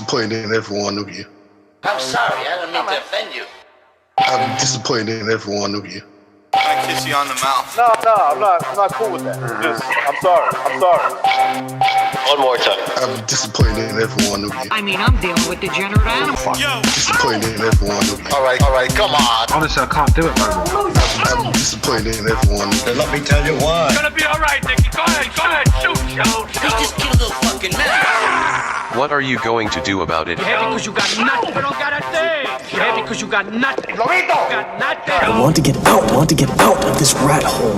disappointed in every one of you. I'm sorry, I don't mean to offend you. I'm disappointed in every one of you. I kiss you on the mouth. No, I'm not cool with that. I'm sorry. One more time. I'm disappointed in every one of you. I mean, I'm dealing with degenerate animals. Yo! Disappointed in every one of you. All right, come on. Honestly, I can't do it no more. I'm disappointed in every one of you. Let me tell you why. Gonna be alright, Nicky. Go ahead, shoot. He just killed a fucking man. What are you going to do about it? You're heavy because you got nothing. You don't got a thing. You're heavy because you got nothing. You got nothing. I want to get out. I want to get out of this rat hole.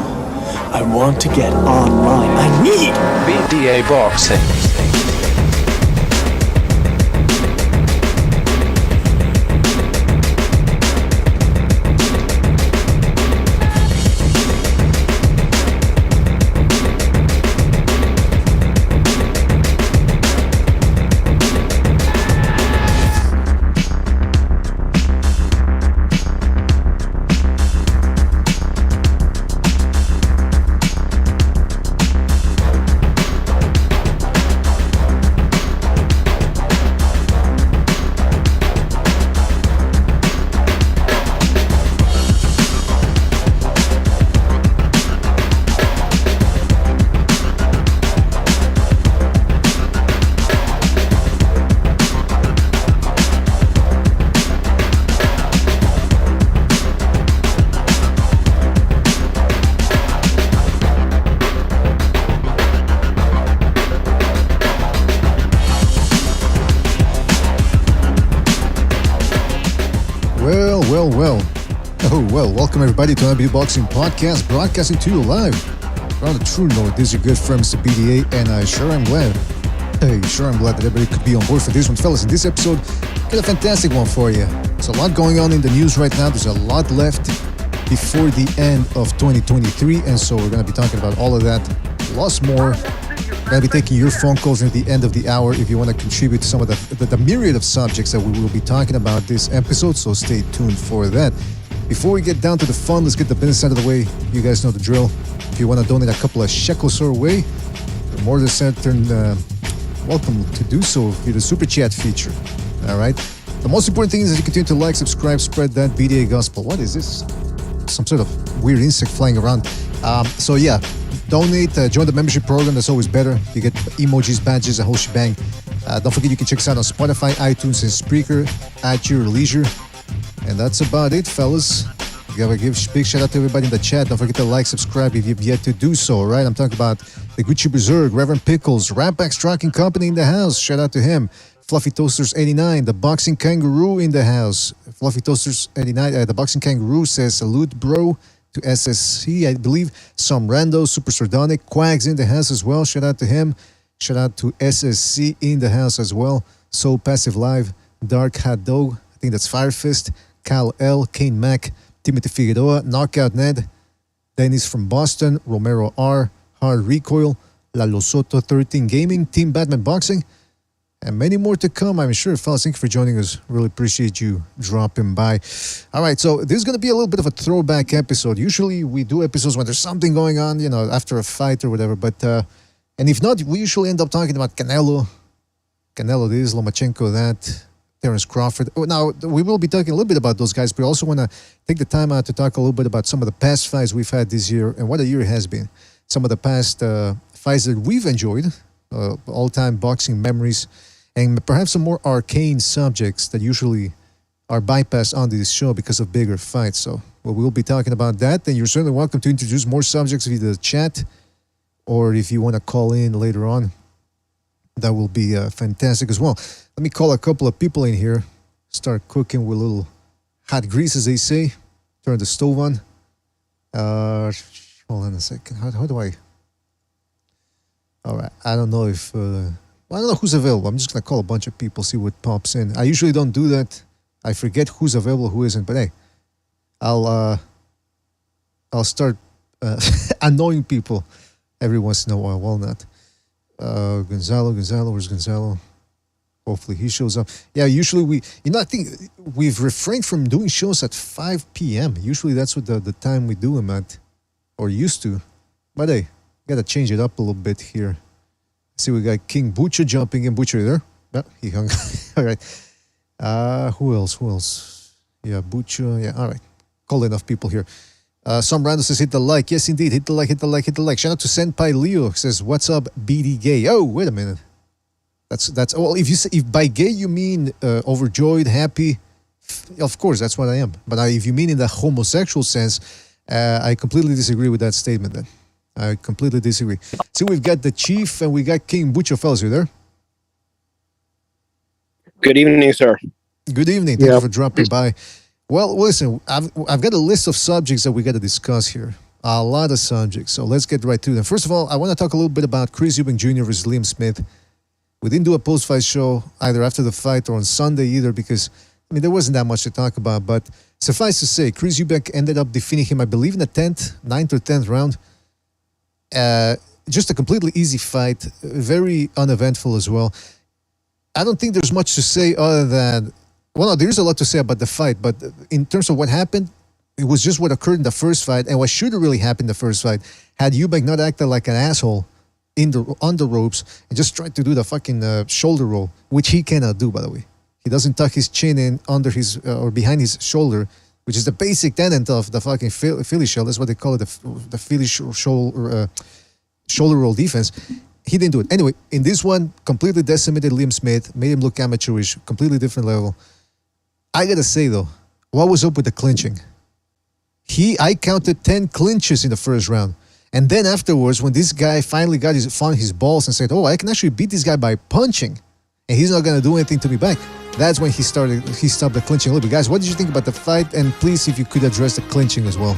I want to get online. I need BDA boxing. Well, welcome everybody to another Boxing Podcast, broadcasting to you live around the True North. This is your good friend, Mr. BDA, and I'm glad that everybody could be on board for this one. Fellas, in this episode, got a fantastic one for you. There's a lot going on in the news right now. There's a lot left before the end of 2023, and so we're going to be talking about all of that, lots more. Going to be taking your phone calls at the end of the hour if you want to contribute to some of the myriad of subjects that we will be talking about this episode, so stay tuned for that. Before we get down to the fun, let's get the business out of the way. You guys know the drill. If you want to donate a couple of shekels our way, you're more than certain welcome to do so via the Super Chat feature. All right? The most important thing is that you continue to like, subscribe, spread that BDA gospel. What is this? Some sort of weird insect flying around. So yeah, donate, join the membership program. That's always better. You get emojis, badges, a whole shebang. Don't forget you can check us out on Spotify, iTunes, and Spreaker at your leisure. And that's about it, fellas. You gotta give a big shout out to everybody in the chat. Don't forget to like, subscribe if you've yet to do so, all right? I'm talking about the Gucci Berserk, Reverend Pickles, Rampax Trucking Company in the house. Shout out to him. Fluffy Toasters 89, the Boxing Kangaroo in the house. Fluffy Toasters 89, the Boxing Kangaroo says, salute, bro, to SSC, I believe. Some Rando, Super Sardonic, Quags in the house as well. Shout out to him. Shout out to SSC in the house as well. Soul Passive Live, Dark Hat Dog, I think that's Fire Fist. Cal L, Kane Mack, Timothy Figueroa, Knockout Ned, Dennis from Boston, Romero R, Hard Recoil, Lalo Soto 13 Gaming, Team Batman Boxing, and many more to come, I'm sure. Fellas, thank you for joining us. Really appreciate you dropping by. All right, so this is going to be a little bit of a throwback episode. Usually we do episodes when there's something going on, you know, after a fight or whatever, but, and if not, we usually end up talking about Canelo this, Lomachenko that, Terence Crawford. Now, we will be talking a little bit about those guys, but we also want to take the time out to talk a little bit about some of the past fights we've had this year and what a year it has been. Some of the past fights that we've enjoyed, all-time boxing memories, and perhaps some more arcane subjects that usually are bypassed on this show because of bigger fights. So we'll be talking about that, and you're certainly welcome to introduce more subjects via the chat, or if you want to call in later on, that will be fantastic as well. Let me call a couple of people in here. Start cooking with a little hot grease, as they say. Turn the stove on. Hold on a second. How do I? All right. I don't know if... I don't know who's available. I'm just going to call a bunch of people, see what pops in. I usually don't do that. I forget who's available, who isn't. But hey, I'll start annoying people every once in a while. Well, not. Gonzalo, where's Gonzalo? Hopefully he shows up. Yeah, usually I think we've refrained from doing shows at 5 p.m. Usually that's what the time we do them at, or used to. But hey, gotta change it up a little bit here. See, we got King Butcher jumping in. Butcher, you there? No, he hung. All right. Who else? Yeah, Bucho. Yeah, all right. Call enough people here. Some random says hit the like. Yes, indeed. Hit the like. Shout out to Senpai Leo. Says, what's up, BD gay? Oh, wait a minute. That's well. If by gay you mean overjoyed, happy, of course that's what I am. But if you mean in the homosexual sense, I completely disagree with that statement. Then I completely disagree. So we've got the Chief and we got King Bucho. Fellas, you there? Good evening, sir. Good evening. Thank you for dropping by. Well, listen, I've got a list of subjects that we got to discuss here. A lot of subjects. So let's get right to them. First of all, I want to talk a little bit about Chris Eubank Jr. versus Liam Smith. We didn't do a post-fight show either after the fight or on Sunday either because, I mean, there wasn't that much to talk about. But suffice to say, Chris Eubank ended up defeating him, I believe, in the 9th or 10th round. Just a completely easy fight, very uneventful as well. I don't think there's much to say other than, well, no, there's a lot to say about the fight, but in terms of what happened, it was just what occurred in the first fight and what should have really happened in the first fight. Had Eubank not acted like an asshole on the ropes and just tried to do the fucking shoulder roll, which he cannot do, by the way. He doesn't tuck his chin in under his or behind his shoulder, which is the basic tenet of the fucking Philly shell. That's what they call it, the Philly shoulder roll defense. He didn't do it. Anyway, in this one, completely decimated Liam Smith, made him look amateurish, completely different level. I gotta say though, what was up with the clinching? I counted 10 clinches in the first round. And then afterwards, when this guy finally found his balls and said, oh, I can actually beat this guy by punching, and he's not gonna do anything to me back. That's when he stopped the clinching a little bit. Guys, what did you think about the fight? And please, if you could address the clinching as well.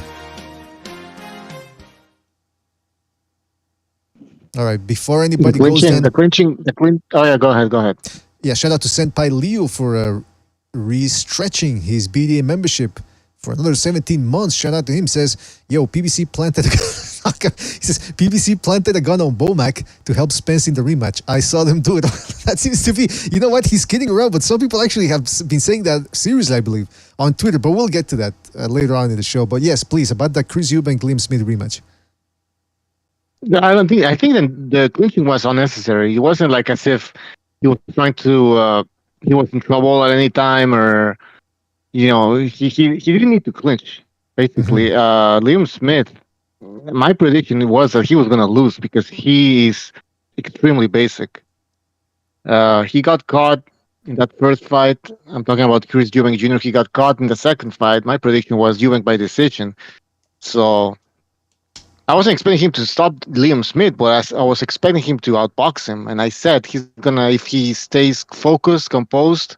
All right, before anybody goes in. Oh, yeah, go ahead. Yeah, shout out to Senpai Leo for re-stretching his BDA membership for another 17 months. Shout out to him. Says, yo, PBC planted a gun on Bomac to help Spence in the rematch. I saw them do it. That seems to be, you know what, he's kidding around, but some people actually have been saying that seriously, I believe, on Twitter. But we'll get to that later on in the show. But yes, please, about that Chris Eubank Liam Smith rematch. No, I think that the clinching was unnecessary. It wasn't like as if he was trying to, he was in trouble at any time, or, you know, he didn't need to clinch, basically. Liam Smith, my prediction was that he was going to lose because he is extremely basic. He got caught in that first fight. I'm talking about Chris Eubank Jr. He got caught in the second fight. My prediction was Eubank by decision. So I wasn't expecting him to stop Liam Smith, but I was expecting him to outbox him. And I said he's gonna, if he stays focused, composed,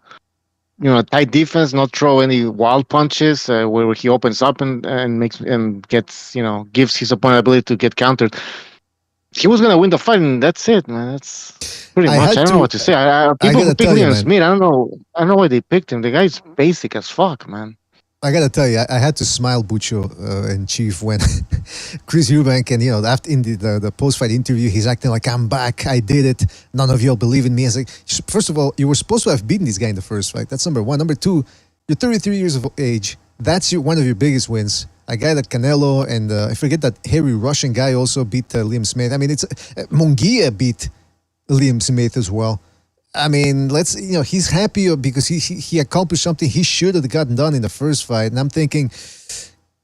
you know, tight defense, not throw any wild punches where he opens up and makes and gets, you know, gives his opponent ability to get countered. He was gonna win the fight, and that's it, man. That's pretty much. I don't know what to say. People who pick Liam Smith, I don't know why they picked him. The guy's basic as fuck, man. I gotta tell you, I had to smile, Bucho and Chief, when Chris Eubank, and you know, after in the post-fight interview, he's acting like, I'm back, I did it, none of y'all believe in me. I was like, first of all, you were supposed to have beaten this guy in the first fight. That's number one. Number two, you're 33 years of age. That's one of your biggest wins. A guy that Canelo and I forget that hairy Russian guy also beat Liam Smith. I mean, it's Munguia beat Liam Smith as well. I mean, he's happy because he accomplished something he should have gotten done in the first fight. And I'm thinking,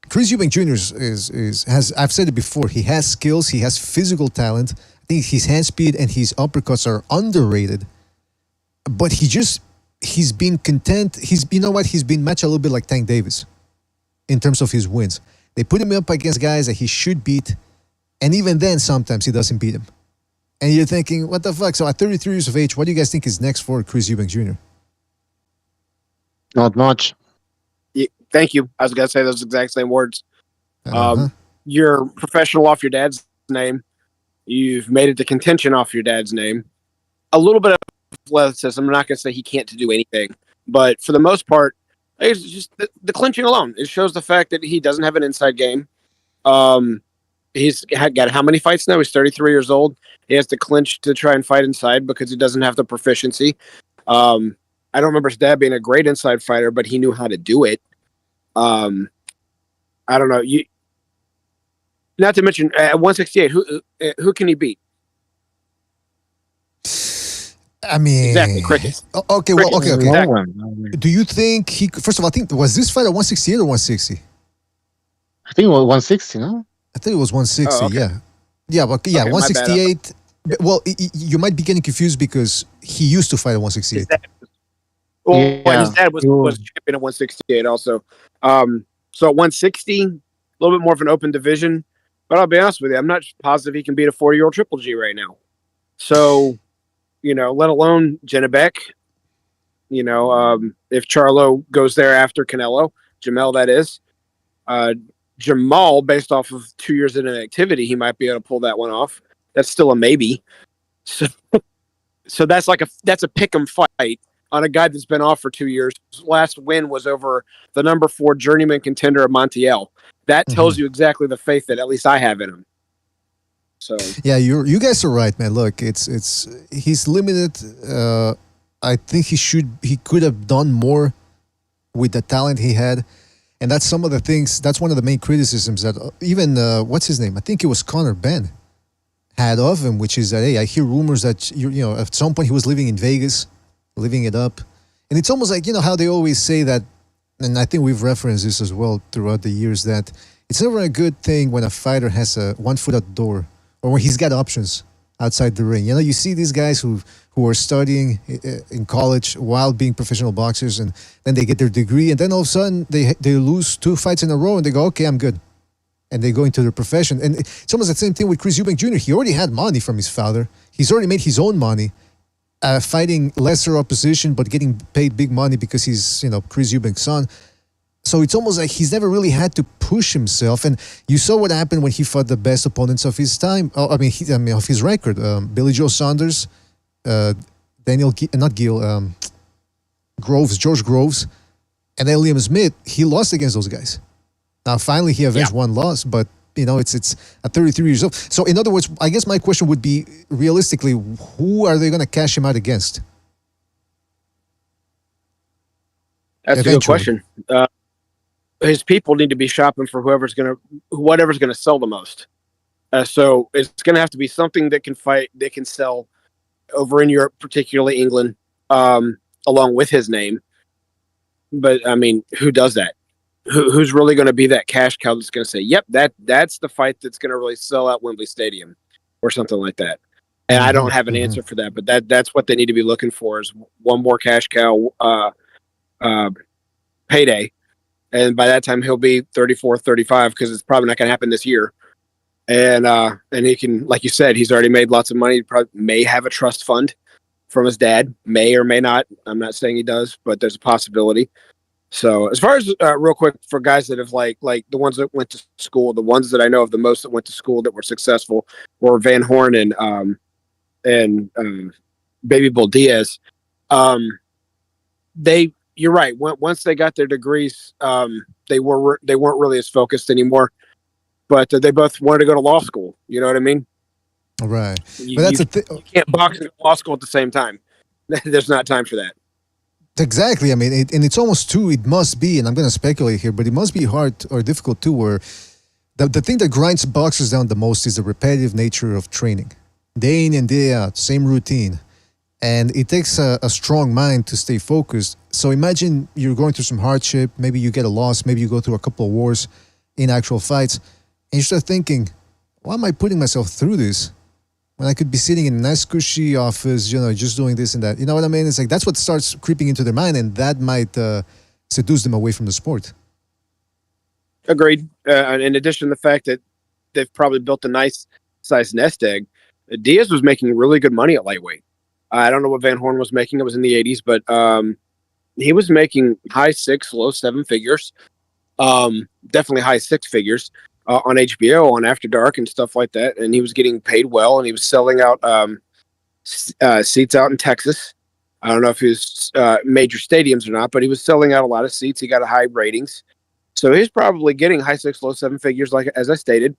Chris Eubank Jr. has, I've said it before, he has skills, he has physical talent. I think his hand speed and his uppercuts are underrated. But he's been content. He's been matched a little bit like Tank Davis in terms of his wins. They put him up against guys that he should beat, and even then, sometimes he doesn't beat him. And you're thinking, what the fuck? So at 33 years of age, what do you guys think is next for Chris Eubank Jr.? Not much. Yeah, thank you. I was going to say those exact same words. You're professional off your dad's name. You've made it to contention off your dad's name. A little bit of athleticism. I'm not going to say he can't do anything. But for the most part, it's just the clinching alone. It shows the fact that he doesn't have an inside game. He's got how many fights now? He's 33 years old. He has to clinch to try and fight inside because he doesn't have the proficiency. I don't remember his dad being a great inside fighter, but he knew how to do it. I don't know. Not to mention at 168, who can he beat? I mean, Exactly, crickets. Okay, well, okay. No one. Do you think he? First of all, I think was this fight at 168 or 160? I think it was 160. No. I think it was 160. Oh, okay. Yeah, but yeah, Okay, my bad. 168. Well, you might be getting confused because he used to fight at 168. His dad was champion at 168 also. So at 160, a little bit more of an open division. But I'll be honest with you, I'm not positive he can beat a 40-year-old Triple G right now. So, let alone Janibek. If Charlo goes there after Canelo, Jamel that is. Jamal, based off of 2 years in inactivity, he might be able to pull that one off. That's still a maybe. So that's a pick'em fight on a guy that's been off for 2 years. His last win was over the number 4 journeyman contender of Montiel. That tells you exactly the faith that at least I have in him. So yeah, you guys are right, man. Look, he's limited. I think he could have done more with the talent he had. And that's some of the things, that's one of the main criticisms that even, what's his name? I think it was Conor Benn had of him, which is that, hey, I hear rumors that, at some point he was living in Vegas, living it up. And it's almost like, how they always say that, and I think we've referenced this as well throughout the years, that it's never a good thing when a fighter has one foot at the door or when he's got options outside the ring. You see these guys who are studying in college while being professional boxers, and then they get their degree, and then all of a sudden they lose 2 fights in a row, and they go, okay, I'm good. And they go into their profession. And it's almost the same thing with Chris Eubank Jr. He already had money from his father. He's already made his own money, fighting lesser opposition, but getting paid big money because he's, Chris Eubank's son. So it's almost like he's never really had to push himself. And you saw what happened when he fought the best opponents of his time. Of his record. Billy Joe Saunders, George Groves, and then Liam Smith. He lost against those guys. Now, finally, he avenged one loss, but it's at 33 years old. So, in other words, I guess my question would be, realistically, who are they going to cash him out against? That's a good question. His people need to be shopping for whatever's going to sell the most. So it's going to have to be something that can fight, that can sell over in Europe, particularly England, along with his name. But I mean, who does that? Who's really going to be that cash cow that's going to say, "Yep, that's the fight that's going to really sell out Wembley Stadium," or something like that? And I don't have an answer for that, but that's what they need to be looking for, is one more cash cow payday. And by that time, he'll be 34, 35, because it's probably not going to happen this year. And he can, like you said, he's already made lots of money. He probably may have a trust fund from his dad, may or may not. I'm not saying he does, but there's a possibility. So as far as real quick, for guys that have like the ones that went to school, the ones that I know of the most that went to school that were successful were Van Horn and Baby Bull Diaz. You're right. Once they got their degrees, they weren't really as focused anymore. But they both wanted to go to law school. You know what I mean? All right. You You can't box and go to law school at the same time. There's not time for that. Exactly. I mean, and it's almost too, it must be, and I'm going to speculate here, but it must be hard or difficult too, where the thing that grinds boxers down the most is the repetitive nature of training. Day in and day out, same routine. And it takes a strong mind to stay focused. So imagine you're going through some hardship, maybe you get a loss, maybe you go through a couple of wars in actual fights, and you start thinking, why am I putting myself through this when I could be sitting in a nice cushy office, just doing this and that? You know what I mean? It's like that's what starts creeping into their mind, and that might seduce them away from the sport. Agreed. In addition to the fact that they've probably built a nice size nest egg, Diaz was making really good money at lightweight. I don't know what Van Horn was making. It was in the 80s, but he was making high 6, low 7 figures. Definitely high 6 figures on HBO, on After Dark and stuff like that. And he was getting paid well, and he was selling out seats out in Texas. I don't know if he was major stadiums or not, but he was selling out a lot of seats. He got high ratings. So he's probably getting high 6, low 7 figures, like as I stated.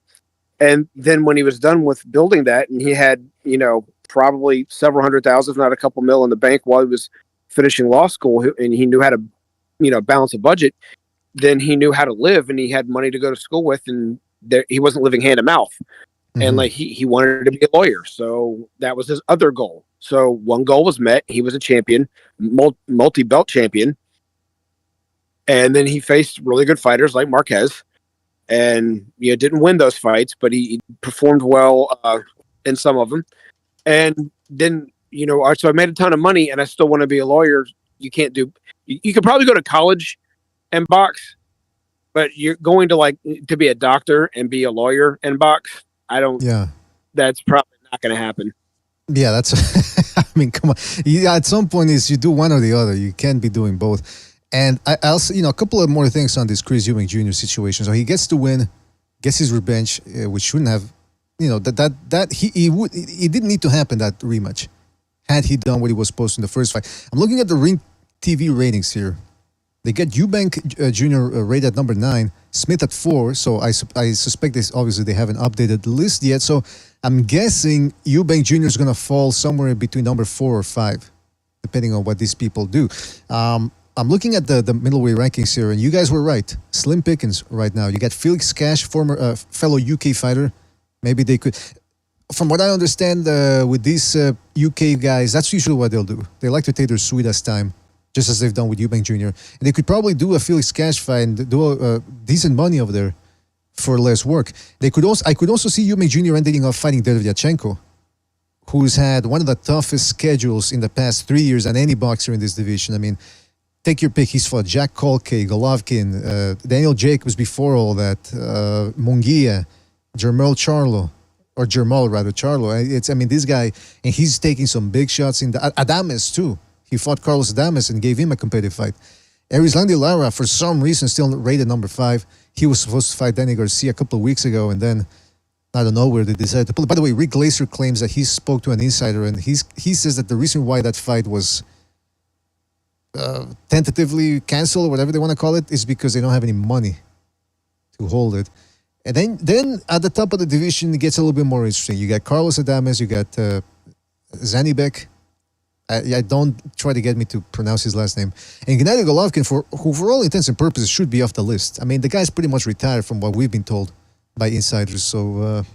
And then when he was done with building that, and he had, probably several $100,000, if not a couple mil in the bank while he was finishing law school, and he knew how to, balance a budget, then he knew how to live, and he had money to go to school with, and he wasn't living hand to mouth. Mm-hmm. And he wanted to be a lawyer. So that was his other goal. So one goal was met. He was a champion, multi-belt champion. And then he faced really good fighters like Marquez. And didn't win those fights, but he performed well in some of them. And then, so I made a ton of money and I still want to be a lawyer. You can't do, you could probably go to college and box, but you're going to be a doctor and be a lawyer and box. That's probably not going to happen. Yeah, that's, I mean, come on. At some point you do one or the other. You can't be doing both. And I also, a couple of more things on this Chris Eubank Jr. situation. So he gets to win, gets his revenge, which shouldn't have, it didn't need to happen, that rematch, had he done what he was supposed to in the first fight. I'm looking at the Ring TV ratings here. They get Eubank Jr. Rated at number 9, Smith at 4. So I suspect this, obviously they haven't updated the list yet. So I'm guessing Eubank Jr. is going to fall somewhere between number 4 or 5, depending on what these people do. I'm looking at the middleweight rankings here, and you guys were right. Slim pickings right now. You got Felix Cash, former fellow UK fighter. Maybe they could. From what I understand, with these UK guys, that's usually what they'll do. They like to take their sweet-ass time, just as they've done with Eubank Jr. And they could probably do a Felix Cash fight and do decent money over there for less work. I could also see Eubank Jr. ending up fighting Derevyanchenko, who's had one of the toughest schedules in the past 3 years than any boxer in this division. I mean, take your pick. He's fought Jack Kolke, Golovkin, Daniel Jacobs before all that, Munguia, Jermel Charlo. This guy, and he's taking some big shots in the Adames too. He fought Carlos Adames and gave him a competitive fight. Erislandy Lara, for some reason, still rated number 5. He was supposed to fight Danny Garcia a couple of weeks ago, and then I don't know where they decided to pull it. By the way, Rick Glaser claims that he spoke to an insider, and he says that the reason why that fight was tentatively canceled, or whatever they want to call it, is because they don't have any money to hold it. And then at the top of the division, it gets a little bit more interesting. You got Carlos Adames, you got Zanibek. I don't try to get me to pronounce his last name. And Gennady Golovkin, who for all intents and purposes should be off the list. I mean, the guy's pretty much retired from what we've been told by insiders. So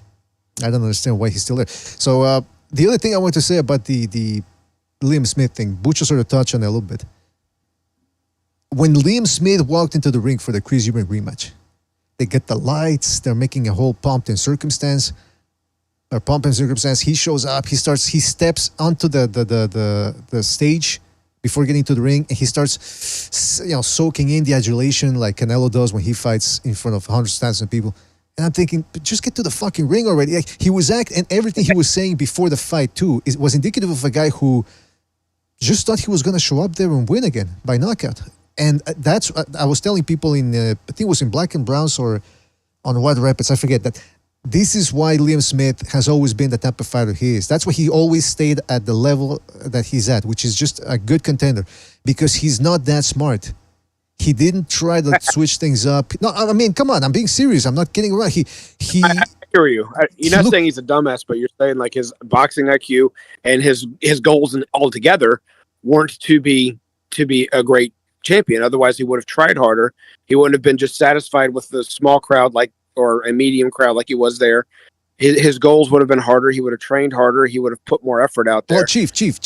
I don't understand why he's still there. So the other thing I want to say about the Liam Smith thing, Butcher sort of touched on it a little bit. When Liam Smith walked into the ring for the Chris Eubank rematch, they get the lights, they're making a whole pomp and circumstance. He shows up, he steps onto the stage before getting to the ring, and he starts soaking in the adulation like Canelo does when he fights in front of hundreds of thousands of people. And I'm thinking, just get to the fucking ring already. Like, and everything he was saying before the fight too was indicative of a guy who just thought he was going to show up there and win again by knockout. And that's, I was telling people I think it was in Black and Browns or on White Rapids, I forget, that this is why Liam Smith has always been the type of fighter he is. That's why he always stayed at the level that he's at, which is just a good contender, because he's not that smart. He didn't try to switch things up. No, I mean, come on, I'm being serious. I'm not kidding around. I hear you. You're not saying he's a dumbass, but you're saying like his boxing IQ and his goals altogether weren't to be a great champion. Otherwise, he would have tried harder. He wouldn't have been just satisfied with the small crowd or a medium crowd like he was there. His goals would have been harder. He would have trained harder. He would have put more effort out there. Well, Chief.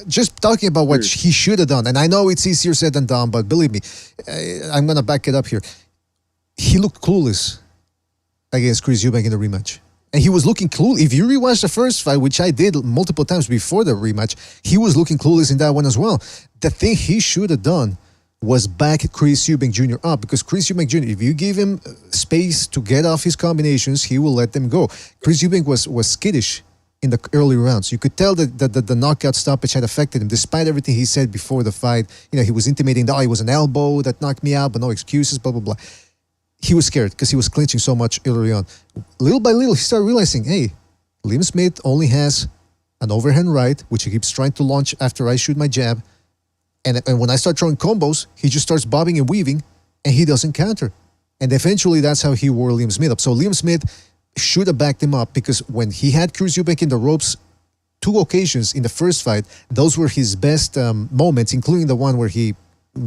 Just talking about what he should have done, and I know it's easier said than done, but believe me, I'm going to back it up here. He looked clueless against Chris Eubank in the rematch. And he was looking clueless. If you rewatch the first fight, which I did multiple times before the rematch, he was looking clueless in that one as well. The thing he should have done was back Chris Eubank Jr. up, because Chris Eubank Jr., if you give him space to get off his combinations, he will let them go. Chris Eubank was skittish in the early rounds. You could tell that the knockout stoppage had affected him, despite everything he said before the fight. He was intimating that it was an elbow that knocked me out, but no excuses, blah, blah, blah. He was scared because he was clinching so much early on. Little by little, he started realizing, hey, Liam Smith only has an overhand right, which he keeps trying to launch after I shoot my jab. And when I start throwing combos, he just starts bobbing and weaving, and he doesn't counter. And eventually, that's how he wore Liam Smith up. So Liam Smith should have backed him up, because when he had Chris Eubank in the ropes 2 occasions in the first fight, those were his best moments, including the one where he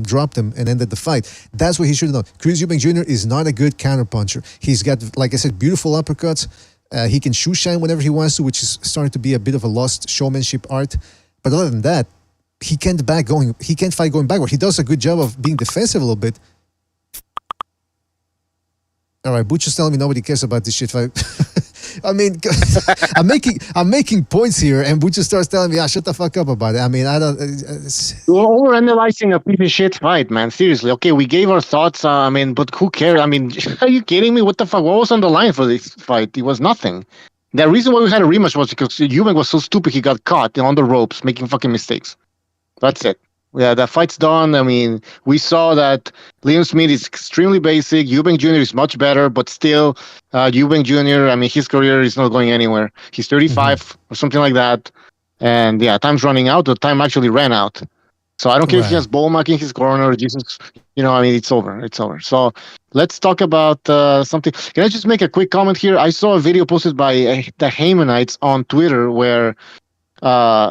dropped him and ended the fight. That's what he should have done. Chris Eubank Jr. is not a good counterpuncher. He's got, like I said, beautiful uppercuts. He can shoe shine whenever he wants to, which is starting to be a bit of a lost showmanship art. But other than that, he can't fight going backward. He does a good job of being defensive a little bit. All right, Butcher's telling me nobody cares about this shit fight. I mean, I'm making points here, and Butcher starts telling me, shut the fuck up about it. I mean, I don't. You're overanalyzing a piece of shit fight, man. Seriously. Okay, we gave our thoughts. But who cares? I mean, are you kidding me? What the fuck? What was on the line for this fight? It was nothing. The reason why we had a rematch was because Eubank was so stupid he got caught on the ropes making fucking mistakes. That's it. Yeah, the fight's done. I mean, we saw that Liam Smith is extremely basic. Eubank Jr. is much better, but still, Eubank Jr., I mean, his career is not going anywhere. He's 35 or something like that. And yeah, time's running out. The time actually ran out. So I don't care if he has ball marking in his corner. Jesus, it's over. It's over. So let's talk about something. Can I just make a quick comment here? I saw a video posted by the Haymanites on Twitter where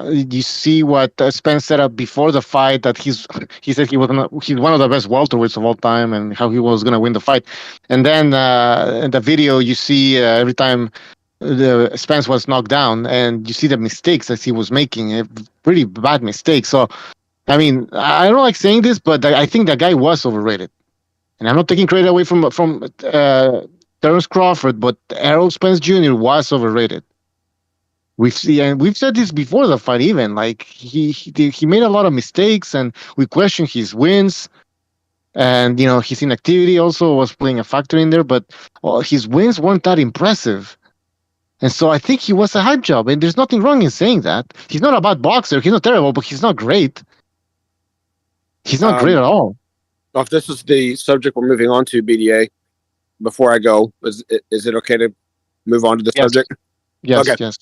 you see what Spence set up before the fight, that he said he's one of the best welterweights of all time and how he was going to win the fight. And then in the video, you see every time the Spence was knocked down, and you see the mistakes that he was making, pretty bad mistakes. So, I mean, I don't like saying this, but I think that guy was overrated. And I'm not taking credit away from Terence Crawford, but Errol Spence Jr. was overrated. We've said this before the fight, even like he made a lot of mistakes, and we question his wins, and his inactivity also was playing a factor in there. But his wins weren't that impressive, and so I think he was a hype job. And there's nothing wrong in saying that. He's not a bad boxer. He's not terrible, but he's not great. He's not great at all. If this is the subject we're moving on to, BDA, before I go, is it okay to move on to the subject? Yes. Okay. Yes.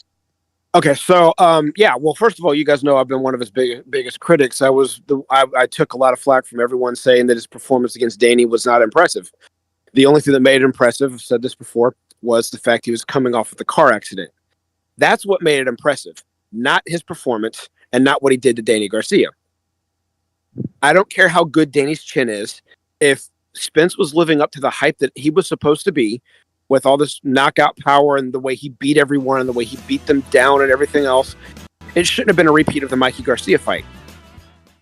Okay, so well, first of all, you guys know I've been one of his biggest critics. I took a lot of flack from everyone saying that his performance against Danny was not impressive. The only thing that made it impressive, I've said this before, was the fact he was coming off of the car accident. That's what made it impressive, not his performance and not what he did to Danny Garcia. I don't care how good Danny's chin is. If Spence was living up to the hype that he was supposed to be, with all this knockout power and the way he beat everyone and the way he beat them down and everything else, it shouldn't have been a repeat of the Mikey Garcia fight.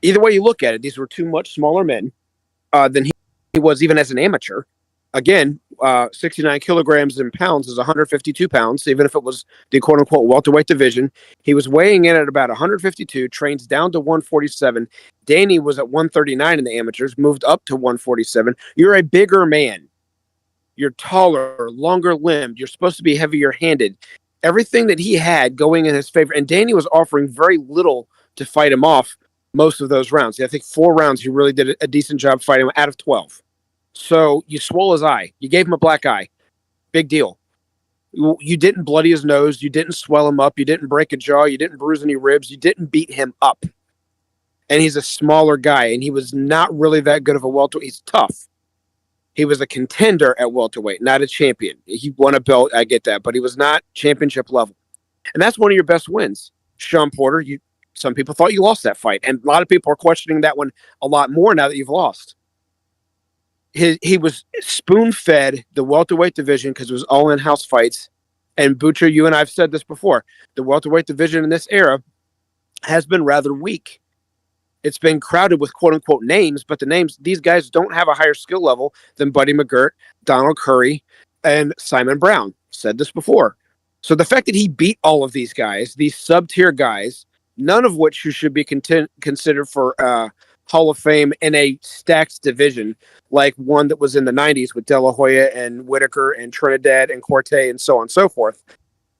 Either way you look at it, these were two much smaller men than he was even as an amateur. Again, 69 kilograms in pounds is 152 pounds, even if it was the quote-unquote welterweight division. He was weighing in at about 152, trains down to 147. Danny was at 139 in the amateurs, moved up to 147. You're a bigger man. You're taller, longer limbed. You're supposed to be heavier handed. Everything that he had going in his favor. And Danny was offering very little to fight him off most of those rounds. I think 4 rounds he really did a decent job fighting him out of 12. So you swole his eye. You gave him a black eye. Big deal. You didn't bloody his nose. You didn't swell him up. You didn't break a jaw. You didn't bruise any ribs. You didn't beat him up. And he's a smaller guy. And he was not really that good of a welterweight. He's tough. He was a contender at welterweight, not a champion. He won a belt, I get that, but he was not championship level. And that's one of your best wins. Sean Porter, some people thought you lost that fight, and a lot of people are questioning that one a lot more now that you've lost. He was spoon-fed the welterweight division because it was all in-house fights. And Butcher, you and I have said this before, the welterweight division in this era has been rather weak. It's been crowded with quote-unquote names, but these guys don't have a higher skill level than Buddy McGirt, Donald Curry, and Simon Brown. Said this before. So the fact that he beat all of these guys, these sub-tier guys, none of which you should be considered for Hall of Fame in a stacked division, like one that was in the 90s with De La Hoya and Whitaker and Trinidad and Corte and so on and so forth.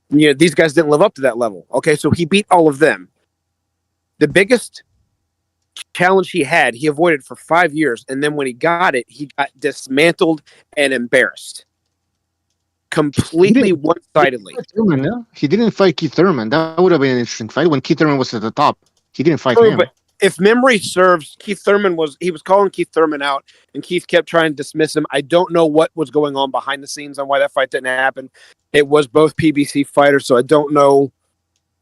These guys didn't live up to that level. Okay, so he beat all of them. The biggest challenge he avoided for 5 years, and then when he got it, he got dismantled and embarrassed completely one-sidedly. He didn't fight Keith Thurman. That would have been an interesting fight when Keith Thurman was at the top. He didn't fight him. But if memory serves, Keith Thurman was calling Keith Thurman out, and Keith kept trying to dismiss him. I don't know what was going on behind the scenes on why that fight didn't happen. It was both PBC fighters, so I don't know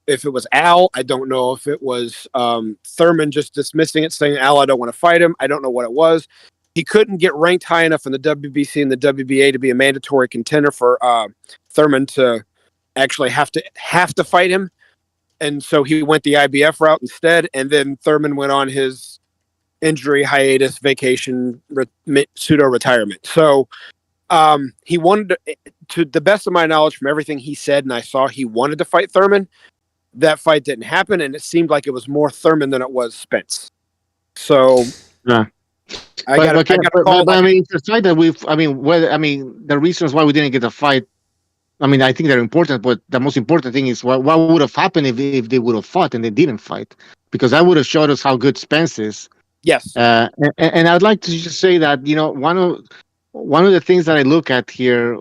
if it was Al. I don't know if it was Thurman just dismissing it, saying, Al, I don't want to fight him. I don't know what it was. He couldn't get ranked high enough in the WBC and the WBA to be a mandatory contender for Thurman to actually have to fight him, and so he went the IBF route instead. And then Thurman went on his injury hiatus, vacation, pseudo retirement. So he wanted to the best of my knowledge from everything he said, and I saw, he wanted to fight Thurman. That fight didn't happen, and it seemed like it was more Thurman than it was Spence. So yeah. I got to call. But I mean, it's a fight that the reasons why we didn't get a fight, I mean, I think they're important, but the most important thing is what would have happened if they would have fought and they didn't fight, because that would have showed us how good Spence is. Yes. And I'd like to just say that, one of the things that I look at here,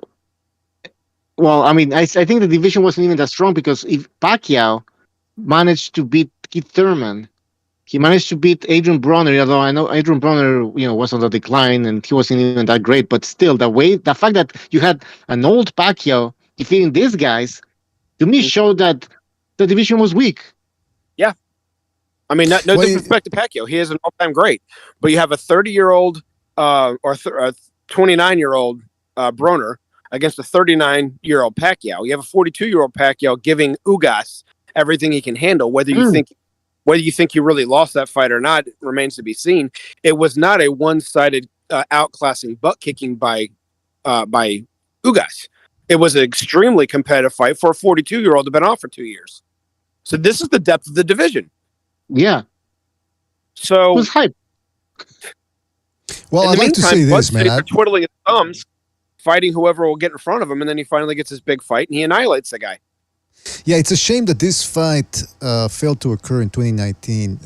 well, I mean, I think the division wasn't even that strong, because if Pacquiao managed to beat Keith Thurman, he managed to beat Adrian Broner, although I know Adrian Broner, was on the decline and he wasn't even that great, but still, the fact that you had an old Pacquiao defeating these guys, to me, showed that the division was weak. Yeah. I mean, no disrespect to Pacquiao. He is an all-time great. But you have a 30-year-old or a 29-year-old Broner against a 39-year-old Pacquiao. You have a 42-year-old Pacquiao giving Ugas everything he can handle. Whether you think you really lost that fight or not remains to be seen. It was not a one-sided outclassing butt kicking by Ugas. It was an extremely competitive fight for a 42-year-old who'd been off for 2 years. So this is the depth of the division. Yeah. So it was hype. Well, I'd like to say this, man. Twiddling his thumbs, fighting whoever will get in front of him, and then he finally gets his big fight, and he annihilates the guy. Yeah, it's a shame that this fight failed to occur in 2019.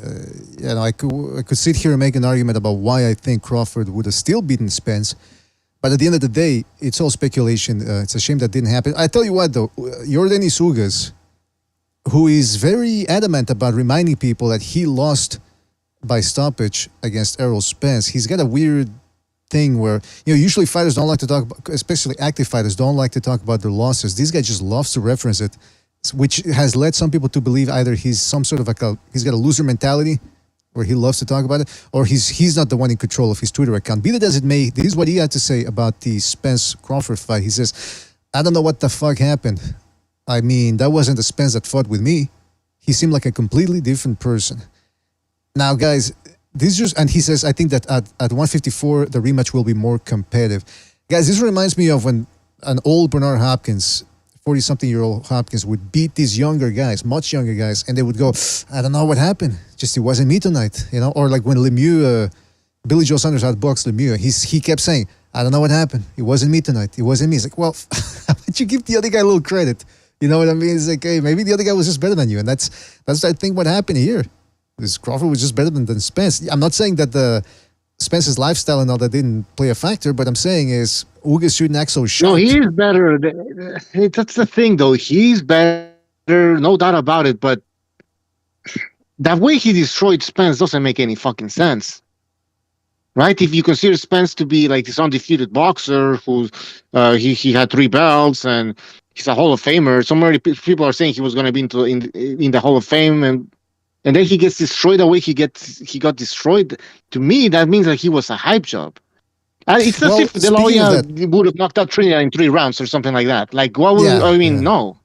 I could sit here and make an argument about why I think Crawford would have still beaten Spence. But at the end of the day, it's all speculation. It's a shame that didn't happen. I tell you what, though, Yordenis Ugas, who is very adamant about reminding people that he lost by stoppage against Errol Spence, he's got a weird thing where, usually fighters don't like to talk about, especially active fighters, don't like to talk about their losses. This guy just loves to reference it, which has led some people to believe either he's some sort of he's got a loser mentality, where he loves to talk about it, or he's not the one in control of his Twitter account. Be that as it may, this is what he had to say about the Spence-Crawford fight. He says, I don't know what the fuck happened. I mean, that wasn't the Spence that fought with me. He seemed like a completely different person. Now, guys, and he says, I think that at 154, the rematch will be more competitive. Guys, this reminds me of when an old Bernard Hopkins, 40-something-year-old Hopkins, would beat these younger guys, much younger guys, and they would go, I don't know what happened. Just it wasn't me tonight, Or like when Lemieux, Billy Joe Saunders outboxed Lemieux, he kept saying, I don't know what happened. It wasn't me tonight. It wasn't me. It's like, well, how about you give the other guy a little credit? You know what I mean? It's like, hey, maybe the other guy was just better than you. And that's I think what happened here. Is Crawford was just better than Spence. I'm not saying that the Spence's lifestyle and all that didn't play a factor, but I'm saying is Ugas shouldn't act so sharp. No, he is better. That's the thing, though. He's better, no doubt about it. But that way he destroyed Spence doesn't make any fucking sense, right? If you consider Spence to be like this undefeated boxer who he had 3 belts and he's a Hall of Famer. So many people are saying he was going to be in the Hall of Fame, and then he gets destroyed the way he got destroyed. To me, that means that he was a hype job. It's as if De La Hoya would have knocked out Trinidad in 3 rounds or something like that. Like, what would no.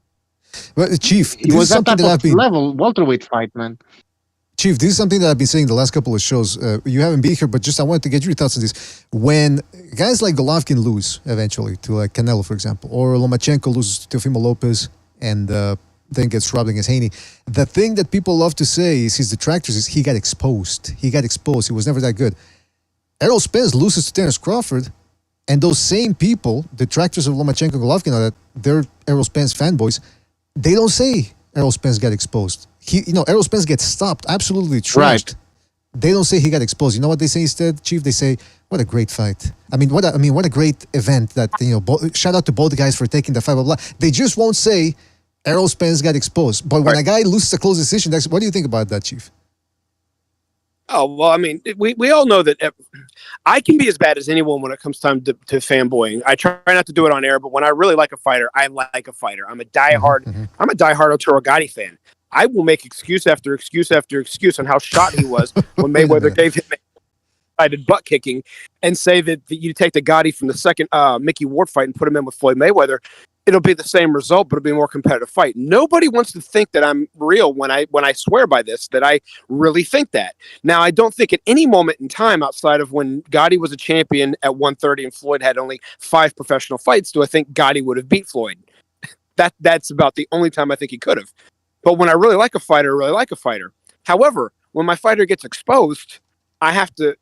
Well, Chief, it was that type of level welterweight fight, man. Chief, this is something that I've been saying the last couple of shows. You haven't been here, but just I wanted to get your thoughts on this. When guys like Golovkin lose eventually to like Canelo, for example, or Lomachenko loses to Teofimo Lopez and then gets robbed against Haney, the thing that people love to say is his detractors is he got exposed. He got exposed. He was never that good. Errol Spence loses to Terence Crawford, and those same people, detractors of Lomachenko and Golovkin, are that they're Errol Spence fanboys. They don't say Errol Spence got exposed. Errol Spence gets stopped, absolutely trashed. Right. They don't say he got exposed. You know what they say instead, Chief? They say, "What a great fight! What a great event!" That shout out to both guys for taking the fight. Blah blah. They just won't say Errol Spence got exposed. But when a guy loses a close decision, what do you think about that, Chief? Oh, well, I mean, we all know that I can be as bad as anyone when it comes time to fanboying. I try not to do it on air, but when I really like a fighter, I like a fighter. I'm a diehard Arturo Gatti fan. I will make excuse after excuse after excuse on how shot he was when Mayweather gave him butt kicking, and say that you take the Gotti from the second Mickey Ward fight and put him in with Floyd Mayweather. it'll be the same result, but it'll be a more competitive fight. Nobody wants to think that I'm real when I swear by this, that I really think that. Now, I don't think at any moment in time outside of when Gotti was a champion at 130 and Floyd had only 5 professional fights, do I think Gotti would have beat Floyd. That's about the only time I think he could have. But when I really like a fighter, I really like a fighter. However, when my fighter gets exposed, I have to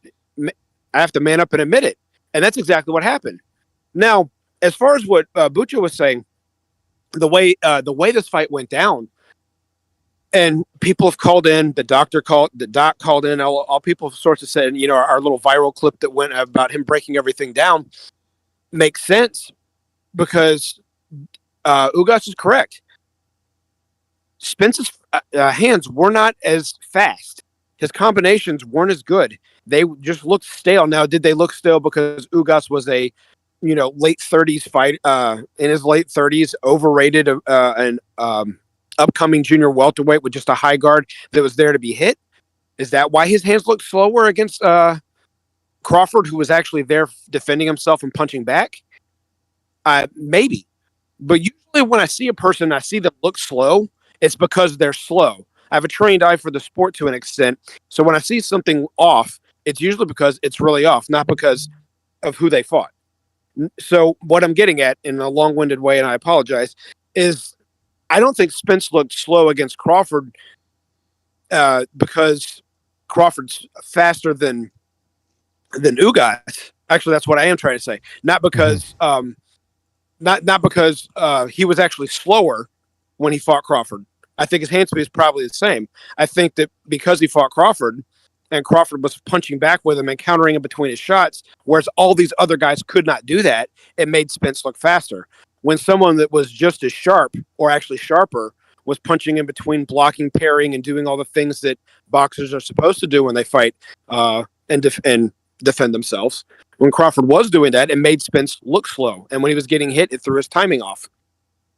man up and admit it. And that's exactly what happened. Now, as far as what Bucho was saying, the way this fight went down, and people have called in, the doc called in, all people of sorts of said, our little viral clip that went about him breaking everything down makes sense because Ugas is correct. Spence's hands were not as fast. His combinations weren't as good. They just looked stale. Now, did they look stale because Ugas was a late 30s fight, in his late 30s, overrated, an upcoming junior welterweight with just a high guard that was there to be hit? Is that why his hands looked slower against Crawford, who was actually there defending himself and punching back? Maybe. But usually when I see a person, I see them look slow, it's because they're slow. I have a trained eye for the sport to an extent. So when I see something off, it's usually because it's really off, not because of who they fought. So what I'm getting at in a long-winded way, and I apologize, is I don't think Spence looked slow against Crawford because Crawford's faster than Ugas. Actually, that's what I am trying to say. Not because not because he was actually slower when he fought Crawford. I think his hand speed is probably the same. I think that because he fought Crawford, and Crawford was punching back with him and countering him between his shots, whereas all these other guys could not do that, it made Spence look faster. When someone that was just as sharp, or actually sharper, was punching in between, blocking, parrying, and doing all the things that boxers are supposed to do when they fight and defend themselves, when Crawford was doing that, it made Spence look slow. And when he was getting hit, it threw his timing off.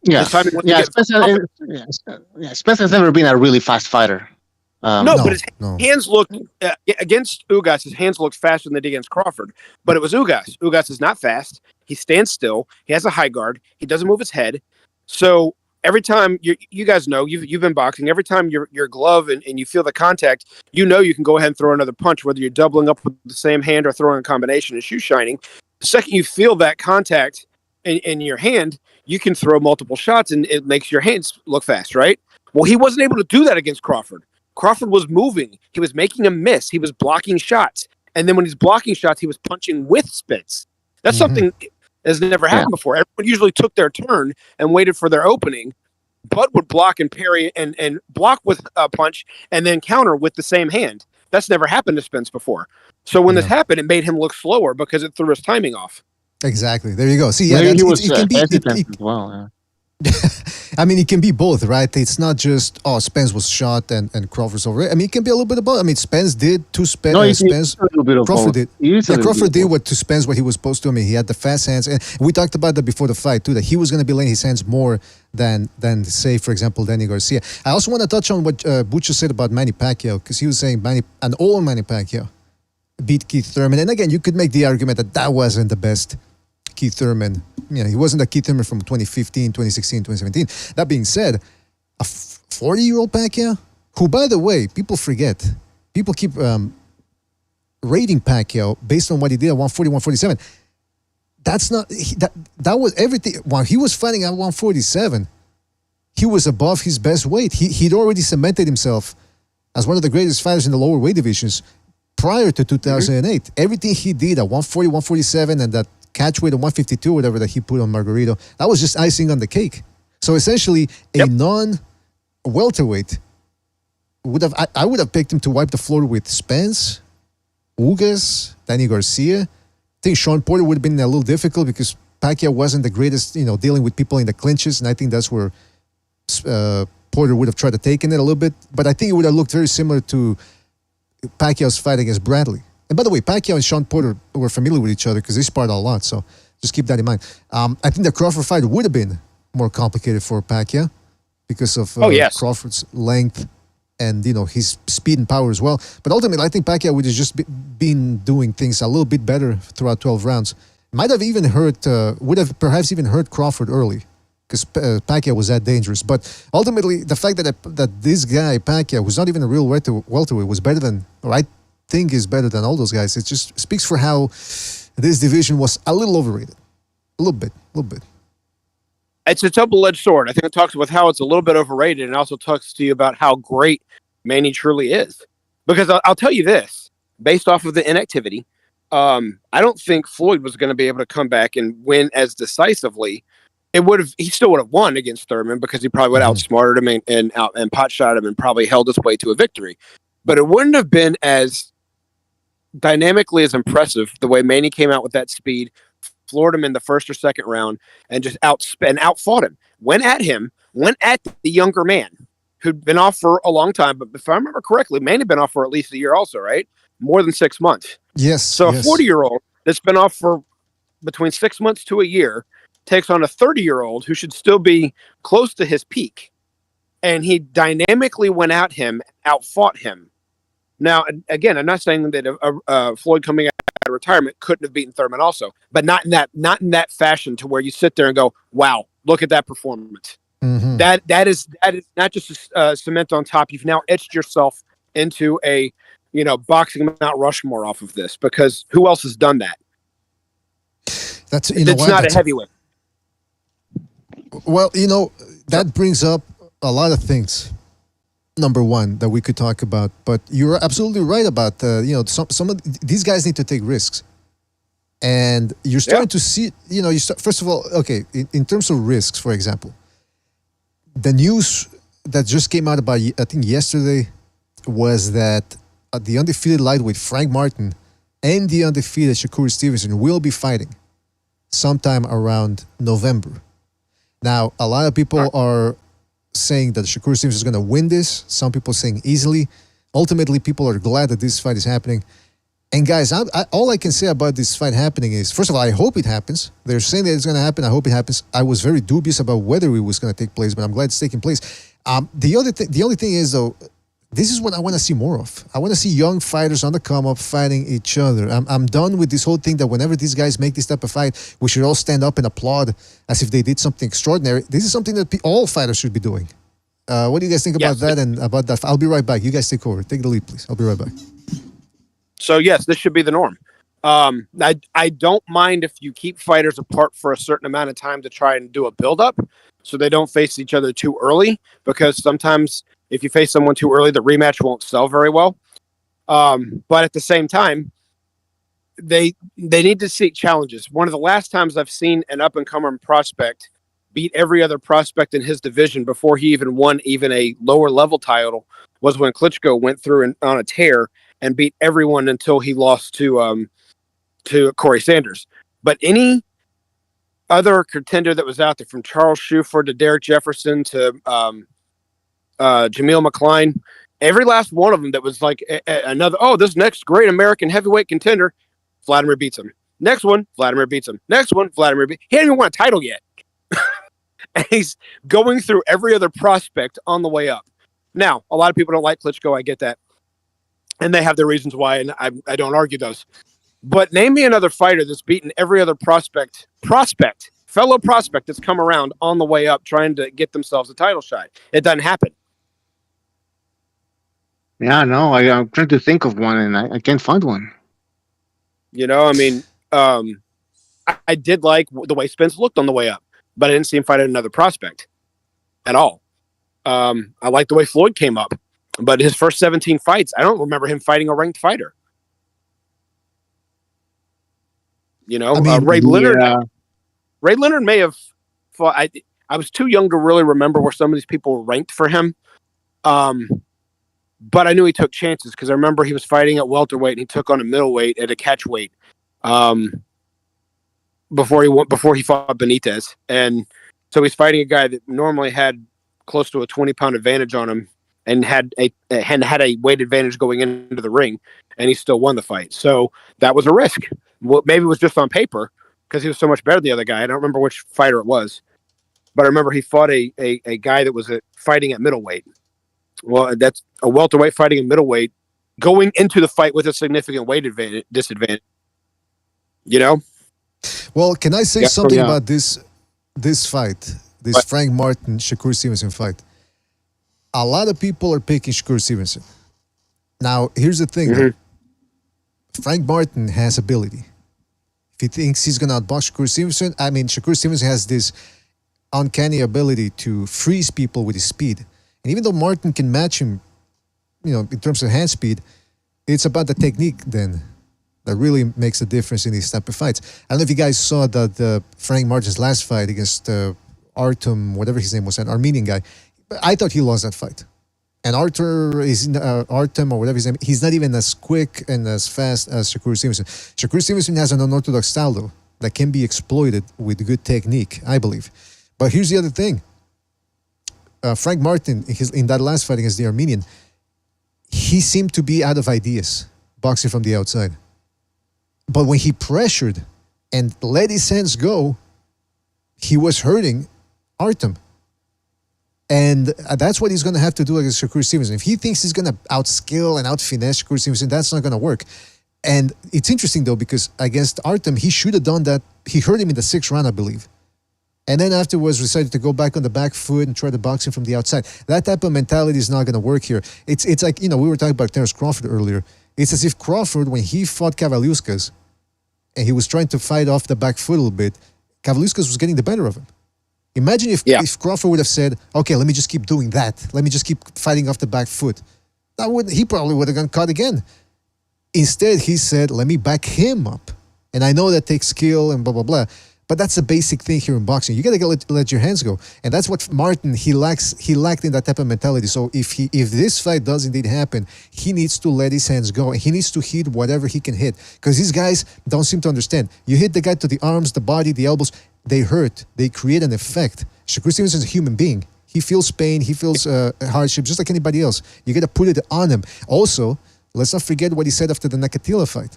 Yeah, Spence has never been a really fast fighter. But his hands looked against Ugas. His hands looked faster than they did against Crawford. But it was Ugas. Ugas is not fast. He stands still. He has a high guard. He doesn't move his head. So every time you guys know you've been boxing. Every time your glove and you feel the contact, you can go ahead and throw another punch, whether you're doubling up with the same hand or throwing a combination of shoe shining. The second you feel that contact in your hand, you can throw multiple shots, and it makes your hands look fast, right? Well, he wasn't able to do that against Crawford. Crawford was moving. He was making a miss. He was blocking shots. And then when he's blocking shots, he was punching with Spence. That's something that has never happened before. Everyone usually took their turn and waited for their opening. Bud would block and parry and block with a punch and then counter with the same hand. That's never happened to Spence before. So when this happened, it made him look slower because it threw his timing off. Exactly. There you go. See, Maybe he was hesitant as well. I mean, it can be both, right? It's not just, Spence was shot and Crawford's over it. I mean, it can be a little bit of both. I mean, Spence did to Spence. No, Spence. A little bit of Crawford both. did. Crawford did what to Spence what he was supposed to. I mean, he had the fast hands. And we talked about that before the fight, too, that he was going to be laying his hands more than say, for example, Danny Garcia. I also want to touch on what Butcher said about Manny Pacquiao, because he was saying Manny Pacquiao beat Keith Thurman. And again, you could make the argument that wasn't the best Keith Thurman. He wasn't a Keith Thurman from 2015, 2016, 2017. That being said, a 40-year-old Pacquiao, who, by the way, people forget. People keep rating Pacquiao based on what he did at 140, 147. That's not... That was everything. While he was fighting at 147, he was above his best weight. He'd already cemented himself as one of the greatest fighters in the lower weight divisions prior to 2008. Everything he did at 140, 147, and that catch weight of 152, whatever that he put on Margarito, that was just icing on the cake. So essentially, a non-welterweight I would have picked him to wipe the floor with Spence, Ugas, Danny Garcia. I think Sean Porter would have been a little difficult because Pacquiao wasn't the greatest, dealing with people in the clinches, and I think that's where Porter would have tried to take in it a little bit. But I think it would have looked very similar to Pacquiao's fight against Bradley. And by the way, Pacquiao and Sean Porter were familiar with each other because they sparred a lot, so just keep that in mind. I think the Crawford fight would have been more complicated for Pacquiao because of Crawford's length and, his speed and power as well. But ultimately, I think Pacquiao would have just been doing things a little bit better throughout 12 rounds. Might have even would have perhaps even hurt Crawford early because Pacquiao was that dangerous. But ultimately, the fact that this guy Pacquiao, who's not even a real welterweight, was better than, or I think is better than all those guys. It just speaks for how this division was a little overrated, a little bit. It's a double-edged sword. I think it talks about how it's a little bit overrated, and also talks to you about how great Manny truly is. Because I'll tell you this, based off of the inactivity, I don't think Floyd was going to be able to come back and win as decisively. He still would have won against Thurman because he probably would have outsmarted him and pot shot him and probably held his way to a victory. But it wouldn't have been as dynamically as impressive the way Manny came out with that speed, floored him in the first or second round, and just outfought him. Went at the younger man who'd been off for a long time. But if I remember correctly, Manny had been off for at least a year also, right? More than 6 months. Yes. So a 40-year-old that's been off for between 6 months to a year takes on a 30-year-old who should still be close to his peak. And he dynamically went at him, outfought him. Now, again, I'm not saying that Floyd coming out of retirement couldn't have beaten Thurman also, but not in that fashion to where you sit there and go, wow, look at that performance. Mm-hmm. That is not just cement on top. You've now etched yourself into a boxing Mount Rushmore off of this, because who else has done that? It's not a heavyweight. Well, that brings up a lot of things. Number one, that we could talk about, but you're absolutely right about some of these guys need to take risks, and you're starting to see. First of all, okay, in terms of risks, for example, the news that just came out about I think yesterday was that the undefeated lightweight Frank Martin and the undefeated Shakur Stevenson will be fighting sometime around November. Now, a lot of people are saying that Shakur Stevenson is going to win this. Some people saying easily. Ultimately, people are glad that this fight is happening. And guys, all I can say about this fight happening is, first of all, I hope it happens. They're saying that it's going to happen. I hope it happens. I was very dubious about whether it was going to take place, but I'm glad it's taking place. The only thing is, though, this is what I want to see more of. I want to see young fighters on the come up fighting each other. I'm done with this whole thing that whenever these guys make this type of fight, we should all stand up and applaud as if they did something extraordinary. This is something that all fighters should be doing. What do you guys think about that and about that? I'll be right back. You guys take over. Take the lead, please. I'll be right back. So yes, this should be the norm. I don't mind if you keep fighters apart for a certain amount of time to try and do a build-up so they don't face each other too early, because sometimes if you face someone too early, the rematch won't sell very well. But at the same time, they need to seek challenges. One of the last times I've seen an up-and-comer prospect beat every other prospect in his division before he even won even a lower-level title was when Klitschko went through on a tear and beat everyone until he lost to Corey Sanders. But any other contender that was out there, from Charles Schufer to Derek Jefferson to Jameel McCline, every last one of them that was like another, this next great American heavyweight contender, Vladimir beats him. Next one, Vladimir beats him. Next one, Vladimir beats him. He hasn't even won a title yet. And he's going through every other prospect on the way up. Now, a lot of people don't like Klitschko. I get that. And they have their reasons why, and I don't argue those. But name me another fighter that's beaten every other fellow prospect that's come around on the way up trying to get themselves a title shot. It doesn't happen. Yeah, no, I'm trying to think of one, and I can't find one. I did like the way Spence looked on the way up, but I didn't see him fight another prospect at all. I like the way Floyd came up, but his first 17 fights, I don't remember him fighting a ranked fighter. Ray Leonard. Ray Leonard may have fought. I was too young to really remember where some of these people were ranked for him. But I knew he took chances because I remember he was fighting at welterweight and he took on a middleweight at a catchweight before he fought Benitez, and so he's fighting a guy that normally had close to a 20-pound advantage on him and had a weight advantage going into the ring, and he still won the fight. So that was a risk. Well, maybe it was just on paper because he was so much better than the other guy. I don't remember which fighter it was, but I remember he fought a guy that was fighting at middleweight. Well, that's a welterweight fighting a middleweight going into the fight with a significant weight disadvantage. Well, can I say something about this fight? this Frank Martin Shakur Stevenson fight. A lot of people are picking Shakur Stevenson. Now, here's the thing. Though. Frank Martin has ability. If he thinks he's going to outbox Shakur Stevenson, I mean, Shakur Stevenson has this uncanny ability to freeze people with his speed. And even though Martin can match him, in terms of hand speed, it's about the technique then that really makes a difference in these type of fights. I don't know if you guys saw that Frank Martin's last fight against Artem, whatever his name was, an Armenian guy. I thought he lost that fight. And Artem or whatever his name, he's not even as quick and as fast as Shakur Stevenson. Shakur Stevenson has an unorthodox style, though, that can be exploited with good technique, I believe. But here's the other thing. Frank Martin, in that last fight against the Armenian, he seemed to be out of ideas, boxing from the outside. But when he pressured and let his hands go, he was hurting Artem. And that's what he's going to have to do against Shakur Stevenson. If he thinks he's going to outskill and outfinesse Shakur Stevenson, that's not going to work. And it's interesting, though, because against Artem, he should have done that. He hurt him in the 6th round, I believe. And then afterwards decided to go back on the back foot and try to box him from the outside. That type of mentality is not going to work here. It's like, we were talking about Terence Crawford earlier. It's as if Crawford, when he fought Kavaliauskas, and he was trying to fight off the back foot a little bit, Kavaliauskas was getting the better of him. Imagine if Crawford would have said, okay, let me just keep doing that. Let me just keep fighting off the back foot. He probably would have gotten caught again. Instead, he said, let me back him up. And I know that takes skill and blah, blah, blah. But that's the basic thing here in boxing. You got to let your hands go. And that's what Martin, he lacked in that type of mentality. So if this fight does indeed happen, he needs to let his hands go. And he needs to hit whatever he can hit. Because these guys don't seem to understand. You hit the guy to the arms, the body, the elbows. They hurt. They create an effect. Shakur Stevenson is a human being. He feels pain. He feels hardship just like anybody else. You got to put it on him. Also, let's not forget what he said after the Nakatila fight.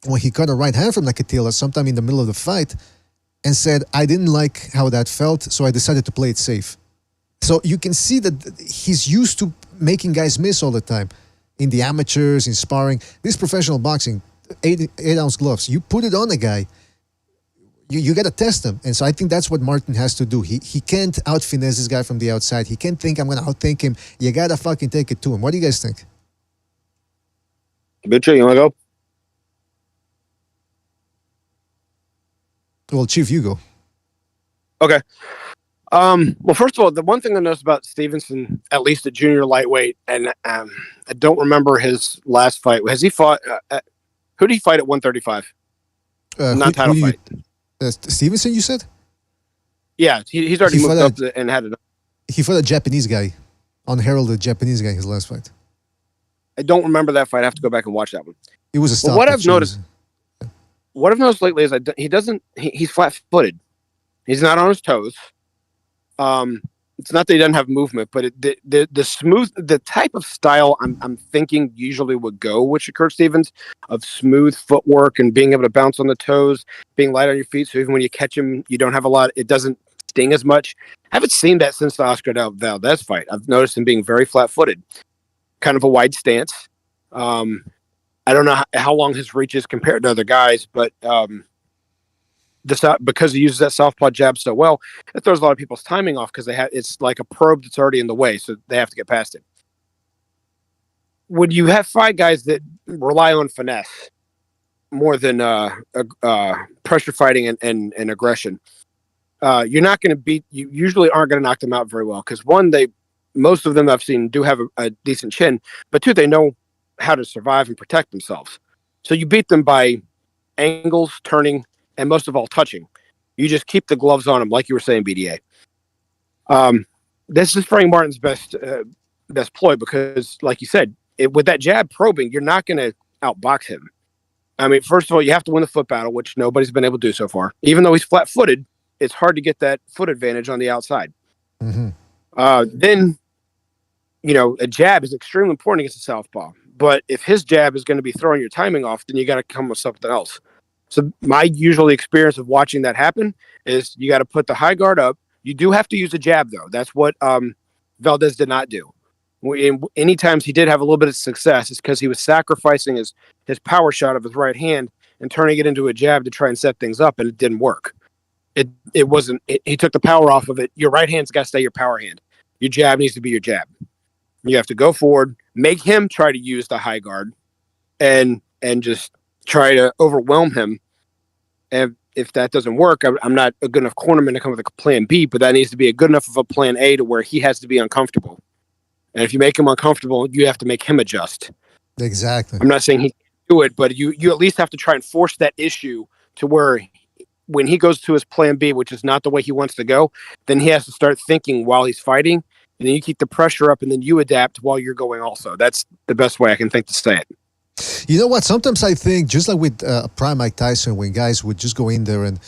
When he caught a right hand from Nakatila sometime in the middle of the fight and said, I didn't like how that felt, so I decided to play it safe. So you can see that he's used to making guys miss all the time. In the amateurs, in sparring. This professional boxing, 8-ounce gloves. You put it on a guy, you got to test him. And so I think that's what Martin has to do. He can't out-finesse this guy from the outside. He can't think, I'm going to out-think him. You got to fucking take it to him. What do you guys think? Bicho, you want to go? Well, Chief, you go. Okay. Well, first of all, the one thing I noticed about Stevenson, at least at junior lightweight, and I don't remember his last fight. Has he fought? Who did he fight at 135? Non-title fight. Stevenson, you said? Yeah, he's already moved up and had it. He fought a Japanese guy, unheralded Japanese guy in his last fight. I don't remember that fight. I have to go back and watch that one. It was a stop. Well, what I've noticed lately is he's flat-footed. He's not on his toes. It's not that he doesn't have movement, but the type of style I'm thinking usually would go with Shakur Stevens, of smooth footwork and being able to bounce on the toes, being light on your feet. So even when you catch him, you don't have it doesn't sting as much. I haven't seen that since the Oscar Valdez fight. I've noticed him being very flat-footed, kind of a wide stance. I don't know how long his reach is compared to other guys, but because he uses that southpaw jab so well, it throws a lot of people's timing off because it's like a probe that's already in the way, so they have to get past it. When you have five guys that rely on finesse more than pressure fighting and aggression, you're not going to you usually aren't going to knock them out very well because one, most of them I've seen do have a decent chin, but two, they know how to survive and protect themselves. So you beat them by angles, turning, and most of all, touching. You just keep the gloves on them, like you were saying, BDA. This is Frank Martin's best ploy because, like you said, with that jab probing, you're not going to outbox him. I mean, first of all, you have to win the foot battle, which nobody's been able to do so far. Even though he's flat-footed, it's hard to get that foot advantage on the outside. Mm-hmm. Then, a jab is extremely important against a southpaw. But if his jab is going to be throwing your timing off, then you got to come with something else. So my usual experience of watching that happen is you got to put the high guard up. You do have to use a jab, though. That's what Valdez did not do. Any times he did have a little bit of success, it's because he was sacrificing his power shot of his right hand and turning it into a jab to try and set things up, and it didn't work. It wasn't. He took the power off of it. Your right hand's got to stay your power hand. Your jab needs to be your jab. You have to go forward, make him try to use the high guard, and just try to overwhelm him. And if that doesn't work, I'm not a good enough cornerman to come with a plan B, but that needs to be a good enough of a plan A to where he has to be uncomfortable. And if you make him uncomfortable, you have to make him adjust. Exactly. I'm not saying he can do it, but you at least have to try and force that issue to where when he goes to his plan B, which is not the way he wants to go, then he has to start thinking while he's fighting, and then you keep the pressure up, and then you adapt while you're going also. That's the best way I can think to say it. You know what? Sometimes I think, just like with Prime Mike Tyson, when guys would just go in there and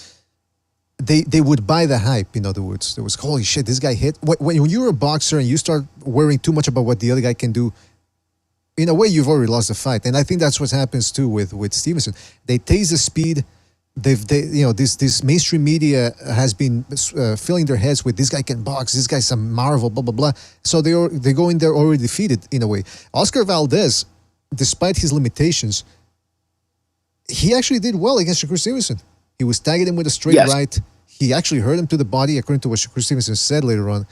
they would buy the hype, in other words. There was, holy shit, this guy hit. When you're a boxer and you start worrying too much about what the other guy can do, in a way, you've already lost the fight. And I think that's what happens too with Stevenson. They taste the speed. This mainstream media has been filling their heads with this guy can box, this guy's a marvel, blah blah blah. So they go in there already defeated in a way. Oscar Valdez, despite his limitations, he actually did well against Shakur Stevenson. He was tagging him with a straight right. He actually hurt him to the body, according to what Shakur Stevenson said later on.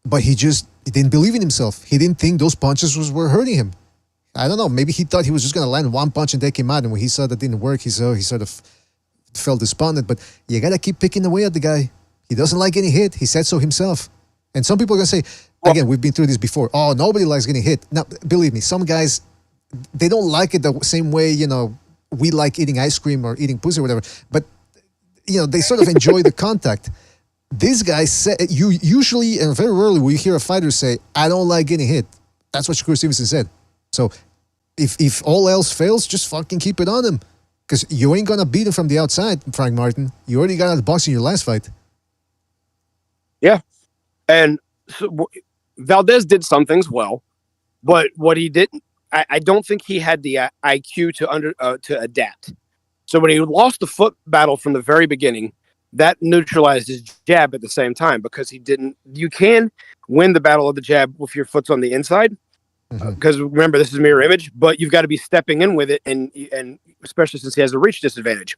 But he didn't believe in himself. He didn't think those punches were hurting him. I don't know. Maybe he thought he was just going to land one punch and take him out. And when he saw that didn't work, he sort of felt despondent. But you got to keep picking away at the guy. He doesn't like getting hit. He said so himself. And some people are going to say, again, we've been through this before. Oh, nobody likes getting hit. Now, believe me, some guys, they don't like it the same way, we like eating ice cream or eating pussy or whatever. But, they sort of enjoy the contact. This guy said, you usually and very rarely will you hear a fighter say, I don't like getting hit. That's what Shakur Stevenson said. So if all else fails, just fucking keep it on him. Because you ain't going to beat him from the outside, Frank Martin. You already got out of boxing your last fight. Yeah. And so, Valdez did some things well, but what he didn't, I don't think he had the IQ to adapt. So when he lost the foot battle from the very beginning, that neutralized his jab at the same time because you can win the battle of the jab if your foot's on the inside. Because remember, this is mirror image, but you've got to be stepping in with it, and especially since he has a reach disadvantage.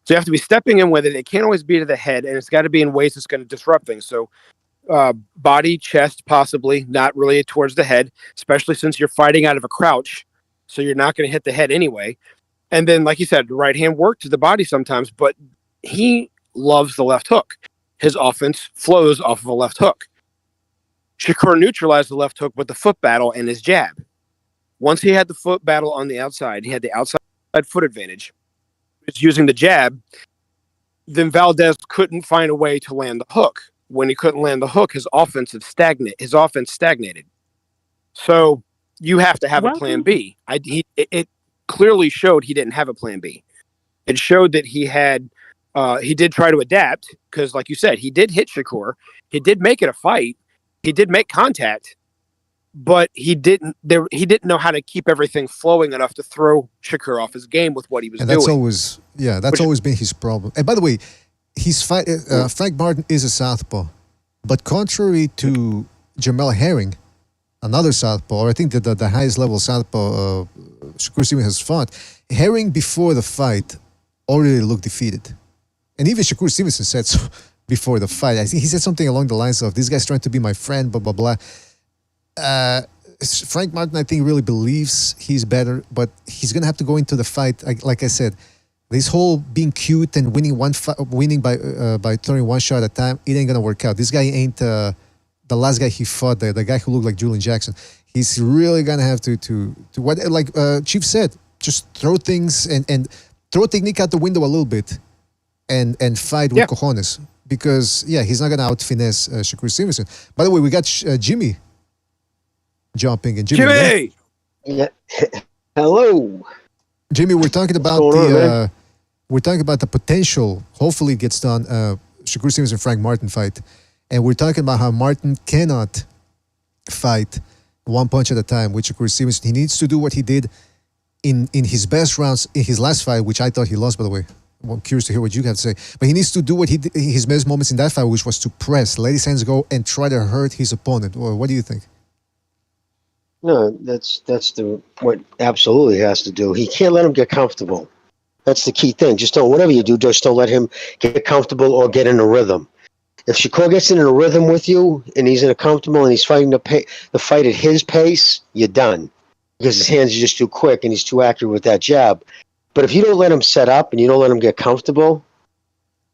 So you have to be stepping in with it. It can't always be to the head, and it's got to be in ways that's going to disrupt things. So body, chest, possibly, not really towards the head, especially since you're fighting out of a crouch. So you're not going to hit the head anyway. And then, like you said, the right hand worked to the body sometimes, but he loves the left hook. His offense flows off of a left hook. Shakur neutralized the left hook with the foot battle and his jab. Once he had the foot battle on the outside, he had the outside foot advantage. He was using the jab. Then Valdez couldn't find a way to land the hook. When he couldn't land the hook, his offense stagnated. So you have to have a plan B. It clearly showed he didn't have a plan B. It showed that he did try to adapt because, like you said, he did hit Shakur. He did make it a fight. He did make contact, but he didn't know how to keep everything flowing enough to throw Shakur off his game with what he was doing. That's always been his problem. And by the way, Frank Martin is a southpaw, but contrary to Jamel Herring, another southpaw, or I think that the highest level southpaw Shakur Stevenson has fought, Herring before the fight already looked defeated. And even Shakur Stevenson said so before the fight. I think he said something along the lines of, this guy's trying to be my friend, blah, blah, blah. Frank Martin, I think, really believes he's better, but he's going to have to go into the fight. Like I said, this whole being cute and winning by throwing one shot at a time, it ain't going to work out. This guy ain't the last guy he fought, the guy who looked like Julian Jackson. He's really going to have to what, like Chief said, just throw things and throw technique out the window a little bit and fight with cojones. Because, he's not going to out-finesse Shakur Stevenson. By the way, we got Jimmy jumping. And Jimmy! Yeah. Hello. Jimmy, we're talking about the potential, hopefully it gets done, Shakur Stevenson Frank Martin fight. And we're talking about how Martin cannot fight one punch at a time with Shakur Stevenson. He needs to do what he did in his best rounds in his last fight, which I thought he lost, by the way. I'm curious to hear what you have to say. But he needs to do what he did, his best moments in that fight, which was to press, let his hands go, and try to hurt his opponent. Well, what do you think? No, that's what absolutely has to do. He can't let him get comfortable. That's the key thing. Just don't, whatever you do, just don't let him get comfortable or get in a rhythm. If Shakur gets in a rhythm with you and he's in a comfortable and he's fighting the fight at his pace, you're done. Because his hands are just too quick and he's too accurate with that jab. But if you don't let him set up and you don't let him get comfortable,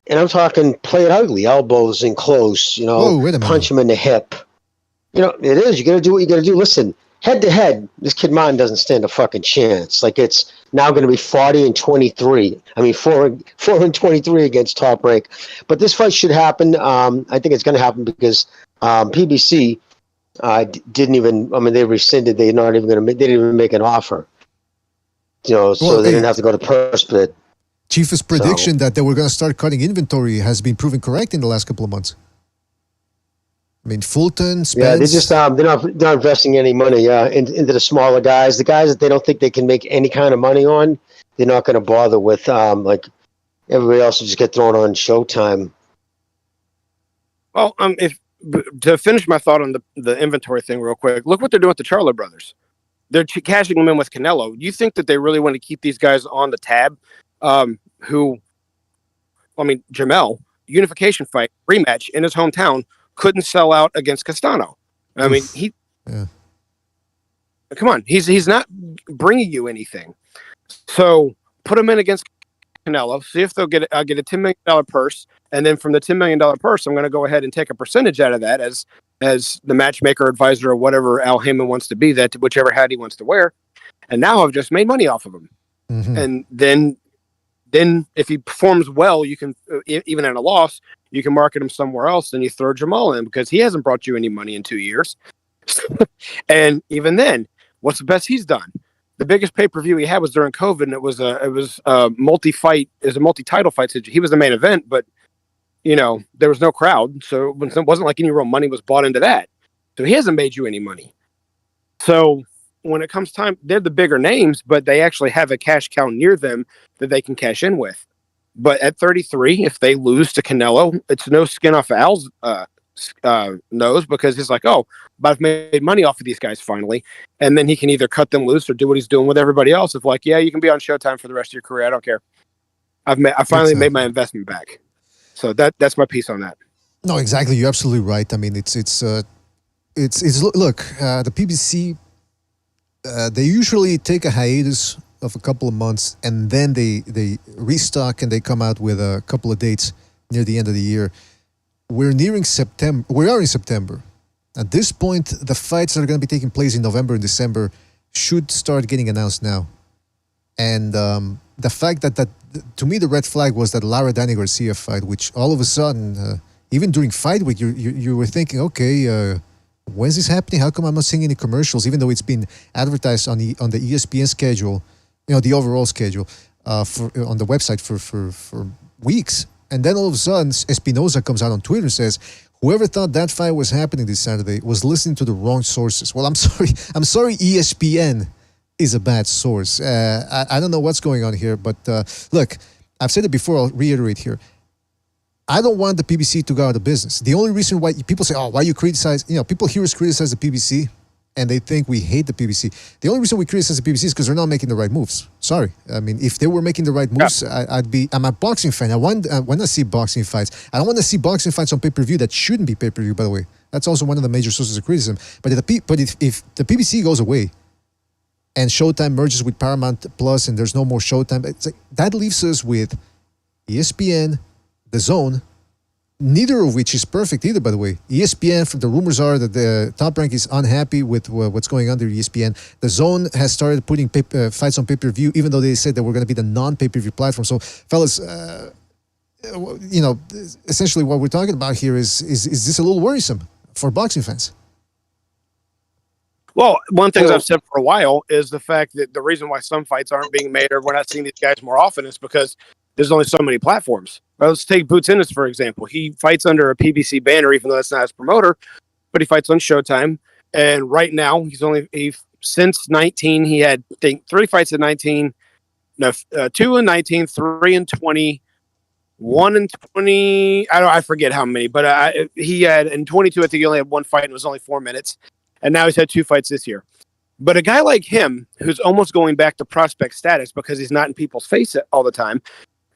and I'm talking play it ugly, elbows in close, punch him in the hip. It is. You got to do what you got to do. Listen, head to head, this kid Martin doesn't stand a fucking chance. Like, it's now going to be 40-23. I mean, 4-23 against Top Rank. But this fight should happen. I think it's going to happen because PBC didn't even. I mean, they rescinded. They're not even going to. They didn't even make an offer. So they didn't have to go to purse bid. Chief's prediction that they were going to start cutting inventory has been proven correct in the last couple of months. I mean, Fulton, Spence. Yeah, they're just they're not investing any money into the smaller guys. The guys that they don't think they can make any kind of money on, they're not going to bother with. Like everybody else will just get thrown on Showtime. Well, to finish my thought on the inventory thing real quick, look what they're doing with the Charlo brothers. They're cashing them in with Canelo. You think that they really want to keep these guys on the tab? Jamel, unification fight, rematch in his hometown, couldn't sell out against Castano. I mean, come on, he's not bringing you anything. So put him in against Canelo, see if they'll get a $10 million purse, and then from the $10 million purse, I'm going to go ahead and take a percentage out of that as the matchmaker, advisor, or whatever Al Heyman wants to be, that whichever hat he wants to wear. And now I've just made money off of him. Mm-hmm. And then if he performs well, you can, even at a loss, you can market him somewhere else, and you throw Jamal in because he hasn't brought you any money in 2 years. And even then, what's the best he's done? The biggest pay-per-view he had was during COVID, and it was a multi-title fight. He was the main event, but there was no crowd, so it wasn't like any real money was bought into that. So he hasn't made you any money. So when it comes time, they're the bigger names, but they actually have a cash cow near them that they can cash in with. But at 33, if they lose to Canelo, it's no skin off Al's nose, because he's like, oh, but I've made money off of these guys finally. And then he can either cut them loose or do what he's doing with everybody else. It's like, yeah, you can be on Showtime for the rest of your career. I don't care. I finally made my investment back. So that's my piece on that. No, exactly. You're absolutely right. I mean, it's look, the PBC, they usually take a hiatus of a couple of months, and then they restock and they come out with a couple of dates near the end of the year. We're nearing September. We are in September. At this point, the fights that are going to be taking place in November and December should start getting announced now. And the fact that to me, the red flag was that Lara Danny Garcia fight, which all of a sudden, even during fight week, you were thinking, okay, when's this happening? How come I'm not seeing any commercials, even though it's been advertised on the ESPN schedule, the overall schedule on the website for weeks. And then all of a sudden, Espinoza comes out on Twitter and says, whoever thought that fight was happening this Saturday was listening to the wrong sources. Well, I'm sorry, ESPN is a bad source. I don't know what's going on here, but look, I've said it before, I'll reiterate here. I don't want the PBC to go out of business. The only reason why people say, why you criticize, people hear us criticize the PBC and they think we hate the PBC. The only reason we criticize the PBC is because they're not making the right moves. Sorry. I mean, if they were making the right moves, I'm a boxing fan. I want to see boxing fights. I don't want to see boxing fights on pay-per-view that shouldn't be pay-per-view, by the way. That's also one of the major sources of criticism. But if the PBC goes away and Showtime merges with Paramount Plus and there's no more Showtime, it's like, that leaves us with ESPN, The Zone, neither of which is perfect either, by the way. ESPN, the rumors are that the Top Rank is unhappy with what's going on there at ESPN. The Zone has started putting fights on pay-per-view, even though they said that we're going to be the non-pay-per-view platform. So, fellas, essentially what we're talking about here is this a little worrisome for boxing fans? Well, one thing I've said for a while is the fact that the reason why some fights aren't being made or we're not seeing these guys more often is because there's only so many platforms. Well, let's take Boots Ennis, for example. He fights under a PBC banner, even though that's not his promoter, but he fights on Showtime. And right now, since 19, he had, I think, 3 fights at 19, 2 in 19, 3 in 20, 1 in 20. I forget how many, but he had in 22, I think he only had 1 fight and it was only 4 minutes. And now he's had 2 fights this year. But a guy like him, who's almost going back to prospect status because he's not in people's face all the time,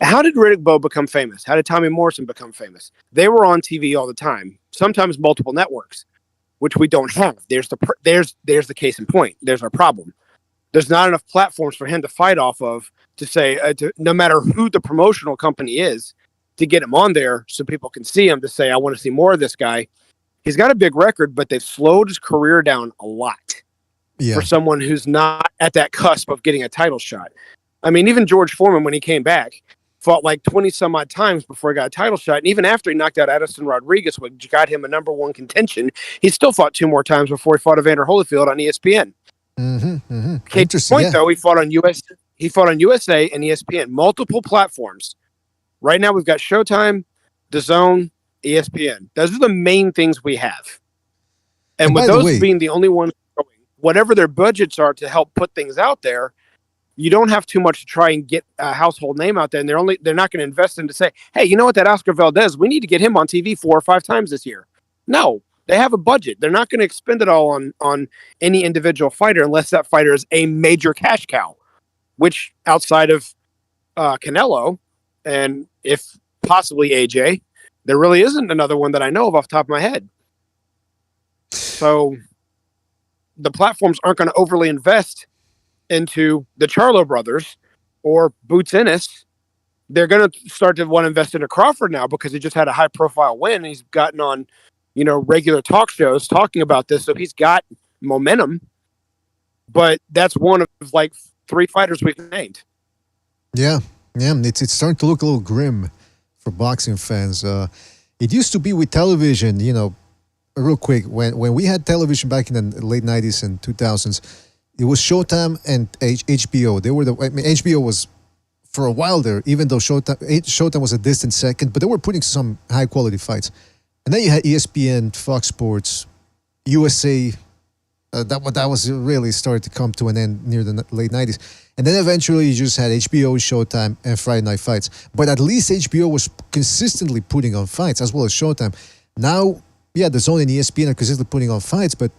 how did Riddick Bowe become famous? How did Tommy Morrison become famous? They were on TV all the time, sometimes multiple networks, which we don't have. There's the case in point. There's our problem. There's not enough platforms for him to fight off of to say, no matter who the promotional company is, to get him on there so people can see him, to say, I want to see more of this guy. He's got a big record, but they've slowed his career down a lot for someone who's not at that cusp of getting a title shot. I mean, even George Foreman, when he came back, fought like 20 some odd times before he got a title shot. And even after he knocked out Addison Rodriguez, which got him a #1 contention, he still fought 2 more times before he fought Evander Holyfield on ESPN. Interesting. Point though, he fought on USA and ESPN, multiple platforms. Right now, we've got Showtime, DAZN, ESPN. Those are the main things we have. And with those being the only ones going, whatever their budgets are to help put things out there, you don't have too much to try and get a household name out there. And they're not going to invest in to say, hey, you know what, that Oscar Valdez, we need to get him on TV 4 or 5 times this year. No, they have a budget. They're not going to expend it all on any individual fighter unless that fighter is a major cash cow, which outside of Canelo and if possibly AJ, there really isn't another one that I know of off the top of my head. So the platforms aren't going to overly invest into the Charlo brothers or Boots Ennis. They're going to start to want to invest into Crawford now because he just had a high profile win. And he's gotten on, regular talk shows talking about this. So he's got momentum, but that's one of like 3 fighters we've named. Yeah. It's starting to look a little grim for boxing fans. It used to be with television, real quick, when we had television back in the late 90s and 2000s, it was Showtime and HBO. HBO was for a while there, even though Showtime was a distant second, but they were putting some high quality fights. And then you had ESPN, Fox Sports, USA. That was really started to come to an end near the late 90s. And then eventually you just had HBO, Showtime, and Friday Night Fights. But at least HBO was consistently putting on fights as well as Showtime. Now, the DAZN and ESPN are consistently putting on fights, but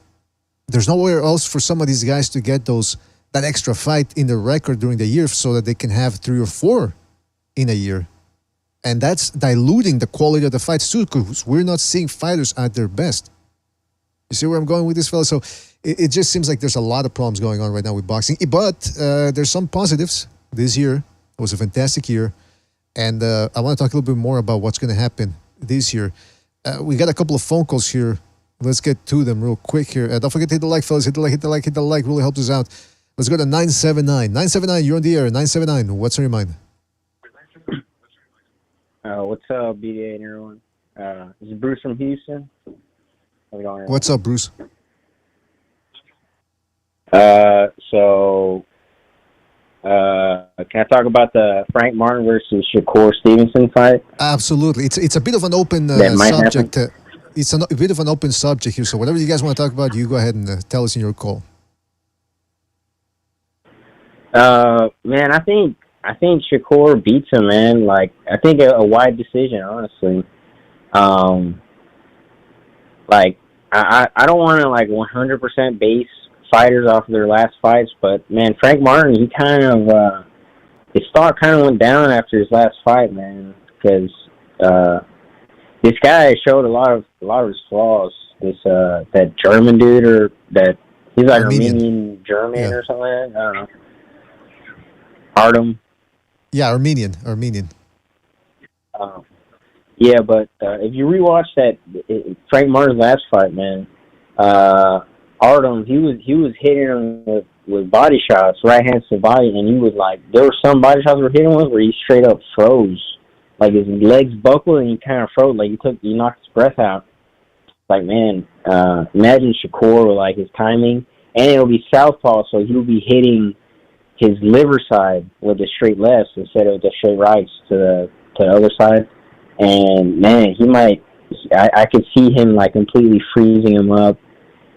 there's nowhere else for some of these guys to get that extra fight in the record during the year so that they can have 3 or 4 in a year. And that's diluting the quality of the fights too, because we're not seeing fighters at their best. You see where I'm going with this, fella? So it just seems like there's a lot of problems going on right now with boxing. But there's some positives. This year was a fantastic year. And I want to talk a little bit more about what's going to happen this year. We got a couple of phone calls here. Let's get to them real quick here. Don't forget to hit the like, fellas. Hit the like. Really helps us out. Let's go to 979. 979, you're on the air. 979, what's on your mind? What's up, BDA and everyone? This is Bruce from Houston. What's up, Bruce? Can I talk about the Frank Martin versus Shakur Stevenson fight? Absolutely. It's a bit of an open subject. It's a bit of an open subject here. So whatever you guys want to talk about, you go ahead and tell us in your call. Man, I think Shakur beats him, man. Like, I think a wide decision, honestly. I don't want to 100% base fighters off of their last fights, but man, Frank Martin, he kind of his stock kind of went down after his last fight, man, because this guy showed a lot of his flaws. That German dude, or that he's like Armenian German or something like that. I don't know. Artem. Yeah, Armenian. Yeah, but if you rewatch that Frank Martin's last fight, man, Artem, he was hitting him with body shots, right hands to body, and he was there were some body shots were hitting with where he straight up froze, like his legs buckled and he kind of froze, like he knocked his breath out. Man, imagine Shakur with his timing, and it'll be southpaw, so he'll be hitting his liver side with the straight lefts instead of the straight rights to the other side. And man, he might. I could see him completely freezing him up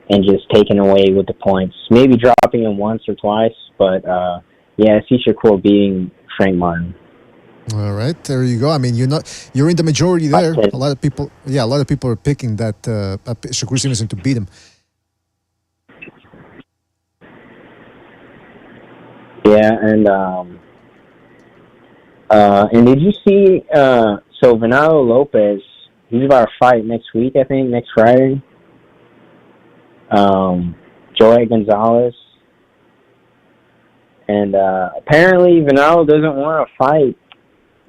and just taking away with the points. Maybe dropping him once or twice, but I see Shakur beating Frank Martin. All right, there you go. I mean, you're in the majority there. A lot of people are picking that Shakur Stevenson to beat him. Yeah, and did you see? So Venado Lopez, he's about to fight next week. I think next Friday. Joey Gonzalez, and apparently Venado doesn't want to fight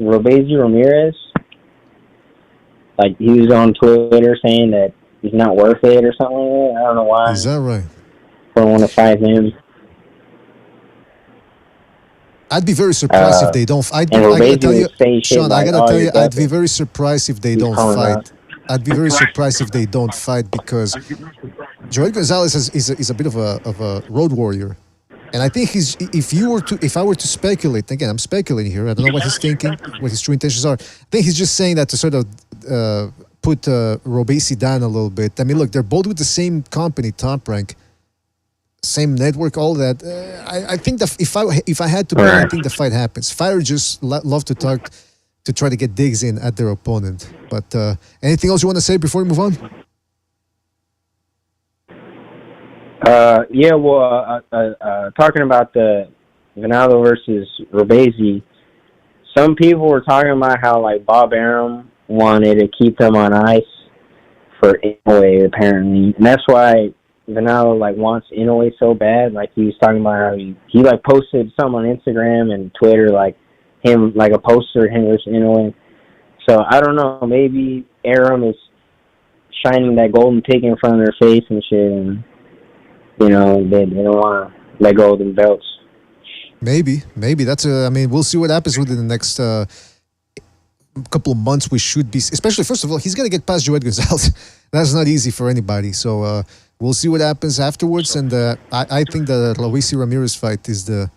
Robesi Ramirez. Like, he was on Twitter saying that he's not worth it or something like that. I don't know why. Is that right? Don't want to fight him. I'd be very surprised if they don't. I gotta tell you, Sean. I gotta tell you, I'd be very surprised if they don't fight. I'd be very surprised if they don't fight because Joey Gonzalez is a bit of a road warrior, and I think if I were to speculate, again, I'm speculating here. I don't know what he's thinking, what his true intentions are. I think he's just saying that to sort of put Robesi down a little bit. I mean, look, they're both with the same company, Top Rank. Same network, all that. I think that if I had to bet, I think the fight happens. Fire just love to talk, to try to get digs in at their opponent. But anything else you want to say before we move on? Yeah, well, talking about the Venado versus Robesi, some people were talking about how, like, Bob Arum wanted to keep them on ice for Inoue, apparently. And that's why Venado, like, wants Inoue so bad. Like, he was talking about how he like, posted some on Instagram and Twitter, like, him, like, a poster of him versus Inoue. So, I don't know. Maybe Arum is shining that golden ticket in front of their face and shit, and, you know, they don't want to let go of them belts. Maybe. That's I mean, we'll see what happens within the next couple of months. We should be, especially, first of all, he's going to get past Joey Gonzalez. That's not easy for anybody. So, we'll see what happens afterwards, and I think the Robesi Ramirez fight is the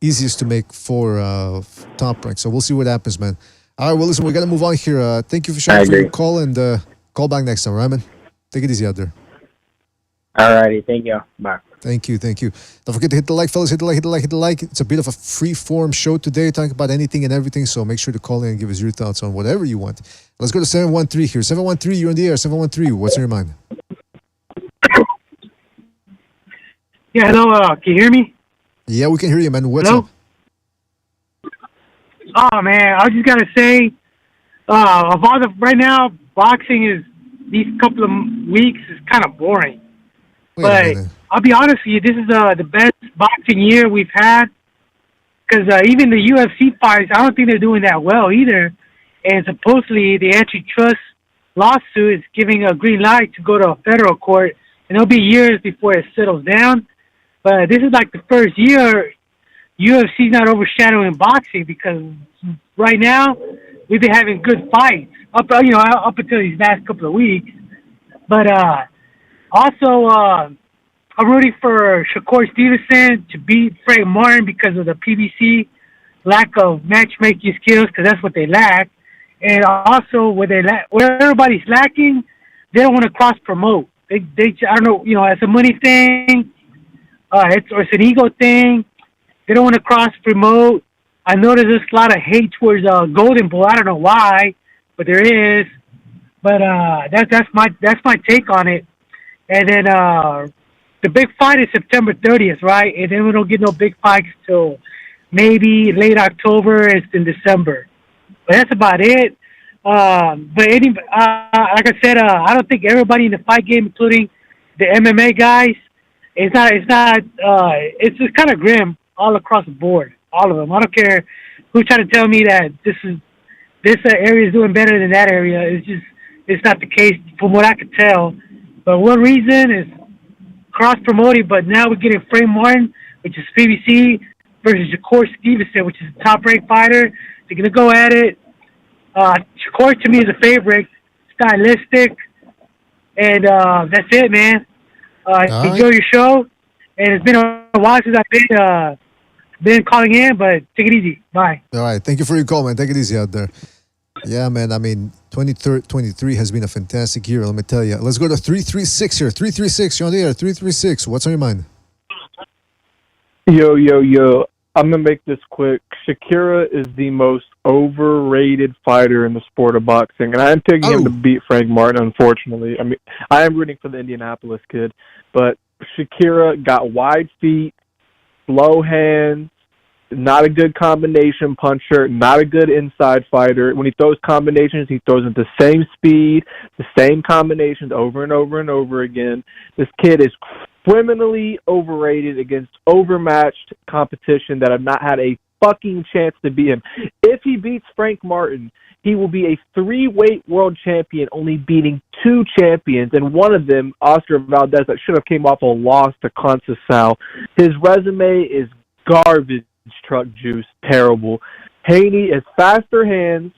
easiest to make for Top Rank. So we'll see what happens, man. All right, well, listen, we got to move on here. Thank you for sharing for your call, and call back next time, all right, man? Take it easy out there. All righty, thank you. Bye. Thank you. Don't forget to hit the like, fellas. Hit the like. It's a bit of a free-form show today, talking about anything and everything, so make sure to call in and give us your thoughts on whatever you want. Let's go to 713 here. 713, you're on the air. 713, what's on your mind? Yeah, hello, can you hear me? Yeah, we can hear you, man. What's hello? up? Oh, man, I just got to say, of all right now, boxing is, these couple of weeks is kind of boring. But I'll be honest with you, this is the best boxing year we've had. Because even the UFC fights, I don't think they're doing that well either. And supposedly the antitrust lawsuit is giving a green light to go to a federal court. And it'll be years before it settles down. But this is like the first year UFC's not overshadowing boxing, because right now we've been having good fights up until these last couple of weeks. But also, I'm rooting for Shakur Stevenson to beat Frank Martin because of the PBC lack of matchmaking skills, because that's what they lack. And also, where everybody's lacking, they don't want to cross promote. They I don't know, it's a money thing, it's an ego thing. They don't want to cross promote. I noticed there's a lot of hate towards Golden Boy. I don't know why, but there is. But that's my take on it. And then the big fight is September 30th, right? And then we don't get no big fights till maybe late October. It's in December. But that's about it. But like I said, I don't think everybody in the fight game, including the MMA guys, it's just kind of grim all across the board. All of them. I don't care who's trying to tell me that this area is doing better than that area. It's not the case from what I could tell. But one reason is cross-promoting, but now we're getting Frank Martin, which is PBC, versus Shakur Stevenson, which is a top-ranked fighter. They're going to go at it. Shakur, to me, is a favorite, stylistic, and that's it, man. Enjoy your show, and it's been a while since I've been calling in, but take it easy. Bye. All right, thank you for your call, man. Take it easy out there. Yeah, man, I mean, 23 has been a fantastic year, let me tell you. Let's go to 336 here. 336, you're on the air. 336, what's on your mind? Yo. I'm going to make this quick. Shakira is the most overrated fighter in the sport of boxing, and I'm picking him to beat Frank Martin, unfortunately. I mean, I am rooting for the Indianapolis kid, but Shakira got wide feet, slow hands, not a good combination puncher, not a good inside fighter. When he throws combinations, he throws at the same speed, the same combinations over and over and over again. This kid is criminally overrated against overmatched competition that have not had a fucking chance to beat him. If he beats Frank Martin, he will be a 3-weight world champion, only beating 2 champions, and one of them, Oscar Valdez, that should have came off a loss to Conceição. His resume is garbage truck juice, terrible. Haney is faster hands.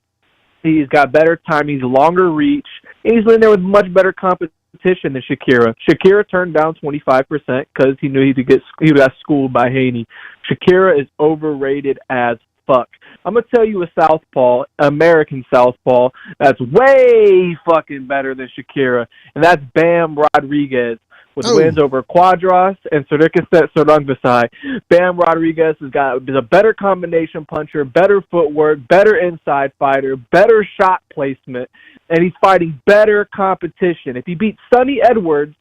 He's got better time. He's longer reach. And he's in there with much better competition than Shakira. Shakira turned down 25% because he knew he got schooled by Haney. Shakira is overrated as fuck. I'm going to tell you a southpaw, American southpaw, that's way fucking better than Shakira, and that's Bam Rodriguez, with wins over Quadras and Surikiset Sorangvasai. Bam Rodriguez is a better combination puncher, better footwork, better inside fighter, better shot placement, and he's fighting better competition. If he beats Sonny Edwards,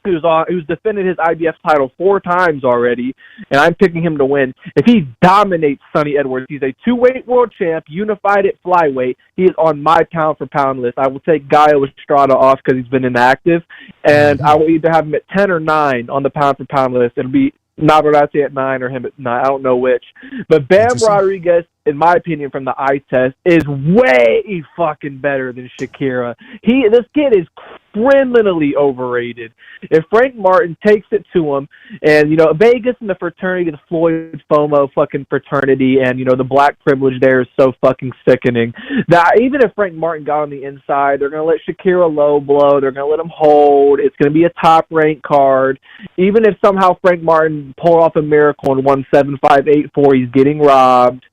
who's defended his IBF title 4 times already, and I'm picking him to win. If he dominates Sonny Edwards, he's a 2-weight world champ, unified at flyweight. He is on my pound-for-pound list. I will take Gaio Estrada off because he's been inactive, and I will either have him at 10 or 9 on the pound-for-pound list. It'll be Navarrete at 9 or him at 9. I don't know which. But Bam Rodriguez, in my opinion, from the eye test, is way fucking better than Shakira. This kid is criminally overrated. If Frank Martin takes it to him, and, Vegas and the fraternity, the Floyd FOMO fucking fraternity, and, the black privilege there is so fucking sickening, that even if Frank Martin got on the inside, they're going to let Shakira low blow, they're going to let him hold, it's going to be a top-ranked card. Even if somehow Frank Martin pulled off a miracle and won 7-5-8-4, he's getting robbed.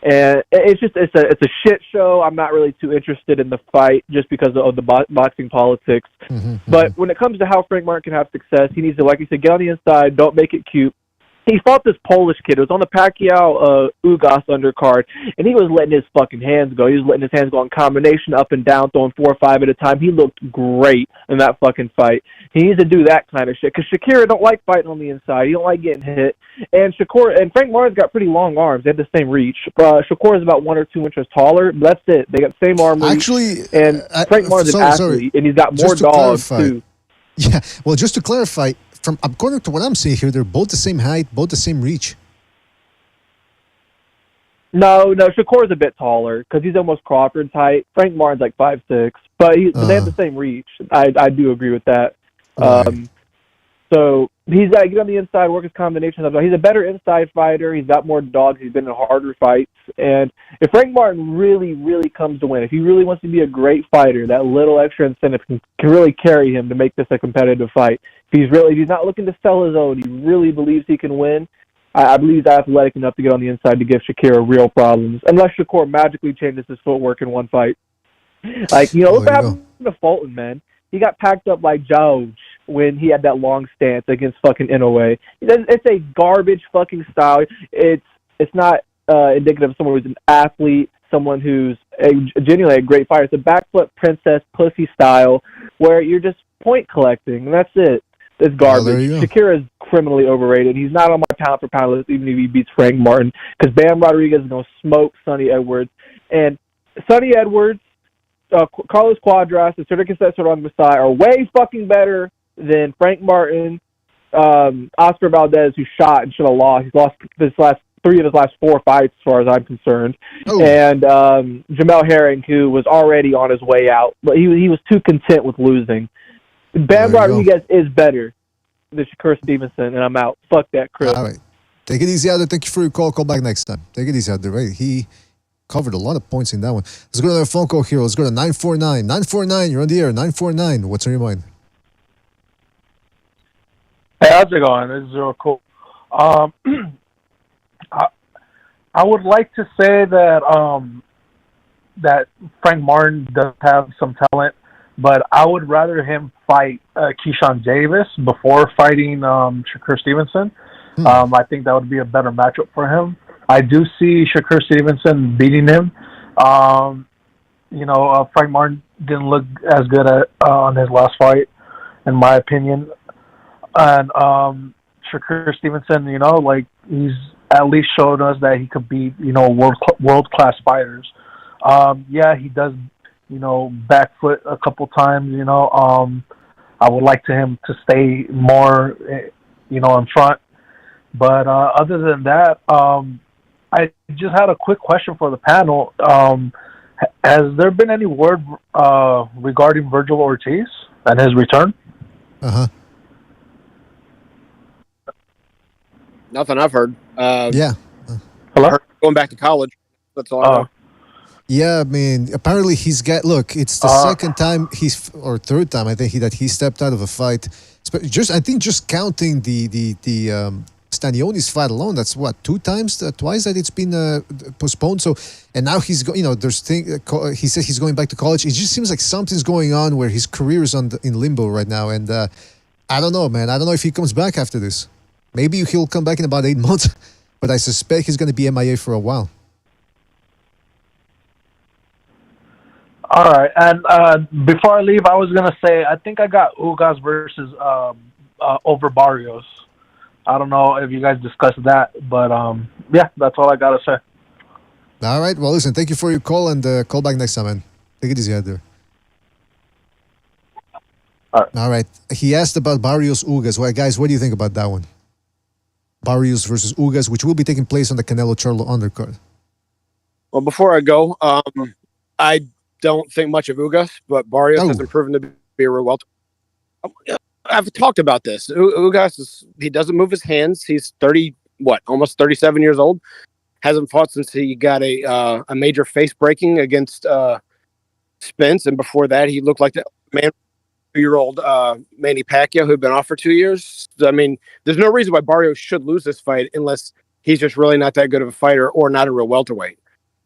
And it's a shit show. I'm not really too interested in the fight just because of the boxing politics. But when it comes to how Frank Martin can have success, he needs to, like you said, get on the inside, don't make it cute. He fought this Polish kid. It was on the Pacquiao Ugas undercard, and he was letting his fucking hands go. He was letting his hands go on combination up and down, throwing 4 or 5 at a time. He looked great in that fucking fight. He needs to do that kind of shit, because Shakira don't like fighting on the inside. He don't like getting hit. And Frank Martin's got pretty long arms. They have the same reach. Shakira is about 1 or 2 inches taller, but that's it. They got the same arm reach. Actually, and Frank Martin's an athlete, and he's got more dogs, too. Yeah, well, just to clarify, according to what I'm seeing here, they're both the same height, both the same reach. No, Shakur's a bit taller because he's almost Crawford's height. Frank Martin's like 5'6", but they have the same reach. I do agree with that. Right. So he's got to get on the inside, work his combinations. He's a better inside fighter. He's got more dogs. He's been in harder fights. And if Frank Martin really, really comes to win, if he really wants to be a great fighter, that little extra incentive can really carry him to make this a competitive fight. If he's not looking to sell his own, he really believes he can win, I believe he's athletic enough to get on the inside to give Shakira real problems, unless Shakur magically changes his footwork in one fight. Look what happened to Fulton, man. He got packed up like George when he had that long stance against fucking Inoue. It's a garbage fucking style. It's not indicative of someone who's an athlete, someone who's genuinely a great fighter. It's a backflip princess pussy style where you're just point collecting, and that's it. It's garbage. Shakira is criminally overrated. He's not on my pound-for-pound list, even if he beats Frank Martin, because Bam Rodriguez is going to smoke Sonny Edwards. And Sonny Edwards, Carlos Quadras, and Surikiset Sorangvasai are way fucking better than Frank Martin, Oscar Valdez, who shot and should have lost. He's lost three of his last 4 fights, as far as I'm concerned. And Jamel Herring, who was already on his way out, but he was too content with losing. Bam Rodriguez is better than Shakur Stevenson, and I'm out. Fuck that, Chris. All right. Take it easy out there. Thank you for your call. Call back next time. Take it easy out there, right? He covered a lot of points in that one. Let's go to another phone call here. Let's go to 949. 949, you're on the air. 949, what's on your mind? Hey, how's it going? This is real cool. I would like to say that that Frank Martin does have some talent, but I would rather him fight Keyshawn Davis before fighting Shakur Stevenson. I think that would be a better matchup for him. I do see Shakur Stevenson beating him. Frank Martin didn't look as good on his last fight, in my opinion. And Shakur Stevenson, at least showed us that he could beat, world class fighters. Yeah, he does, back foot a couple times. I would like him to stay more, in front. But other than that, I just had a quick question for the panel. Has there been any word regarding Virgil Ortiz and his return? Nothing I've heard. Yeah. Hello? Going back to college. That's all I know. Yeah, I mean, apparently he's got. Look, it's the second time or third time I think that he stepped out of a fight. Just counting the Stanionis fight alone, that's what, twice that it's been postponed. So, and now he's he says he's going back to college. It just seems like something's going on where his career is in limbo right now, and I don't know, man. I don't know if he comes back after this. Maybe he'll come back in about 8 months, but I suspect he's going to be MIA for a while. All right, and before I leave, I was gonna say I think I got Ugas versus over Barrios. I don't know if you guys discussed that, but yeah, that's all I gotta say. All right, well, listen, thank you for your call, and call back next time, man. Take it easy out there. All right. He asked about Barrios Ugas. Well, guys, what do you think about that one? Barrios versus Ugas, which will be taking place on the Canelo Charlo undercard. Well, before I go, I don't think much of Ugas, but Barrios has been proven to be a real welterweight. I've talked about this. Ugas he doesn't move his hands. He's almost 37 years old. Hasn't fought since he got a major face breaking against Spence, and before that, he looked like the man. 2-year-old Manny Pacquiao, who'd been off for 2 years. I mean, there's no reason why Barrios should lose this fight unless he's just really not that good of a fighter or not a real welterweight.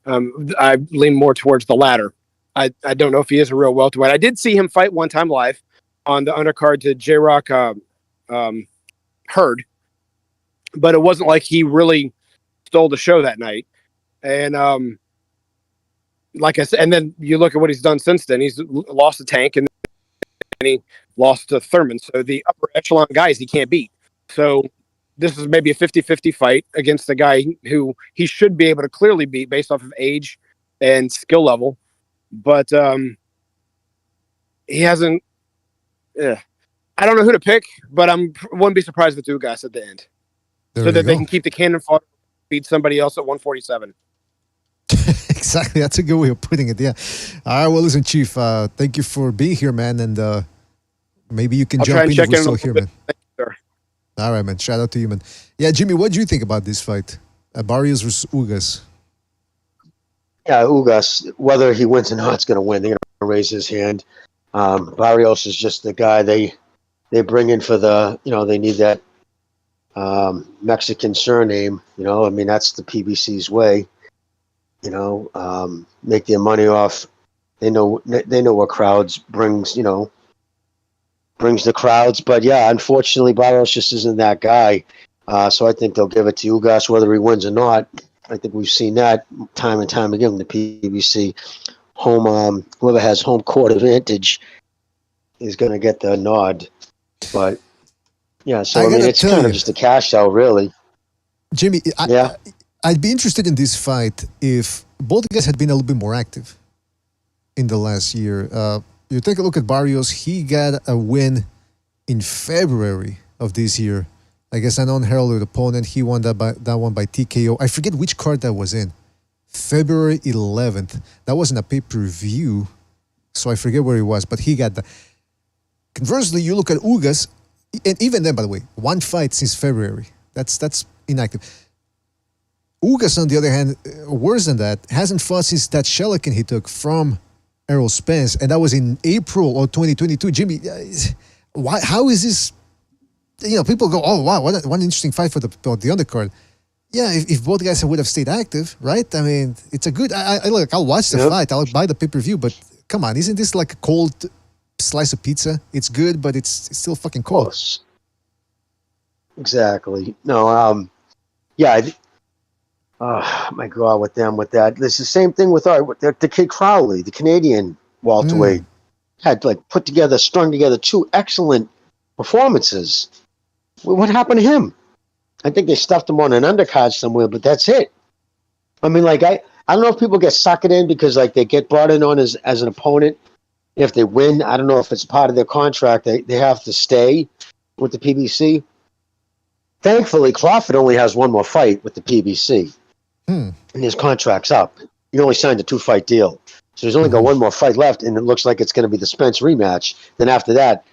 I lean more towards the latter. I don't know if he is a real welterweight. I did see him fight one time live on the undercard to J-Rock Hurd, but it wasn't like he really stole the show that night. And like I said, and then you look at what he's done since then. He's lost the Tank, and he lost to Thurman. So the upper echelon guys he can't beat. So this is maybe a 50-50 fight against a guy who he should be able to clearly beat based off of age and skill level. But he hasn't. I don't know who to pick, but I wouldn't be surprised with Ugas at the end. They can keep the cannon fodder, beat somebody else at 147. Exactly. That's a good way of putting it. Yeah. All right. Well, listen, Chief, thank you for being here, man. And maybe you can jump in if we're still here, man. Thank you, sir. All right, man. Shout out to you, man. Yeah, Jimmy, what do you think about this fight? Barrios versus Ugas. Yeah, Ugas, whether he wins or not, it's going to win. They're going to raise his hand. Barrios is just the guy they bring in for the, they need that Mexican surname. I mean, that's the PBC's way. Make their money off. They know what crowds brings the crowds. But yeah, unfortunately, Barrios just isn't that guy. So I think they'll give it to Ugas, whether he wins or not. I think we've seen that time and time again in the PBC. Whoever has home court advantage is going to get the nod. But yeah, so I mean, it's kind of just a cash out, really. Jimmy, I'd be interested in this fight if both guys had been a little bit more active in the last year. You take a look at Barrios, he got a win in February of this year against an unheralded opponent. He won that one by TKO. I forget which card that was in. February 11th. That wasn't a pay-per-view, so I forget where he was, but he got that. Conversely, you look at Ugas, and even then, by the way, one fight since February. That's inactive. Ugas, on the other hand, worse than that, hasn't fought since that shellacking he took from Errol Spence, and that was in April of 2022. Jimmy, how is this? People go, oh, wow, what an interesting fight for the undercard. Yeah, if both guys would have stayed active, right? I mean, it's a good. I'll watch the fight. I'll buy the pay-per-view, but come on, isn't this like a cold slice of pizza? It's good, but it's still fucking cold. Exactly. No. Yeah. My God, with that, it's the same thing with the kid Crowley, the Canadian welterweight, had strung together two excellent performances. What happened to him? I think they stuffed him on an undercard somewhere, but that's it. I mean, like I don't know if people get suckered in because like they get brought in on as an opponent. If they win, I don't know if it's part of their contract. They have to stay with the PBC. Thankfully, Crawford only has one more fight with the PBC, and his contract's up. He only signed a 2-fight deal, so he's only got one more fight left, and it looks like it's going to be the Spence rematch. Then after that,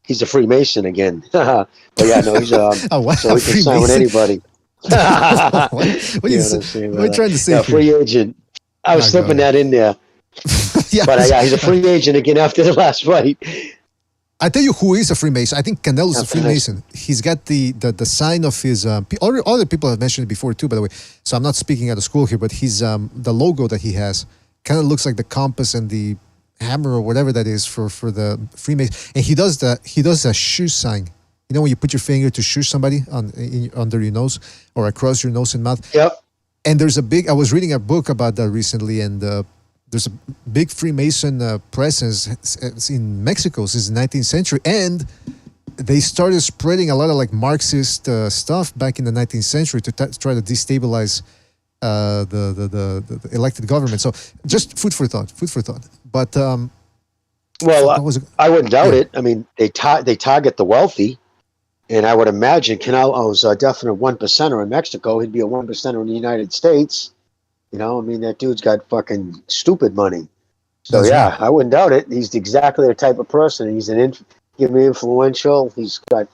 he's a Freemason again. But yeah, no, he's so he can sign with anybody. what are you trying to say? Yeah, free agent. I was slipping that in there. But yeah, he's a free agent again after the last fight. I tell you who is a Freemason. I think Canelo's a Freemason. He's got the sign of his. Other people have mentioned it before too, by the way. So I'm not speaking out of school here, but his the logo that he has kind of looks like the compass and the hammer or whatever that is for the Freemason. And he does a shoe sign. You know when you put your finger to shush somebody under your nose or across your nose and mouth? Yep. And there's I was reading a book about that recently, and there's a big Freemason presence in Mexico since the 19th century. And they started spreading a lot of like Marxist stuff back in the 19th century to try to destabilize the elected government. So just food for thought. But I wouldn't doubt it. I mean, they target the wealthy. And I would imagine Canelo's a definite 1%er in Mexico. He'd be a 1%er in the United States. You know, I mean, that dude's got fucking stupid money. So, right. I wouldn't doubt it. He's exactly the type of person. He's influential. He's got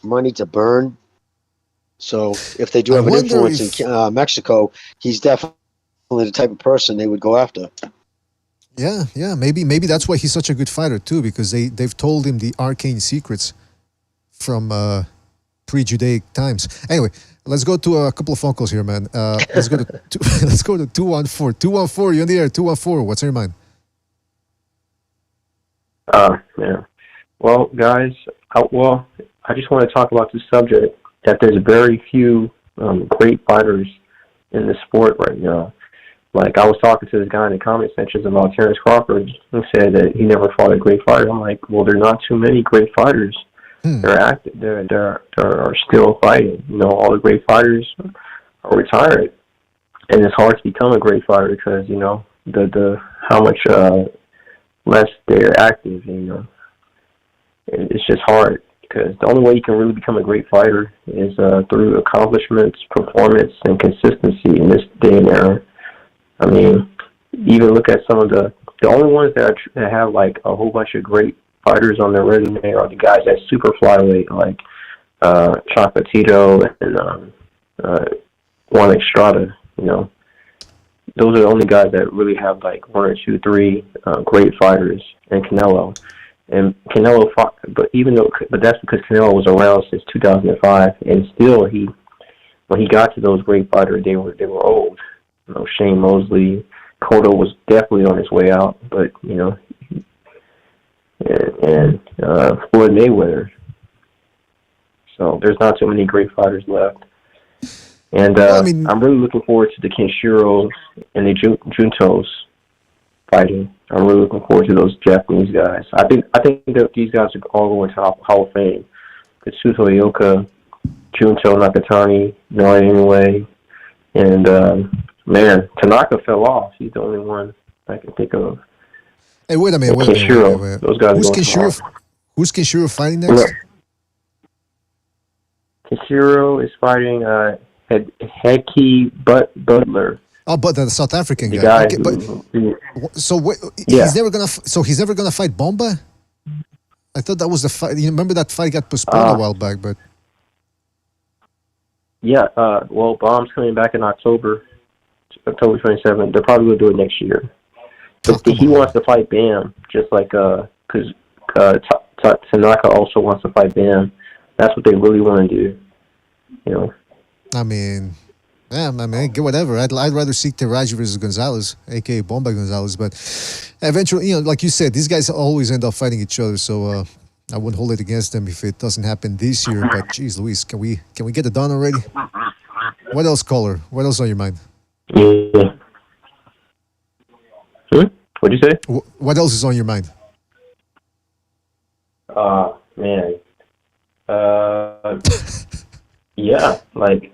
money to burn. So, if they do have an influence in Mexico, he's definitely the type of person they would go after. Yeah. Maybe that's why he's such a good fighter, too, because they've told him the arcane secrets from pre-Judaic times. Anyway, let's go to a couple of phone calls here, man. Let's go to 214. 214, you're in the air. 214, what's on your mind? Yeah. Well, guys, I just want to talk about this subject, that there's very few great fighters in the sport right now. Like, I was talking to this guy in the comment sections about Terrence Crawford and said that he never fought a great fighter. I'm like, well, there are not too many great fighters. They're active. They're still fighting. You know, all the great fighters are retired, and it's hard to become a great fighter because you know the how much less they're active. You know, it's just hard because the only way you can really become a great fighter is through accomplishments, performance, and consistency in this day and era. I mean, even look at some of the only ones that have like a whole bunch of great fighters on their resume are the guys at super flyweight, like Chocolatito and Juan Estrada. You know, those are the only guys that really have like 1 or 2, 3 great fighters. And Canelo fought, but that's because Canelo was around since 2005, and still when he got to those great fighters, they were old. You know, Shane Mosley, Cotto was definitely on his way out, but you know. And Floyd Mayweather. So there's not too many great fighters left. And I'm really looking forward to the Kenshiro and the Juntos fighting. I'm really looking forward to those Japanese guys. I think that these guys are all going to Hall of Fame. Katsuto Ioka, Junto Nakatani, Noah Inoue, and Tanaka fell off. He's the only one I can think of. Hey, wait a minute. Those guys Who's Kenshiro fighting next? Kenshiro is fighting Heki Butler. Oh, but the South African the guy. Okay, he's never gonna fight Bomba? I thought that was the fight. You remember that fight got postponed a while back, but yeah. Well, Bomb's coming back in October 27th. They're probably gonna do it next year. But he wants to fight Bam, just like because Tanaka also wants to fight Bam. That's what they really want to do, you know. I mean, get whatever. I'd rather see Taraji versus Gonzalez, aka Bomba Gonzalez. But eventually, you know, like you said, these guys always end up fighting each other. So I wouldn't hold it against them if it doesn't happen this year. But geez, Luis, can we get it done already? What else, caller? What else on your mind? Yeah. What'd you say? What else is on your mind? Man. Yeah, like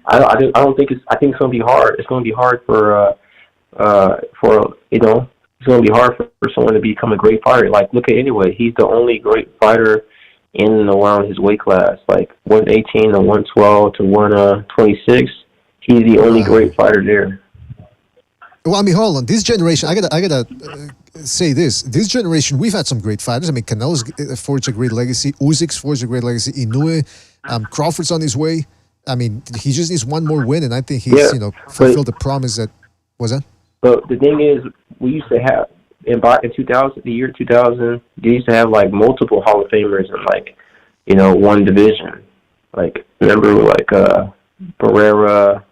I don't think it's. I think it's gonna be hard. It's gonna be hard for it's gonna be hard for someone to become a great fighter. Like look at Anyway, he's the only great fighter in and around his weight class. Like 118 to 112 to 126. He's the only great fighter there. Well, I mean, hold on. This generation, I gotta say this. This generation, we've had some great fighters. I mean, Canelo's forged a great legacy. Usyk's forged a great legacy. Inoue, Crawford's on his way. I mean, he just needs one more win, and I think he's fulfilled the promise that was that. But the thing is, we used to have in 2000, the year 2000, they used to have like multiple Hall of Famers in like one division. Like remember like Barrera,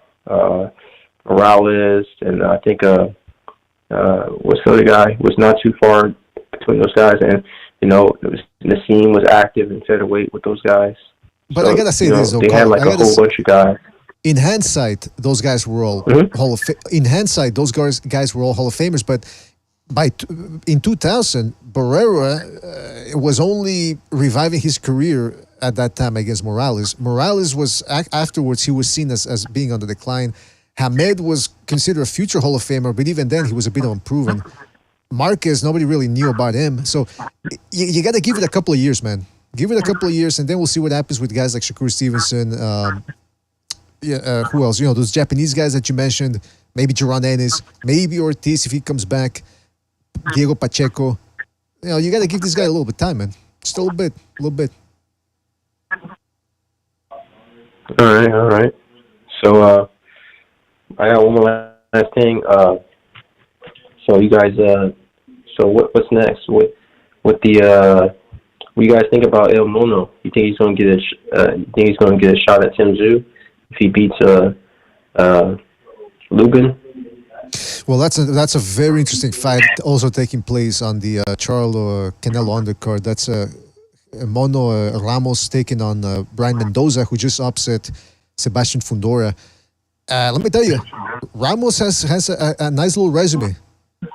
Morales, and I think what's the other guy was not too far between those guys, and it was Nassim was active in featherweight with those guys. But so, I gotta say this, they had like a whole bunch of guys. In hindsight, those guys were all In hindsight, those guys were all Hall of Famers. But in 2000, Barrera was only reviving his career at that time against Morales. Morales was afterwards he was seen as being on the decline. Hamed was considered a future Hall of Famer, but even then he was a bit unproven. Marquez, nobody really knew about him. So you got to give it a couple of years, man. Give it a couple of years, and then we'll see what happens with guys like Shakur Stevenson. Who else? Those Japanese guys that you mentioned. Maybe Jaron Ennis. Maybe Ortiz if he comes back. Diego Pacheco. You got to give this guy a little bit of time, man. Just a little bit. All right. So I got one more last thing. So you guys, so what's next? What do you guys think about El Mono? You think he's going to get a shot at Tim Tszyu if he beats Lubin? Well, that's a very interesting fight. Also taking place on the Charlo Canelo undercard. That's Mono Ramos taking on Brian Mendoza, who just upset Sebastian Fundora. Let me tell you, Ramos has a nice little resume.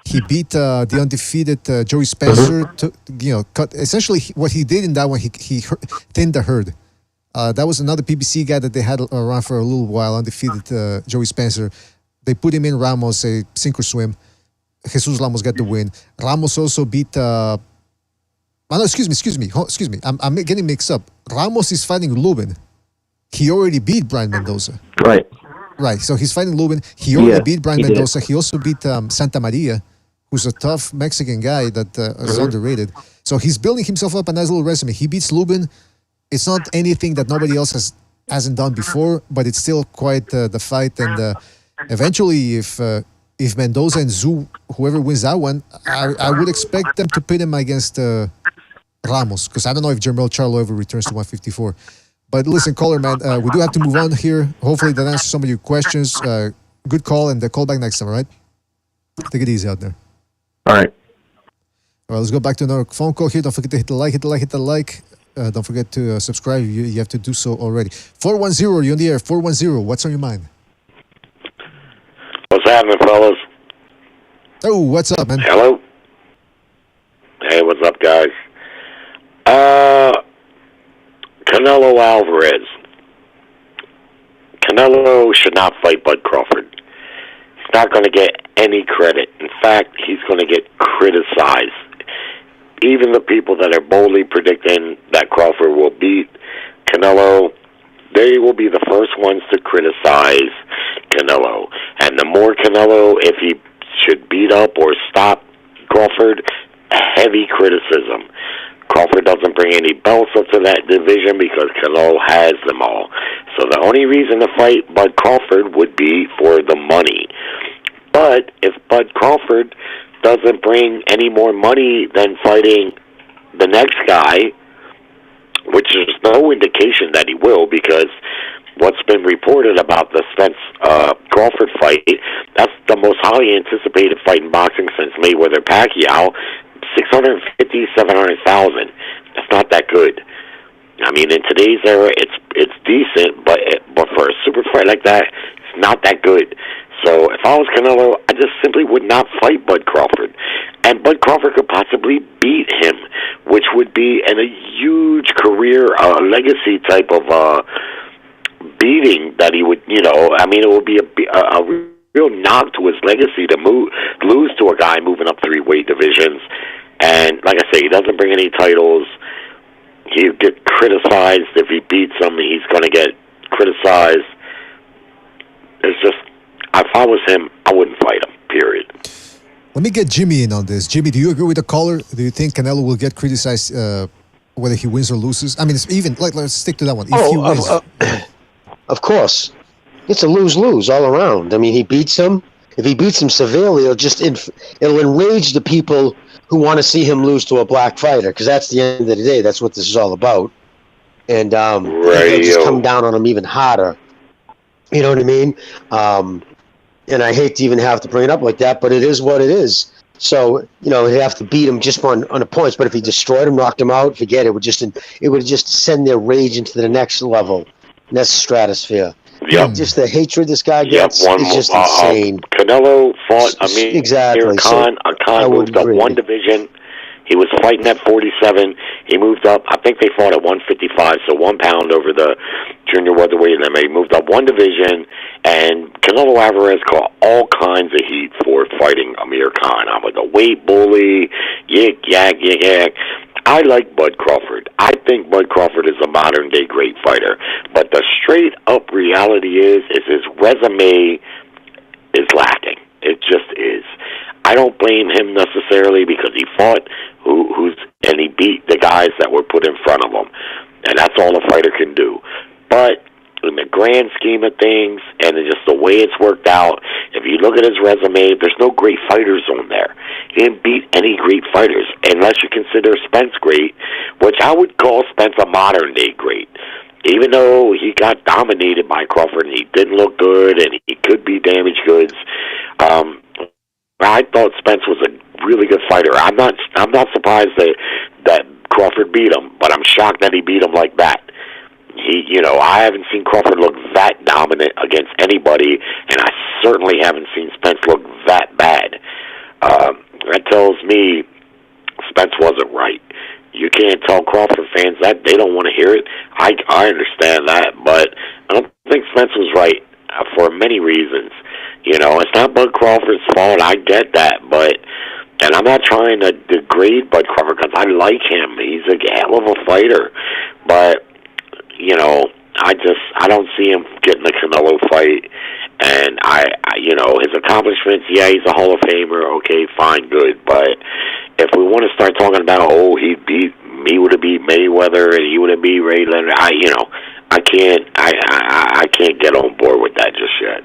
He beat the undefeated Joey Spencer. Cut essentially what he did in that one. He thinned the herd. That was another PBC guy that they had around for a little while, undefeated Joey Spencer. They put him in Ramos, a sink or swim. Jesus Ramos got the win. Ramos also beat. Excuse me. I'm getting mixed up. Ramos is fighting Lubin. He already beat Brian Mendoza. Right, so he's fighting Lubin. He already beat Brian Mendoza. He also beat Santa Maria, who's a tough Mexican guy that is underrated. So he's building himself up a nice little resume. He beats Lubin. It's not anything that nobody else hasn't done before, but it's still quite the fight. And eventually, if Mendoza and Tszyu, whoever wins that one, I would expect them to pit him against Ramos, because I don't know if Jermel Charlo ever returns to 154. But listen, caller, man, we do have to move on here. Hopefully that answers some of your questions. Good call, and call back next time, all right? Take it easy out there. All right. All right, let's go back to another phone call here. Don't forget to hit the like. Don't forget to subscribe. You have to do so already. 410, you're on the air. 410, what's on your mind? What's happening, fellas? Oh, what's up, man? Hello? Hey, what's up, guys? Canelo Alvarez. Canelo should not fight Bud Crawford. He's not going to get any credit. In fact, he's going to get criticized. Even the people that are boldly predicting that Crawford will beat Canelo, they will be the first ones to criticize Canelo. And the more Canelo, if he should beat up or stop Crawford, heavy criticism. Crawford doesn't bring any belts up to that division because Canelo has them all. So the only reason to fight Bud Crawford would be for the money. But if Bud Crawford doesn't bring any more money than fighting the next guy, which is no indication that he will, because what's been reported about the Spence Crawford fight, that's the most highly anticipated fight in boxing since Mayweather-Pacquiao. 650, 700,000. That's not that good. I mean, in today's era, it's decent, but for a super fight like that, it's not that good. So if I was Canelo, I just simply would not fight Bud Crawford. And Bud Crawford could possibly beat him, which would be a huge career, legacy type of beating that he would, I mean, it would be a real knock to his legacy to lose to a guy moving up 3 weight divisions. And like I say, he doesn't bring any titles. He'll get criticized. If he beats him, he's going to get criticized. It's just, if I was him, I wouldn't fight him, period. Let me get Jimmy in on this. Jimmy, do you agree with the caller? Do you think Canelo will get criticized whether he wins or loses? I mean, it's even, let's stick to that one. If he wins. Of course. It's a lose-lose all around. I mean, he beats him. If he beats him severely, it'll enrage the people who want to see him lose to a black fighter, because that's the end of the day. That's what this is all about. And he'll just come down on him even harder. You know what I mean? And I hate to even have to bring it up like that, but it is what it is. So, he'd have to beat him just on the points. But if he destroyed him, knocked him out, forget it. It would just send their rage into the next level. And that's stratosphere. Yep. Just the hatred this guy gets is just insane. Canelo fought exactly. Khan. Khan moved up 1 division. He was fighting at 47. He moved up. I think they fought at 155, so 1 pound over the junior welterweight limit. He moved up 1 division, and Canelo Alvarez caught all kinds of heat for fighting Amir Khan. I'm like a weight bully, yik yak. I like Bud Crawford. I think Bud Crawford is a modern-day great fighter. But the straight-up reality is his resume is lacking. It just is. I don't blame him necessarily because he fought and he beat the guys that were put in front of him. And that's all a fighter can do. But in the grand scheme of things and just the way it's worked out, if you look at his resume, there's no great fighters on there. He didn't beat any great fighters, unless you consider Spence great, which I would call Spence a modern-day great. Even though he got dominated by Crawford and he didn't look good and he could be damaged goods, I thought Spence was a really good fighter. I'm not surprised that Crawford beat him, but I'm shocked that he beat him like that. I haven't seen Crawford look that dominant against anybody, and I certainly haven't seen Spence look that bad. That tells me Spence wasn't right. You can't tell Crawford fans that. They don't want to hear it. I understand that, but I don't think Spence was right for many reasons. It's not Bud Crawford's fault. I get that, and I'm not trying to degrade Bud Crawford because I like him. He's a hell of a fighter, but I don't see him getting the Canelo fight. And his accomplishments, yeah, he's a Hall of Famer. Okay, fine, good. But if we want to start talking about, he would have beat Mayweather and he would have beat Ray Leonard, I can't get on board with that just yet.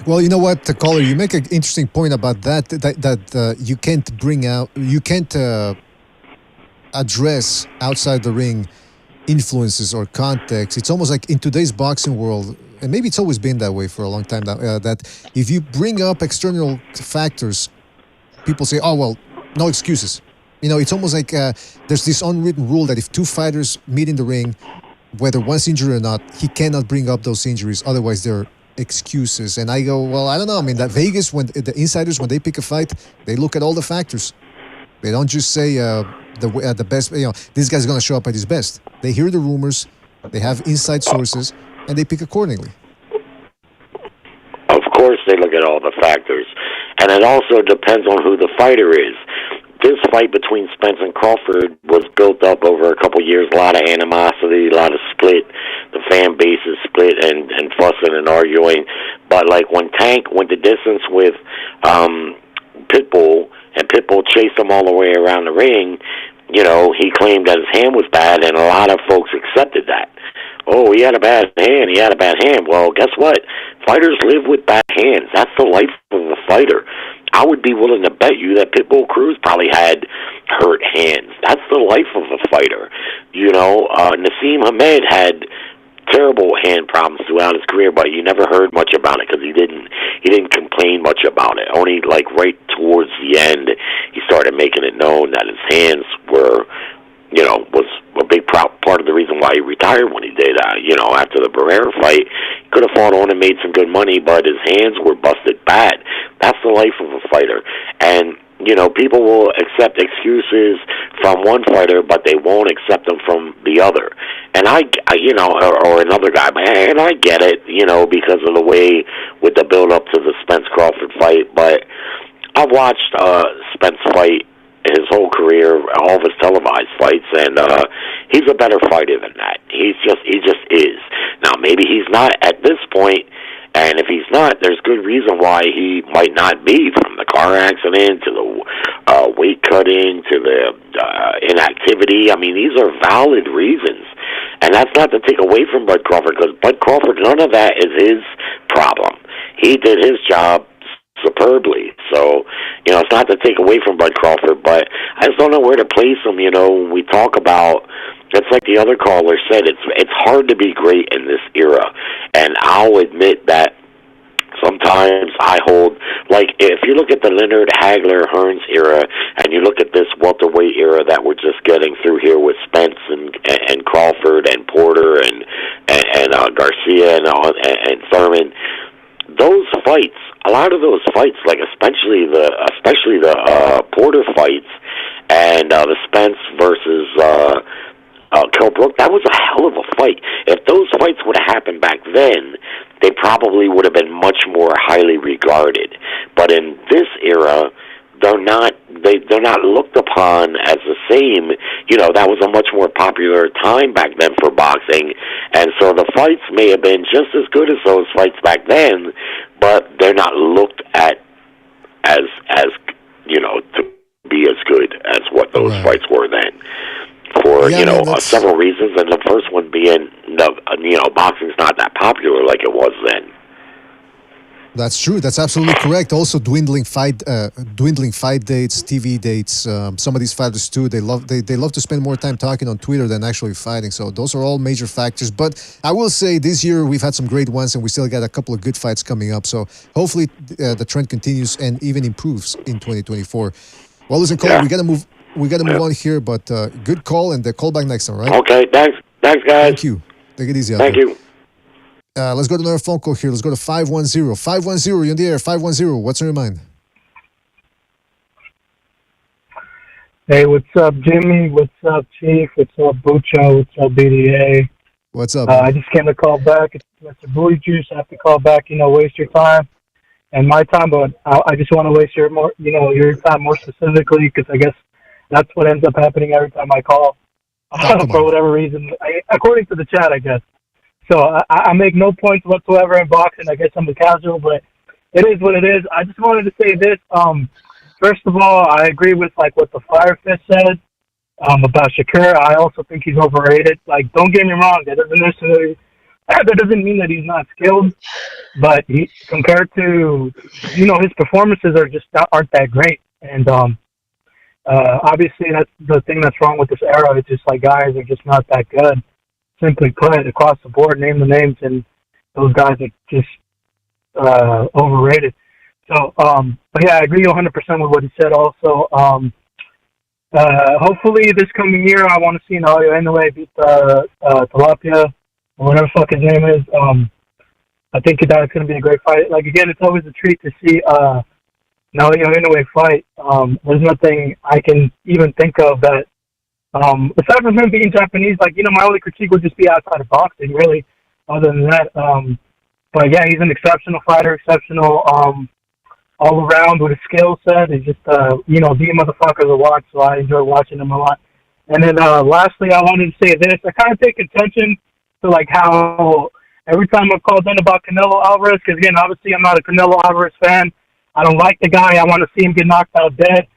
Well, you know what, caller, you make an interesting point about that you can't address outside the ring influences or context. It's almost like in today's boxing world, and maybe it's always been that way for a long time now, that if you bring up external factors, people say, oh, well, no excuses. It's almost like there's this unwritten rule that if 2 fighters meet in the ring, whether one's injured or not, he cannot bring up those injuries. Otherwise, they're excuses. And I go, well, I don't know. I mean, that Vegas, when the insiders, when they pick a fight, they look at all the factors. They don't just say the best, this guy's going to show up at his best. They hear the rumors, they have inside sources, and they pick accordingly. Of course they look at all the factors. And it also depends on who the fighter is. This fight between Spence and Crawford was built up over a couple years, a lot of animosity, a lot of split. The fan base is split and fussing and arguing. But like when Tank went the distance with Pitbull, and Pitbull chased him all the way around the ring, he claimed that his hand was bad, and a lot of folks accepted that. Oh, he had a bad hand. Well, guess what? Fighters live with bad hands. That's the life of a fighter. I would be willing to bet you that Pitbull Cruz probably had hurt hands. That's the life of a fighter. Naseem Hamed had terrible hand problems throughout his career, but you never heard much about it because he didn't complain much about it. Only like right towards the end, he started making it known that his hands were, was a big part of the reason why he retired when he did. After the Barrios fight, he could have fought on and made some good money, but his hands were busted bad. That's the life of a fighter. And people will accept excuses from one fighter, but they won't accept them from the other. And or another guy, and I get it, because of the way with the build up to the Spence Crawford fight. But I've watched Spence fight his whole career, all of his televised fights, and he's a better fighter than that. He just is. Now, maybe he's not at this point. And if he's not, there's good reason why he might not be, from the car accident to the weight cutting to the inactivity. I mean, these are valid reasons. And that's not to take away from Bud Crawford, because Bud Crawford, none of that is his problem. He did his job superbly. So, it's not to take away from Bud Crawford, but I just don't know where to place him. When we talk about, it's like the other caller said, it's hard to be great in this era. And I'll admit that sometimes I hold, like, if you look at the Leonard, Hagler, Hearns era, and you look at this welterweight era that we're just getting through here with Spence and Crawford and Porter and Garcia and Thurman, those fights, a lot of those fights, like especially the Porter fights and the Spence versus Kell Brook, that was a hell of a fight. If those fights would have happened back then, they probably would have been much more highly regarded. But in this era, they're not looked upon as the same. That was a much more popular time back then for boxing, and so the fights may have been just as good as those fights back then, but they're not looked at as to be as good as what those fights were then. For several reasons, and the first one being boxing's not that popular like it was then. That's true. That's absolutely correct. Also, dwindling fight dates, TV dates. Some of these fighters too. They love to spend more time talking on Twitter than actually fighting. So those are all major factors. But I will say this year we've had some great ones, and we still got a couple of good fights coming up. So hopefully the trend continues and even improves in 2024. Well, listen, Cole, we got to move. We got to move on here, but good call, and call back next time, right? Okay, thanks, guys. Thank you. Take it easy. Thank you. Let's go to another phone call here. Let's go to 510. 510, you're in the air. 510, what's on your mind? Hey, what's up, Jimmy? What's up, Chief? What's up, Bucho? What's up, BDA? What's up? I just came to call back. It's Mr. Booty Juice. I have to call back, waste your time and my time, but I just want to waste your time more specifically, because I guess that's what ends up happening every time I call for whatever reason, according to the chat, I guess. So I make no points whatsoever in boxing. I guess I'm a casual, but it is what it is. I just wanted to say this. First of all, I agree with what the Fire Fist said about Shakur. I also think he's overrated. Don't get me wrong. That doesn't mean that he's not skilled, but he, compared to his performances aren't that great. And obviously, that's the thing that's wrong with this era. It's just guys are just not that good. Simply put, across the board, name the names, and those guys are just overrated. So, but yeah, I agree 100% with what he said. Also, hopefully this coming year, I want to see Naoya Inoue beat Tilapia, or whatever the fuck his name is. I think that's going to be a great fight. Again, it's always a treat to see Naoya Inoue fight. There's nothing I can even think of that, aside from him being Japanese, my only critique would just be outside of boxing, really, other than that. But yeah, he's an exceptional fighter, exceptional all around with his skill set. He's just, the motherfucker to watch, so I enjoy watching him a lot. And then lastly, I wanted to say this. I kind of take attention to how every time I've called in about Canelo Alvarez, because again, obviously I'm not a Canelo Alvarez fan. I don't like the guy. I want to see him get knocked out dead.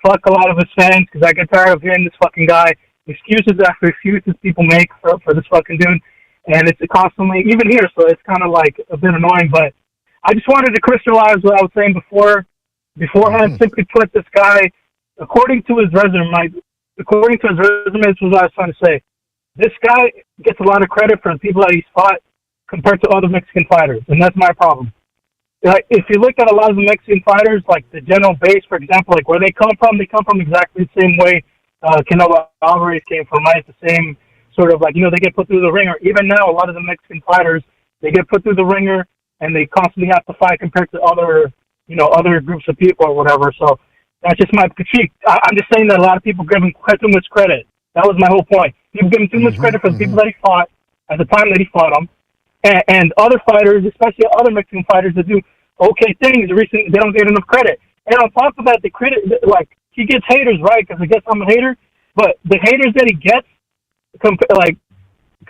Fuck a lot of his fans, because I get tired of hearing this fucking guy. Excuses after excuses people make for this fucking dude. And it's constantly, even here, so it's kind of a bit annoying. But I just wanted to crystallize what I was saying beforehand. Simply put, this guy, according to his resume, this is what I was trying to say. This guy gets a lot of credit for the people that he's fought compared to other Mexican fighters, and that's my problem. If you look at a lot of the Mexican fighters, the general base, for example, where they come from exactly the same way Canelo Alvarez came from, right? The same sort of they get put through the ringer. Even now, a lot of the Mexican fighters, they get put through the ringer, and they constantly have to fight compared to other groups of people or whatever. So That's just my critique. I'm just saying that a lot of people give him too much credit. That was my whole point. People give him too much credit for the people that he fought at the time that he fought them, and other fighters, especially other Mexican fighters that do okay things, recently they don't get enough credit. And on top of that, the credit, like, he gets haters, right? Because I guess I'm a hater, but the haters that he gets, like,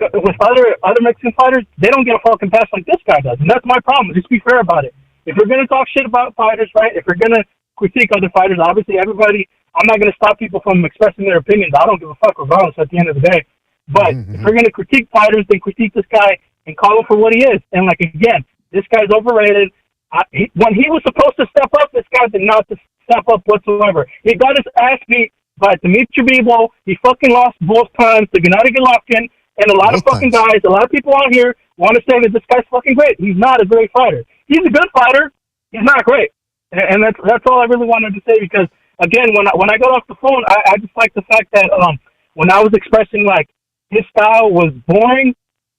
with other Mexican fighters, they don't get a fucking pass like this guy does, and that's my problem. Just be fair about it. If we're gonna talk shit about fighters, right? If we're gonna critique other fighters, obviously everybody. I'm not gonna stop people from expressing their opinions. I don't give a fuck regardless at the end of the day. But if we're gonna critique fighters, then critique this guy and call him for what he is. And like again, this guy's overrated. When he was supposed to step up, this guy did not step up whatsoever. He got his ass beat by Dimitri Bivol. He fucking lost both times to Gennady Golovkin. And a lot of fucking guys, a lot of people out here want to say that this guy's fucking great. He's not a great fighter. He's a good fighter. He's not great. And that's all I really wanted to say, because, again, when I got off the phone, I just like the fact that when I was expressing, like, his style was boring,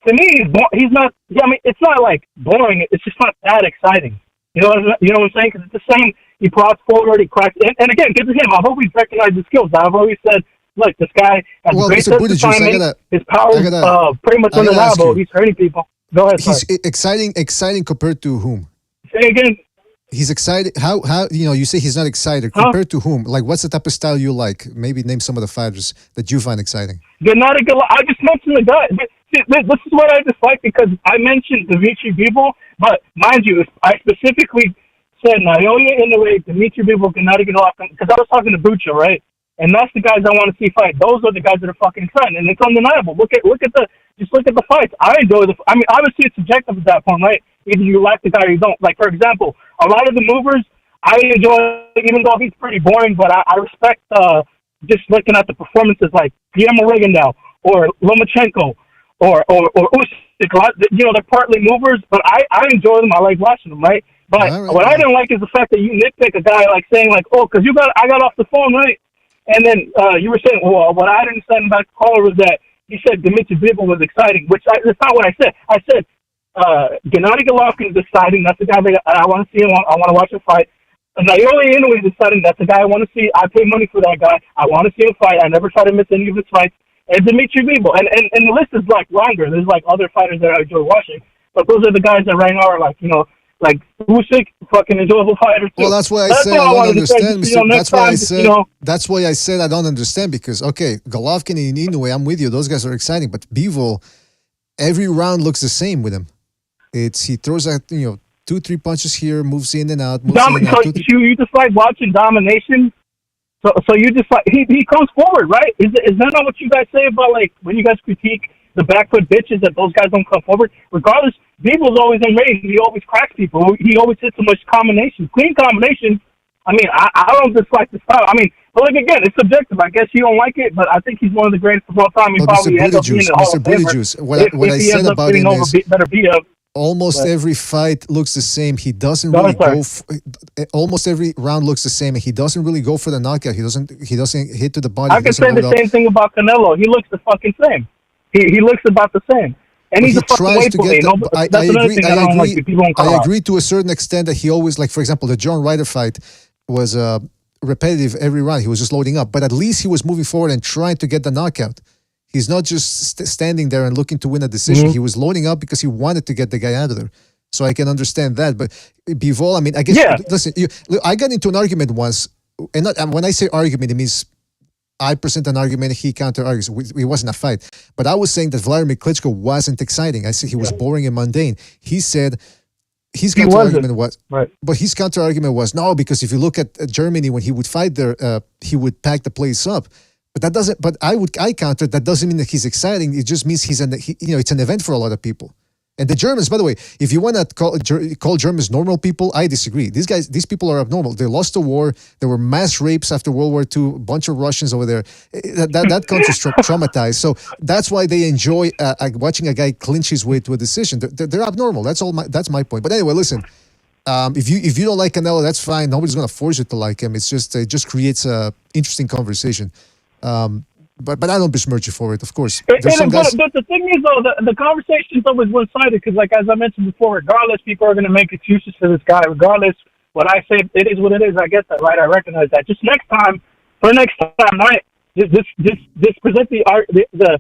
to me, he's not, I mean, it's not, like, boring. It's just not that exciting. You know what I'm saying? Because it's the same. He brought forward, he cracked, and again, good to him. I've always recognized his skills. I've always said, look, this guy has great sense of timing. His power is pretty much undeniable. He's hurting people. Go ahead. He's exciting compared to whom? Say again. He's excited. How you say he's not excited compared to whom? Like, what's the type of style you like? Maybe name some of the fighters that you find exciting. I just mentioned the guy. This is what I dislike, because I mentioned Dimitri Bivol, but mind you, I specifically said Naoya Inoue, Dimitri Bivol, Gennady Golovkin, because I was talking to Bucha, right? And that's the guys I want to see fight. Those are the guys that are fucking exciting, and it's undeniable. Look at the fights. I enjoy I mean, obviously it's subjective at that point, right? Either you like the guy or you don't. Like, for example, a lot of the movers I enjoy, even though he's pretty boring, but I respect just looking at the performances, like Guillermo Rigondeaux or Lomachenko or Usyk. You know, they're partly movers, but I enjoy them. I like watching them, right? But what I didn't like is the fact that you nitpick a guy, like saying, like, oh, because I got off the phone, right? And then you were saying, well, what I didn't say about the caller was that he said Dimitri Bivol was exciting, which that's not what I said. I said Gennady Golovkin is exciting. That's the guy that I want to see. I want to watch him fight. Naoya Inoue is exciting. That's the guy I want to see. I pay money for that guy. I want to see him fight. I never try to miss any of his fights. And Dimitri Bivol. And the list is, like, longer. There's, like, other fighters that I enjoy watching. But those are the guys that right now are, like, you know, like Usyk, fucking enjoyable fighter too. Well, that's why I said I don't understand. That's why I said I don't understand, because, okay, Golovkin and Inoue, I'm with you. Those guys are exciting. But Bivol, every round looks the same with him. He throws out, 2-3 punches here, moves in and out. You just like watching domination. So you just like he comes forward, right? Is that not what you guys say about, like, when you guys critique the back foot bitches, that those guys don't come forward? Regardless, Bivol always in range. He always cracks people. He always hits so much combinations, clean combinations. I mean, I don't dislike the style. I mean, but like, again, it's subjective. I guess you don't like it, but I think he's one of the greatest of all time. He probably ends up being the Hall of Famer. What I said about him is better beat up. Almost every fight looks the same. He doesn't really almost every round looks the same, and he doesn't really go for the knockout. He doesn't hit to the body. I can say the same thing about Canelo. He looks the fucking same. He looks about the same. And he's a fucking weight bully. I agree to a certain extent that he always, like, for example, the John Ryder fight was repetitive every round. He was just loading up, but at least he was moving forward and trying to get the knockout. He's not just standing there and looking to win a decision. He was loading up because he wanted to get the guy out of there. So I can understand that. But Bivol, I mean, I guess, listen, I got into an argument once, and when I say argument, it means I present an argument, he counter-argues. It wasn't a fight. But I was saying that Vladimir Klitschko wasn't exciting. I said he was boring and mundane. He said his counter-argument was, but his counter-argument was, no, because if you look at Germany, when he would fight there, he would pack the place up. But that doesn't. But I countered, that doesn't mean that he's exciting. It just means it's an event for a lot of people. And the Germans, by the way, if you want to call Germans normal people, I disagree. These people are abnormal. They lost the war. There were mass rapes after World War II. A bunch of Russians over there. That country's traumatized. So that's why they enjoy watching a guy clinch his way to a decision. They're abnormal. That's all. That's my point. But anyway, listen. If you don't like Canelo, that's fine. Nobody's going to force you to like him. It's just it just creates a interesting conversation. But I don't besmirch you for it, of course. But the thing is, though, the conversation's always one-sided, because, like, as I mentioned before, regardless, people are going to make excuses for this guy. Regardless, what I say, it is what it is. I get that, right? I recognize that. Just next time, right? Just present the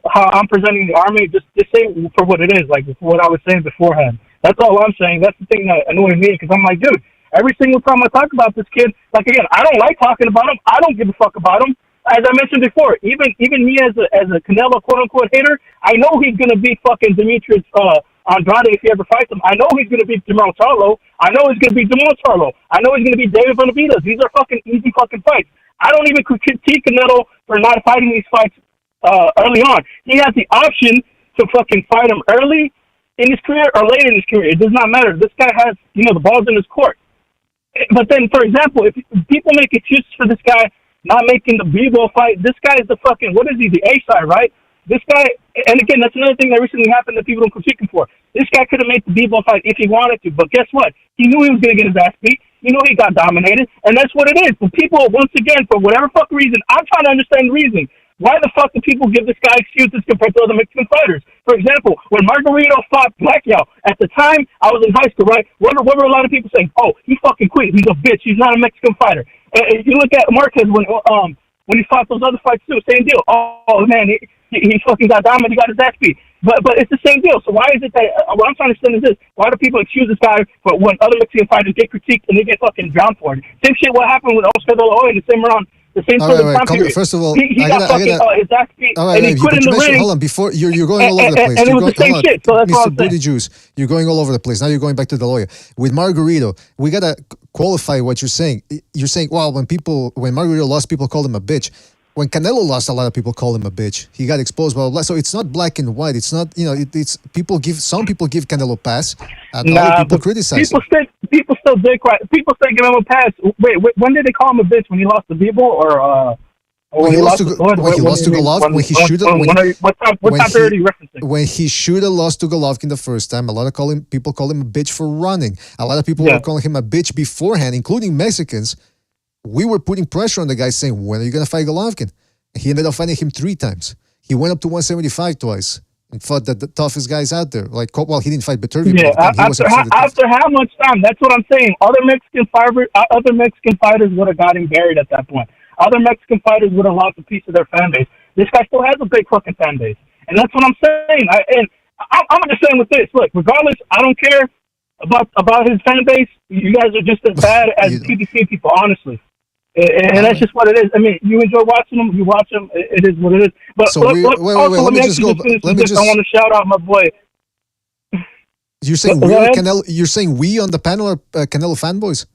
how I'm presenting the Army. Just say for what it is, like what I was saying beforehand. That's all I'm saying. That's the thing that annoys me, because I'm like, dude, every single time I talk about this kid, like, again, I don't like talking about him. I don't give a fuck about him. As I mentioned before, even me as a Canelo quote unquote hater, I know he's gonna be fucking Demetrius Andrade if he ever fights him. I know he's gonna beat Jamal Charlo. I know he's gonna beat Jamal Charlo. I know he's gonna beat David Benavides. These are fucking easy fucking fights. I don't even critique Canelo for not fighting these fights early on. He has the option to fucking fight him early in his career or late in his career. It does not matter. This guy has, the ball's in his court. But then, for example, if people make excuses for this guy not making the B-ball fight, this guy is the fucking, what is he, the A side, right? This guy, and again, that's another thing that recently happened that people don't critique him for. This guy could have made the B-ball fight if he wanted to, but guess what? He knew he was going to get his ass beat. He knew he got dominated, and that's what it is. But people, once again, for whatever fucking reason, I'm trying to understand the reason. Why the fuck do people give this guy excuses compared to other Mexican fighters? For example, when Margarito fought Pacquiao, at the time, I was in high school, right? What were a lot of people saying? Oh, he fucking quit. He's a bitch. He's not a Mexican fighter. If you look at Marquez when he fought those other fights too, same deal. Oh man, he fucking got dominated. He got his ass beat. But it's the same deal. So why is it that what I'm trying to understand is this: why do people excuse this guy for when other Mexican fighters get critiqued and they get fucking drowned for it? Same shit. What happened with Oscar De La Hoya in the same round? The same sort of time period. First of all, he got fucking his ass beat, and he quit in the ring. Hold on, before you're going all over the place. And it was the same shit. So that's what I'm saying. Mr. Booty Juice, you're going all over the place. Now you're going back to the lawyer. With Margarito, we gotta qualify what you're saying. You're saying, well, when Margarito lost, people called him a bitch. When Canelo lost, a lot of people called him a bitch. He got exposed, blah, blah, blah. So it's not black and white. It's not, it's some people give Canelo a pass, and other people criticize him. People still give him a pass. Wait, when did they call him a bitch? When he lost to Bebo or when he lost to Golovkin, when he should have. What time period are you referencing? When he should have lost to Golovkin the first time, a lot of people call him a bitch for running. A lot of people were calling him a bitch beforehand, including Mexicans. We were putting pressure on the guy, saying, when are you going to fight Golovkin? He ended up fighting him 3 times. He went up to 175 twice and fought the toughest guys out there. Like, well, he didn't fight Beterbiev. Yeah, after how much time? That's what I'm saying. Other Mexican fighters would have got him buried at that point. Other Mexican fighters would have lost a piece of their fan base. This guy still has a big fucking fan base. And that's what I'm saying. I'm just saying with this. Look, regardless, I don't care about his fan base. You guys are just as bad as PBC people, honestly. And that's just what it is. I mean, you enjoy watching them. You watch them. It is what it is. But so wait. Let me just go. I want to shout out my boy. You're saying we are Canelo? You're saying we on the panel are Canelo fanboys?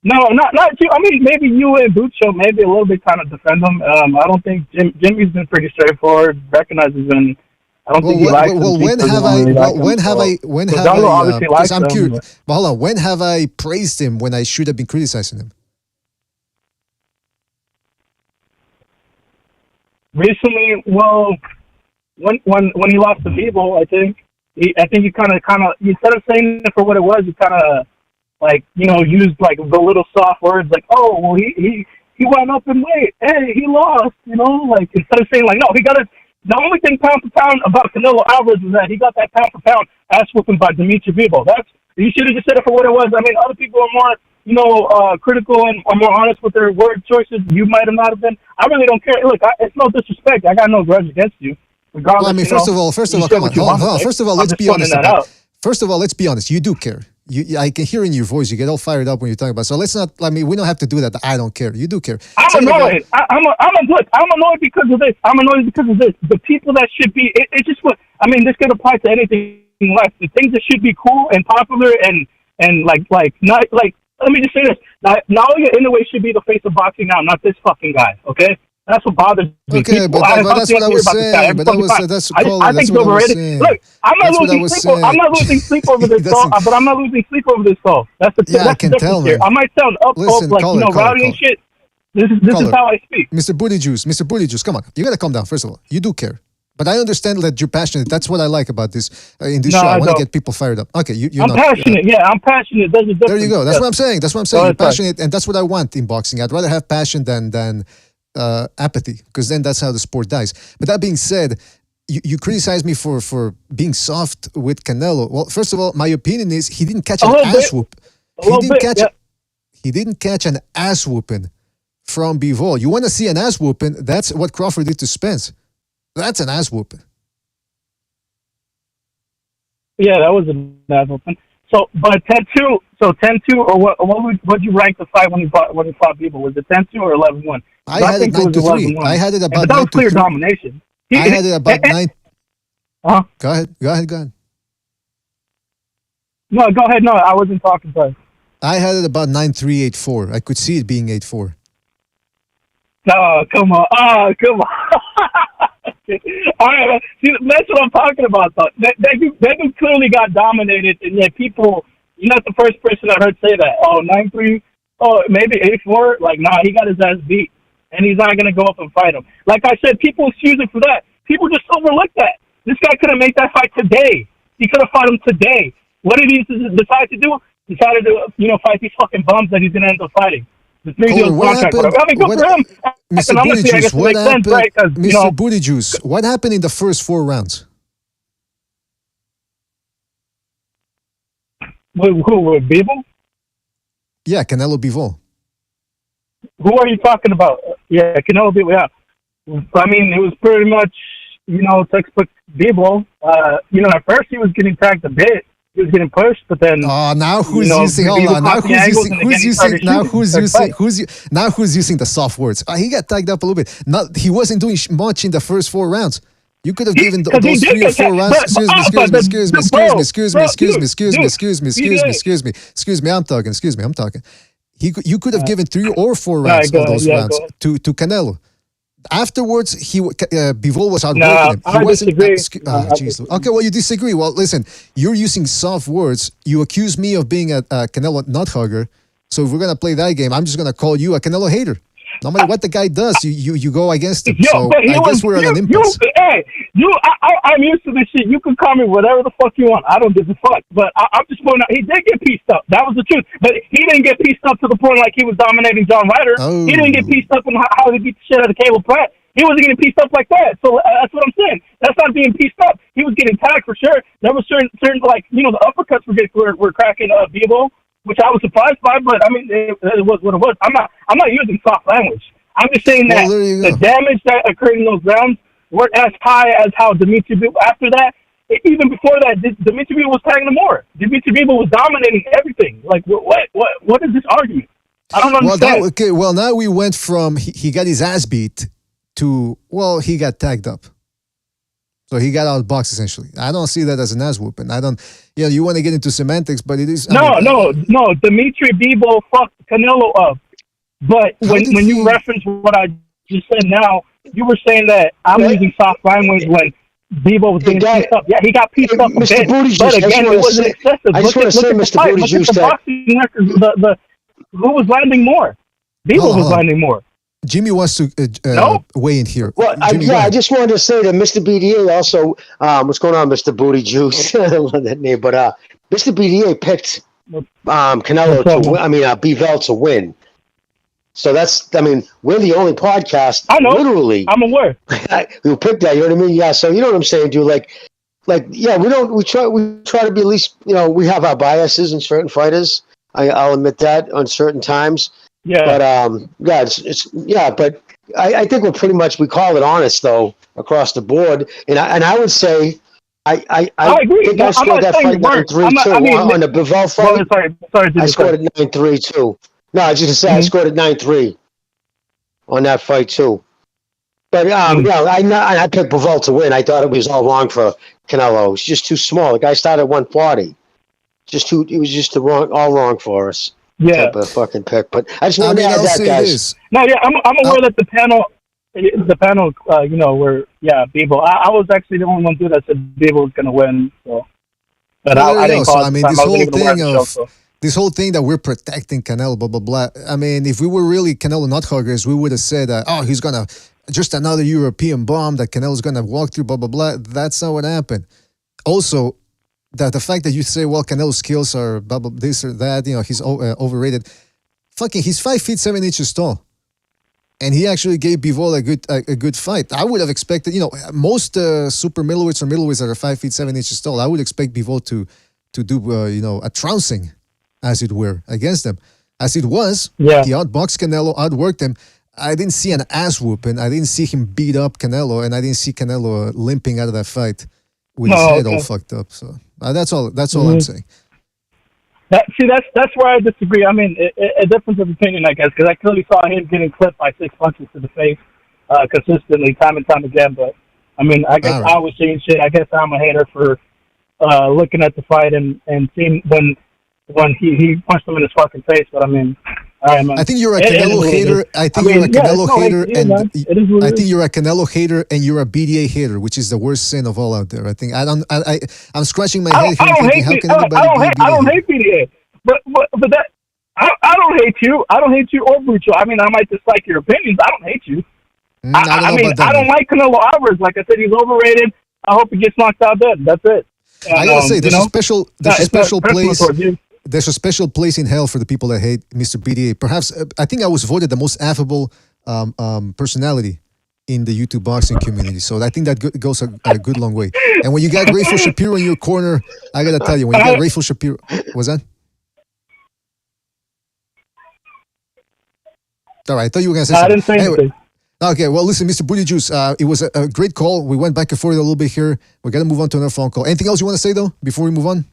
No, not you. I mean, maybe you and Bucho maybe a little bit kind of defend him. I don't think Jimmy's been pretty straightforward. Recognizes him. I don't think he likes him. Well, when have I? Because I'm curious. But hold on. When have I praised him when I should have been criticizing him? Recently, well, when he lost to Bebo, I think he kind of instead of saying it for what it was, he kind of used like the little soft words like, oh, well, he went up in weight. Hey, he lost. Instead of saying like, no, he got it. The only thing pound for pound about Canelo Alvarez is that he got that pound for pound ass whooping by Dimitri Bivol. You should have just said it for what it was. I mean, other people are more, critical and are more honest with their word choices. You might have not have been. I really don't care. Look, it's no disrespect. I got no grudge against you. Regardless, well, I mean, first of all, come on, hold on. First of all, let's be honest. First of all, let's be honest. You do care. I can hear in your voice. You get all fired up when you're talking about. So let's not. I mean, we don't have to do that. I don't care. You do care. I'm annoyed. I'm annoyed because of this. I'm annoyed because of this. The people that should be. It's just what I mean. This could apply to anything in life. The things that should be cool and popular and like not like. Let me just say this. Naoya Inoue should be the face of boxing now, not this fucking guy. Okay. That's what bothers me. Okay, but that's what I was saying. But I think it's overrated. Look, I'm not losing sleep over this call, but I'm not losing sleep over this call. That's the I can tell, man. I might sound rowdy and shit. This is how I speak. Mr. Booty Juice, come on. You gotta calm down. First of all, you do care, but I understand that you're passionate. That's what I like about this in this show. I want to get people fired up. Okay, I'm passionate. I'm passionate. There you go. That's what I'm saying. You're passionate, and that's what I want in boxing. I'd rather have passion than apathy, because then that's how the sport dies. But that being said, you criticize me for being soft with Canelo. Well, first of all, my opinion is he didn't catch an ass whoop. He didn't catch an ass whooping from Bivol. You want to see an ass whooping? That's what Crawford did to Spence. That's an ass whooping. Yeah, that was an ass whooping. So, but 10-2. So 10-2, or what you rank the fight when he fought Bivol? Was it 10-2 or 11-1? I had it 9-3. I had it about 9-3. That was clear domination. I had it about 9. Go ahead. No, go ahead. No, I wasn't talking. Sorry. I had it about 9-3, 8-4. I could see it being 8-4. Oh, come on. All right, see, that's what I'm talking about, though. They clearly got dominated, and yet people, you're not the first person I heard say that. Oh, 9-3, oh, maybe 8-4. Like, nah, he got his ass beat, and he's not going to go up and fight him. Like I said, people excuse him for that. People just overlook that. This guy could have made that fight today. He could have fought him today. What did he decide to do? Decided to, fight these fucking bums that he's going to end up fighting. The 3-deal contract, whatever. I mean, good for him. Mr. Booty Juice, what happened? Right? Mr. Booty Juice, what happened in the first 4 rounds? Who? Bivol? Yeah, Canelo Bivol. Who are you talking about? Yeah, Canelo Bivol. Yeah, I mean, it was pretty much, textbook Bivol. At first he was getting tagged a bit. He was getting pushed, but then. Oh, now who's using? Hold on. Now who's using the soft words? He got tagged up a little bit. He wasn't doing much in the first 4 rounds. You could have given those 3 or 4 rounds. Excuse me. I'm talking. You could have given 3 or 4 rounds of those rounds to Canelo. Afterwards, Bivol was outworking him. He wasn't. Okay, well, you disagree. Well, listen, you're using soft words. You accuse me of being a Canelo nut hugger. So if we're gonna play that game, I'm just gonna call you a Canelo hater. No matter what the guy does, you go against him. So I guess we're at an impasse. I'm used to this shit. You can call me whatever the fuck you want. I don't give a fuck. But I'm just pointing out, he did get pieced up. That was the truth. But he didn't get pieced up to the point like he was dominating John Ryder. Oh. He didn't get pieced up on how he beat the shit out of Caleb Pratt. He wasn't getting pieced up like that. So that's what I'm saying. That's not being pieced up. He was getting tagged for sure. There was certain like, the uppercuts were cracking Bivol, which I was surprised by, but I mean, it was what it was. I'm not using soft language. I'm just saying that the damage that occurred in those rounds weren't as high as how Dimitri Bivol, after that, even before that, Dimitri Bivol was tagging him more. Dimitri Bivol was dominating everything. Like, what is this argument? I don't understand. Well, now we went from he got his ass beat to, he got tagged up. So he got outboxed, essentially. I don't see that as an ass whooping. I don't, you want to get into semantics, but it is. No. Dimitri Bivol fucked Canelo up. But when you reference what I just said now, you were saying that I'm using soft language when Bivol was getting pieced up. Yeah, he got pieced up a bit. But again, it wasn't excessive. I just want to say, Mr. Booty Juice, who was landing more? Bivol was landing more. Jimmy wants to weigh in here. Well, I just wanted to say that Mr. BDA also, what's going on, Mr. Booty Juice? I don't love that name, but Mr. BDA picked Canelo Bivol to win. So we're the only podcast. I know. Literally, I'm aware. Who picked that? You know what I mean? Yeah. So you know what I'm saying, dude. We try to be at least. We have our biases in certain fighters. I'll admit that on certain times. Yeah. But but I think we call it honest though across the board. And I would say I agree. think I scored that fight 9-3 too on the Bivol fight. Sorry. I scored it 9-3 too. No, I was just gonna say I scored at 9-3 on that fight too. But I picked Bivol to win. I thought it was all wrong for Canelo. It was just too small. The guy started at 140. It was just all wrong for us. Yeah, type of fucking pick. But I just want to add that, guys. No, yeah, I'm aware that the panel, Bivol. I was actually the only one that said Bivol was gonna win. So, but I didn't call it. This whole thing that we're protecting Canelo, blah, blah, blah. I mean, if we were really Canelo nut huggers, we would have said, he's going to, just another European bomb that Canelo's going to walk through, blah, blah, blah. That's not what happened. Also, the fact that you say, Canelo's skills are blah, blah, this or that, he's overrated. He's 5 feet 7 inches tall. and he actually gave Bivol a good fight. I would have expected, most super middleweights or middleweights that are 5 feet 7 inches tall, I would expect Bivol to do a trouncing, as it were, against them. As it was, he outboxed Canelo, outworked him. I didn't see an ass whooping. I didn't see him beat up Canelo, and I didn't see Canelo limping out of that fight with his head all fucked up. So that's all I'm saying. That's where I disagree. I mean, a difference of opinion, I guess, because I clearly saw him getting clipped by 6 punches to the face consistently, time and time again. But I mean, I guess I was saying shit. I guess I'm a hater for looking at the fight and seeing when he punched him in his fucking face. But I mean, all right, man. I think you're a Canelo hater. I think you're a Canelo hater, and I think you're a Canelo hater, and you're a BDA hater, which is the worst sin of all out there. I think I'm scratching my head here thinking, how can anybody be a BDA? I don't hate BDA, but that I don't hate you. I don't hate you or Brucho. I mean, I might dislike your opinions. I don't hate you. I don't like Canelo Alvarez. Like I said, he's overrated. I hope he gets knocked out dead. That's it. And, I gotta say, there's a special place. There's a special place in hell for the people that hate Mr. BDA. Perhaps, I think I was voted the most affable personality in the YouTube boxing community. So I think that goes a good long way. And when you got Rayful Shapiro in your corner, I got to tell you, when you got Rayful Shapiro... Was that? All right, I thought you were going to say something. I didn't say anything. Okay, well, listen, Mr. Booty Juice, it was a great call. We went back and forth a little bit here. We got to move on to another phone call. Anything else you want to say, though, before we move on?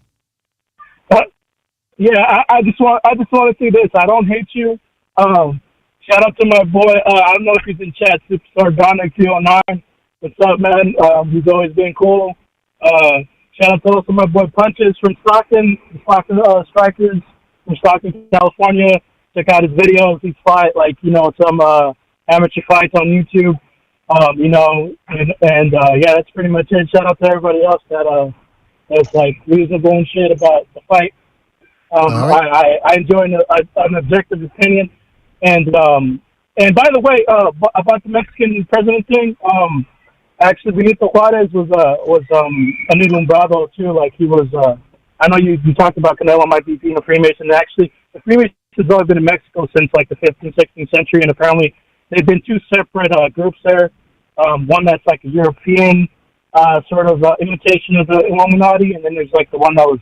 Yeah, I just want to say this. I don't hate you. Shout out to my boy. I don't know if he's in chat. Superstar Donick 209. What's up, man? He's always been cool. Shout out to also my boy Punches from Stockton Strikers from Stockton, California. Check out his videos. He's fight some amateur fights on YouTube. Yeah, that's pretty much it. Shout out to everybody else that's like reasonable and shit about the fight. I enjoy an objective opinion, and by the way, about the Mexican president thing, actually Benito Juarez was a Nidun Bravo too. Like he was, I know you talked about Canelo might be being a Freemason. Actually, the Freemasons have always been in Mexico since like the 15th, 16th century, and apparently they've been two separate groups there. One that's like a European sort of imitation of the Illuminati, and then there's like the one that was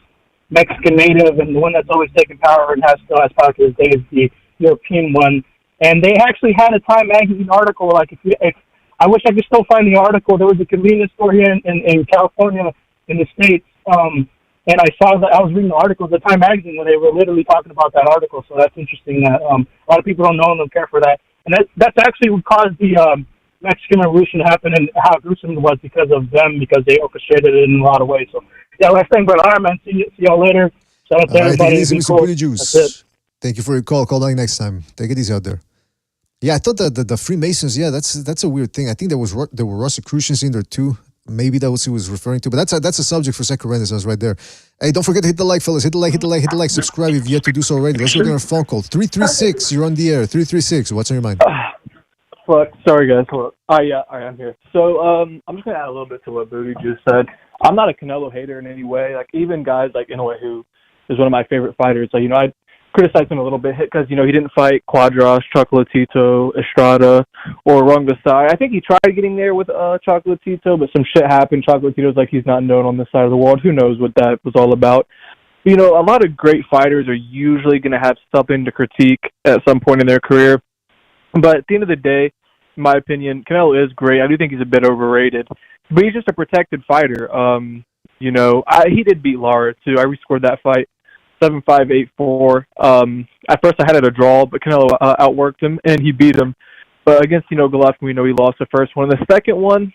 Mexican native, and the one that's always taken power and still has power to this day is the European one. And they actually had a Time magazine article. Like if I wish I could still find the article. There was a convenience store here in California, in the States, and I saw that I was reading the article of the Time magazine where they were literally talking about that article. So that's interesting that a lot of people don't know and don't care for that. And that's actually what caused the Mexican Revolution to happen, and how gruesome it was because of them, because they orchestrated it in a lot of ways. So yeah, last thing, but all right, man. See y'all later. Shout out to everybody. Take it easy, Mr. Booty Juice. Thank you for your call. Call back next time. Take it easy out there. Yeah, I thought that the Freemasons. Yeah, that's a weird thing. I think there were Rosicrucians in there too. Maybe that was who he was referring to. But that's a subject for second renaissance right there. Hey, don't forget to hit the like, fellas. Hit the like. Subscribe if you yet to do so already. Let's look at our phone call. 336. You're on the air. 336. What's on your mind? Fuck. Sorry, guys. Hold on. Yeah, all right, I'm here. So I'm just going to add a little bit to what Booty just said. I'm not a Canelo hater in any way. Like, even guys like Inoue, who is one of my favorite fighters, like, I criticized him a little bit because, he didn't fight Quadras, Chocolatito, Estrada, or Rungvisai. I think he tried getting there with Chocolatito, but some shit happened. Chocolatito's like, he's not known on this side of the world. Who knows what that was all about. A lot of great fighters are usually going to have something to critique at some point in their career. But at the end of the day, in my opinion, Canelo is great. I do think he's a bit overrated. But he's just a protected fighter. He did beat Lara, too. I rescored that fight 7-5, 8-4. At first I had it a draw, but Canelo outworked him, and he beat him. But against, Golovkin, we know he lost the first one. The second one,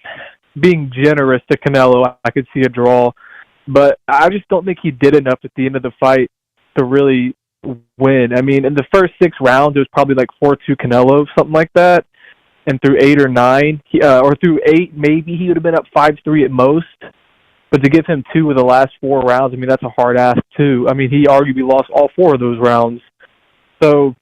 being generous to Canelo, I could see a draw. But I just don't think he did enough at the end of the fight to really win. I mean, in the first 6 rounds, it was probably like 4-2 Canelo, something like that. And through 8 or 9, or through 8, maybe he would have been up 5-3 at most. But to give him 2 of the last 4 rounds, I mean, that's a hard ask, too. I mean, he arguably lost all 4 of those rounds. So,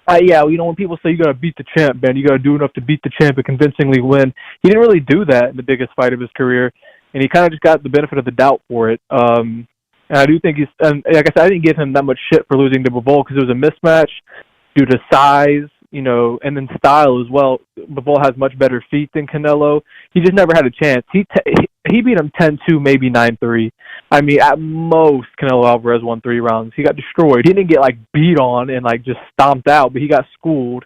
when people say you got to beat the champ, man, you got to do enough to beat the champ and convincingly win. He didn't really do that in the biggest fight of his career. And he kind of just got the benefit of the doubt for it. And I do think like I said, I didn't give him that much shit for losing to Bivol because it was a mismatch due to size, and then style as well. Bivol has much better feet than Canelo. He just never had a chance. He beat him 10-2, maybe 9-3. I mean, at most, Canelo Alvarez won 3 rounds. He got destroyed. He didn't get beat on and just stomped out, but he got schooled.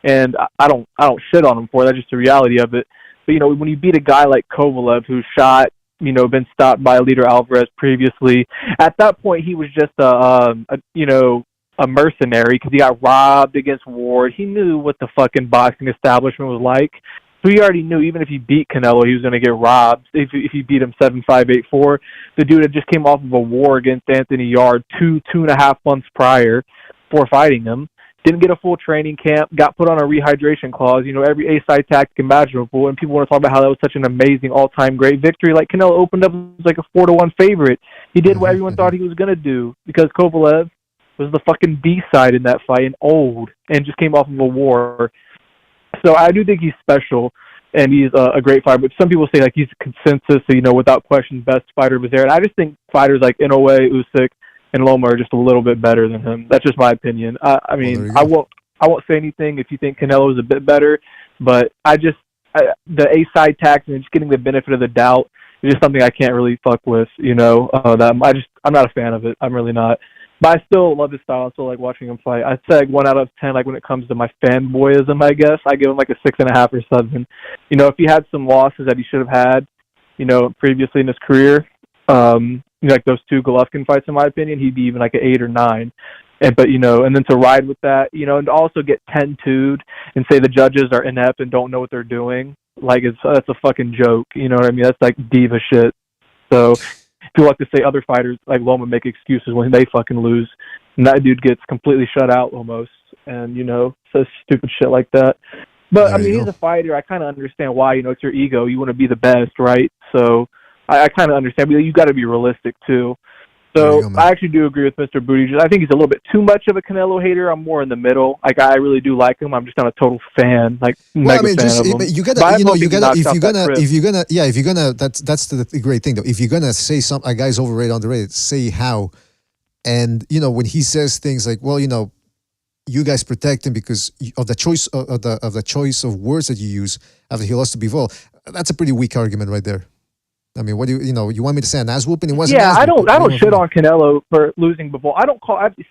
And I don't shit on him for it. That's just the reality of it. But when you beat a guy like Kovalev, who's shot, been stopped by Alito Alvarez previously, at that point he was just a mercenary because he got robbed against Ward. He knew what the fucking boxing establishment was like. So he already knew even if he beat Canelo, he was going to get robbed. If he beat him 7-5, 8-4, the dude had just came off of a war against Anthony Yard 2.5 months prior before fighting him. Didn't get a full training camp, got put on a rehydration clause, every A-side tactic imaginable, and people want to talk about how that was such an amazing all-time great victory. Canelo opened up as a 4-1 favorite. He did what everyone thought he was going to do because Kovalev was the fucking B-side in that fight and old and just came off of a war. So I do think he's special and he's a great fighter, but some people say he's a consensus, without question, best fighter was there. And I just think fighters like Inoue, Usyk, and Loma are just a little bit better than him. That's just my opinion. I mean, I won't say anything if you think Canelo is a bit better, but the A-side tax and just getting the benefit of the doubt is just something I can't really fuck with. I'm not a fan of it. I'm really not. But I still love his style. I still like watching him fight. I'd say 1 out of 10, when it comes to my fanboyism, I guess. I give him a 6.5 or 7. If he had some losses that he should have had, previously in his career, those 2 Golovkin fights, in my opinion, he'd be even an 8 or 9. And then to ride with that, and to also get 10-2'd and say the judges are inept and don't know what they're doing, that's a fucking joke. You know what I mean? That's diva shit. So people like to say other fighters like Loma make excuses when they fucking lose, and that dude gets completely shut out almost, and says stupid shit like that. But I mean, he's a fighter. I kind of understand why. It's your ego. You want to be the best, right? So I kind of understand, but you got to be realistic too. So I actually do agree with Mr. Buttigieg. I think he's a little bit too much of a Canelo hater. I'm more in the middle. I really do like him. I'm just not a total fan. That's the great thing though. If you're gonna say a guy's overrated, underrated, say how. And when he says things like, well, you guys protect him because of the choice of the choice of words that you use after he lost to Bivol. That's a pretty weak argument right there. I mean, what do you want me to say an ass whooping? It wasn't. Yeah, I don't shit on Canelo for losing Bivol.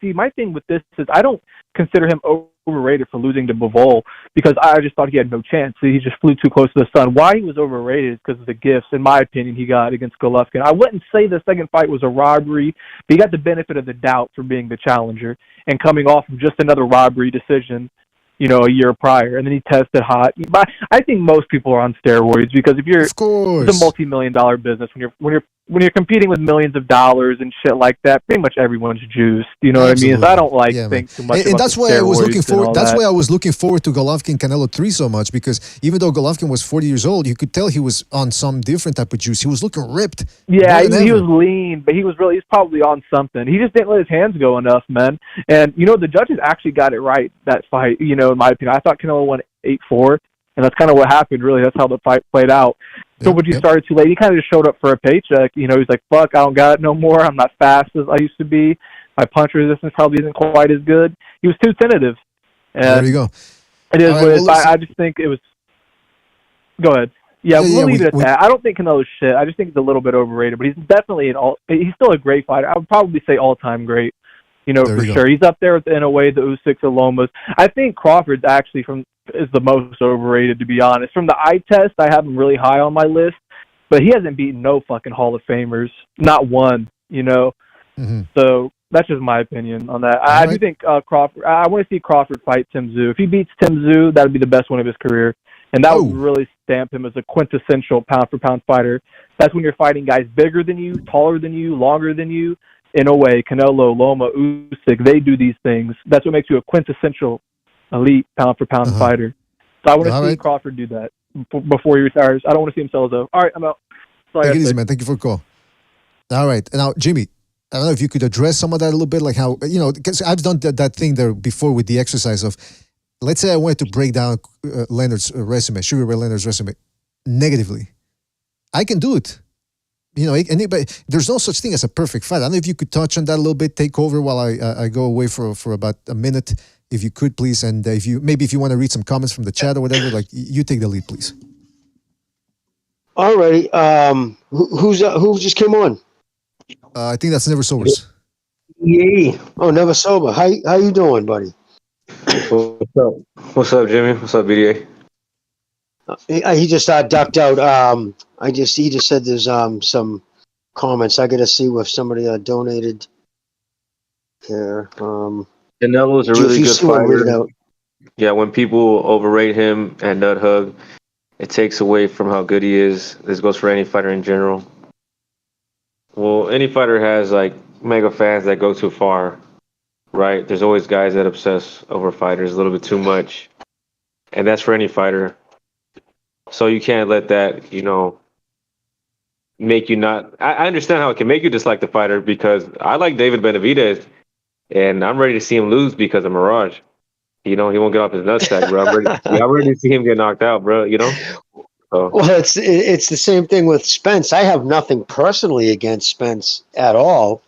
See, my thing with this is I don't consider him overrated for losing to Bivol because I just thought he had no chance. He just flew too close to the sun. Why he was overrated is because of the gifts, in my opinion, he got against Golovkin. I wouldn't say the second fight was a robbery, but he got the benefit of the doubt for being the challenger and coming off of just another robbery decision, a year prior, and then he tested hot. But I think most people are on steroids because if you're, it's a multi-million-dollar business when you're competing with millions of dollars and shit like that. Pretty much everyone's juiced. You know what I mean? So I don't think too much. And that's why I was looking forward. That's why I was looking forward to Golovkin Canelo 3 so much because even though Golovkin was 40 years old, you could tell he was on some different type of juice. He was looking ripped. Yeah, he was lean, but he's probably on something. He just didn't let his hands go enough, man. And the judges actually got it right that fight. In my opinion, I thought Canelo won 8-4. And that's kind of what happened, really. That's how the fight played out. So when you started too late, he kind of just showed up for a paycheck. He's like, fuck, I don't got it no more. I'm not fast as I used to be. My punch resistance probably isn't quite as good. He was too tentative. And there you go. It is what it is. I just think it was... Go ahead. Yeah, we'll leave it at that. I don't think Canelo's shit. I just think he's a little bit overrated. But he's definitely he's still a great fighter. I would probably say all-time great. For sure. He's up there in a way the Usyk, the Lomas. I think Crawford's actually is the most overrated, to be honest. From the eye test, I have him really high on my list, but he hasn't beaten no fucking Hall of Famers, not one. So that's just my opinion on that. I do think Crawford. I want to see Crawford fight Tim Tszyu. If he beats Tim Tszyu, that would be the best one of his career, and that would really stamp him as a quintessential pound for pound fighter. That's when you're fighting guys bigger than you, taller than you, longer than you. In a way, Canelo, Loma, Usyk, they do these things. That's what makes you a quintessential elite pound-for-pound fighter. So I want to see Crawford do that before he retires. I don't want to see him sell his own. All right, I'm out. Take it easy, man. Thank you for the call. All right. Now, Jimmy, I don't know if you could address some of that a little bit, like how, because I've done that thing there before with the exercise of, let's say I wanted to break down Leonard's resume, Sugar Ray Leonard's resume, negatively. I can do it. Anybody, there's no such thing as a perfect fight. I don't know if you could touch on that a little bit, take over while I go away for about a minute if you could, please. And if you want to read some comments from the chat or whatever, like you take the lead, please. Alrighty. Who just came on? I think that's Never Sobers. Yeah. Oh, Never Sober. How you doing, buddy? What's up? What's up, Jimmy? What's up, BDA? He just ducked out. He just said there's some comments. I got to see if somebody donated here. Canelo is a really good fighter. Yeah, when people overrate him and nut hug, it takes away from how good he is. This goes for any fighter in general. Well, any fighter has like mega fans that go too far, right? There's always guys that obsess over fighters a little bit too much, and that's for any fighter. So you can't let that, make you not. I understand how it can make you dislike the fighter, because I like David Benavides, and I'm ready to see him lose because of Mirage. He won't get off his nutsack, bro. I'm ready to see him get knocked out, bro. So. Well, it's the same thing with Spence. I have nothing personally against Spence at all.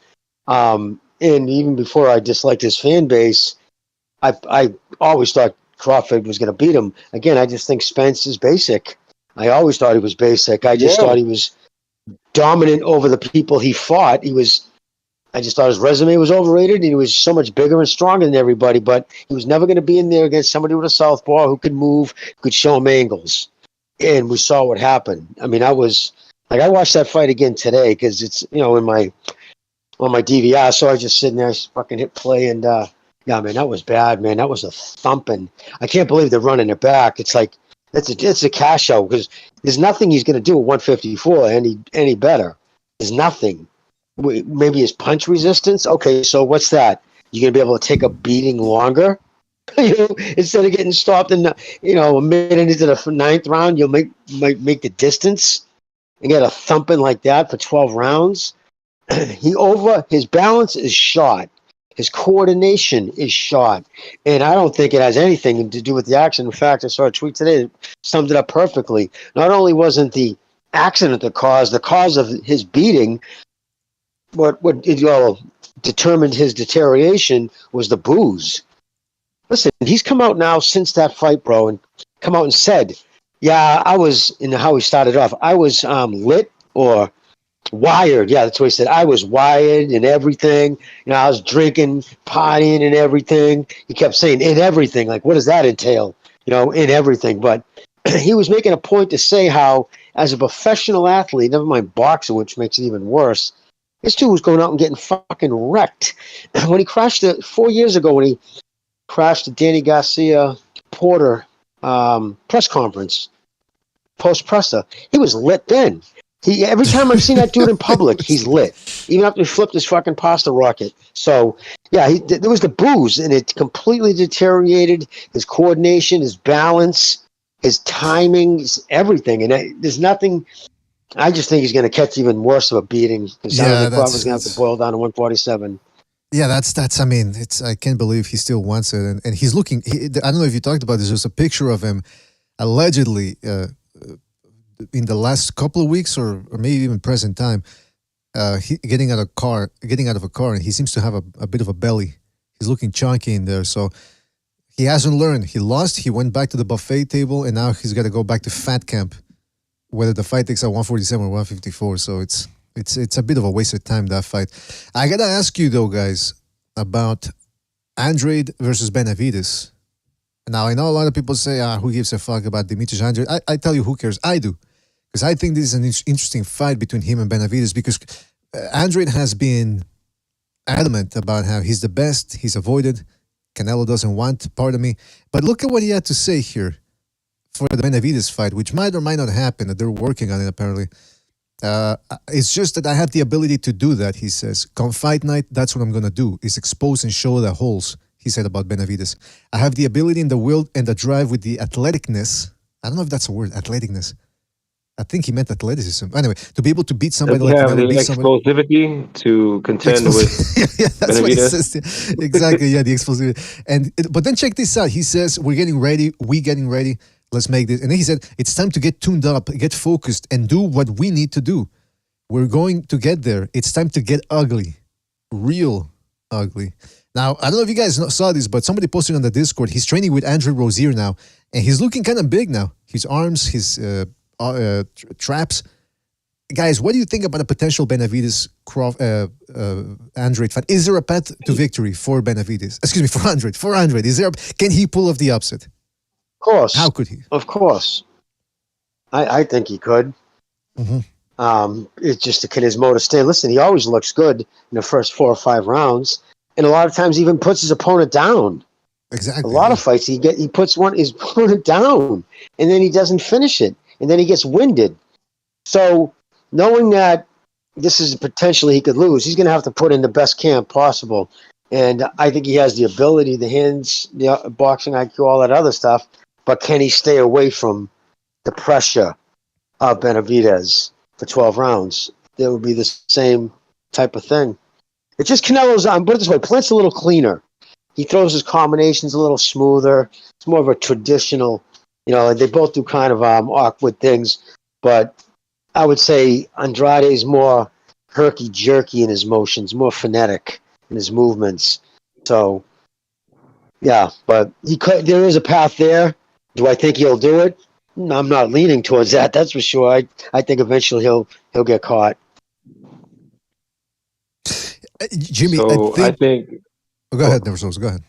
And even before I disliked his fan base, I always thought Crawford was going to beat him. Again, I just think Spence is basic. I always thought he was basic. I just thought he was dominant over the people he fought. I just thought his resume was overrated, and he was so much bigger and stronger than everybody, but he was never going to be in there against somebody with a southpaw who could move, could show him angles. And we saw what happened. I mean, I watched that fight again today because it's, on my DVR. So I just sitting there, fucking hit play, and yeah, man, that was bad, man. That was a thumping. I can't believe they're running it back. It's like it's a cash out because there's nothing he's going to do at 154 any better. There's nothing. Maybe his punch resistance. Okay, so what's that? You're going to be able to take a beating longer? Instead of getting stopped in a minute into the ninth round, you'll make the distance and get a thumping like that for 12 rounds. His balance is shot. His coordination is shot. And I don't think it has anything to do with the accident. In fact, I saw a tweet today that summed it up perfectly. Not only wasn't the accident the cause of his beating, what determined his deterioration was the booze. Listen, he's come out now since that fight, bro, and come out and said, yeah, I was, how he started off, I was lit or wired. Yeah, that's what he said. I was wired and everything. I was drinking, partying and everything. He kept saying in everything. Like, what does that entail? In everything. But he was making a point to say how, as a professional athlete, never mind boxer, which makes it even worse, this dude was going out and getting fucking wrecked. When he crashed 4 years ago, when he crashed the Danny Garcia Porter press conference, post-presser, he was lit then. Every time I've seen that dude in public, he's lit. Even after he flipped his fucking pasta rocket. So, yeah, there was the booze, and it completely deteriorated his coordination, his balance, his timing, everything. And there's nothing. I just think he's going to catch even worse of a beating because I think Crawford's going to have to boil down to 147. Yeah, that's. I mean, I can't believe he still wants it, and he's looking. I don't know if you talked about this. There's a picture of him, allegedly, in the last couple of weeks, or maybe even present time, getting out of a car, and he seems to have a bit of a belly. He's looking chunky in there, so he hasn't learned. He lost. He went back to the buffet table, and now he's got to go back to fat camp, whether the fight takes at 147 or 154. So it's a bit of a waste of time, that fight. I gotta ask you though, guys, about Andrade versus Benavides. Now I know a lot of people say, who gives a fuck about Demetrius Andrade? I tell you, who cares? I do, because I think this is an interesting fight between him and Benavides, because Andrade has been adamant about how he's the best. He's avoided. Canelo doesn't want, pardon me. But look at what he had to say here for the Benavides fight, which might or might not happen. That they're working on it, apparently. It's just that I have the ability to do that, he says. Come fight night, that's what I'm going to do, is expose and show the holes, he said about Benavides. I have the ability and the will and the drive with the athleticness. I don't know if that's a word, athleticness. I think he meant athleticism. Anyway, to be able to beat somebody like have Canelo, the explosivity to contend with yeah, that's Benavides. what he says. Exactly, yeah, the explosivity. But then check this out. He says, we're getting ready, let's make this. And then he said, it's time to get tuned up, get focused, and do what we need to do. We're going to get there. It's time to get ugly. Real ugly. Now, I don't know if you guys saw this, but somebody posted on the Discord, he's training with Andrade Rozier now, and he's looking kind of big now. His arms, his traps. Guys, what do you think about a potential Benavides Andrade fight? Is there a path to victory for Benavides? Excuse me, for Andrade. Can he pull off the upset? Of course. How could he? Of course. I think he could. It's just the kid, his motor stay. Listen, he always looks good in the first 4 or 5 rounds, and a lot of times even puts his opponent down. Exactly. A lot of fights he puts his opponent down, and then he doesn't finish it, and then he gets winded. So knowing that this is potentially he could lose, he's going to have to put in the best camp possible. And I think he has the ability, the hands, the boxing IQ, all that other stuff. But can he stay away from the pressure of Benavides for 12 rounds? It would be the same type of thing. It's just Canelo's, put it this way, Plant's a little cleaner. He throws his combinations a little smoother. It's more of a traditional, they both do kind of awkward things. But I would say Andrade is more herky-jerky in his motions, more phonetic in his movements. So, yeah, but there is a path there. Do I think he'll do it? I'm not leaning towards that, that's for sure. I think eventually he'll get caught. Jimmy, so I think go ahead, Neversource. Go ahead.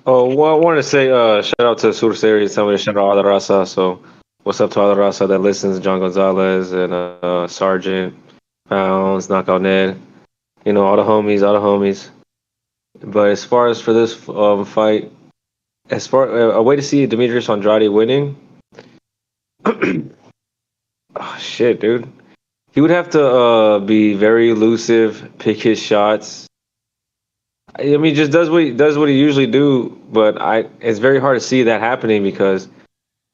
Oh, well, I wanted to say shout out to Sur Series. Somebody shout out all the raza. So, what's up to all the raza that listens? John Gonzalez and Sergeant, Pounds, Knockout Ned. All the homies. But as far as for this fight, a way to see Demetrius Andrade winning, oh shit, dude. He would have to be very elusive, pick his shots. I mean, just does what he usually do. But it's very hard to see that happening because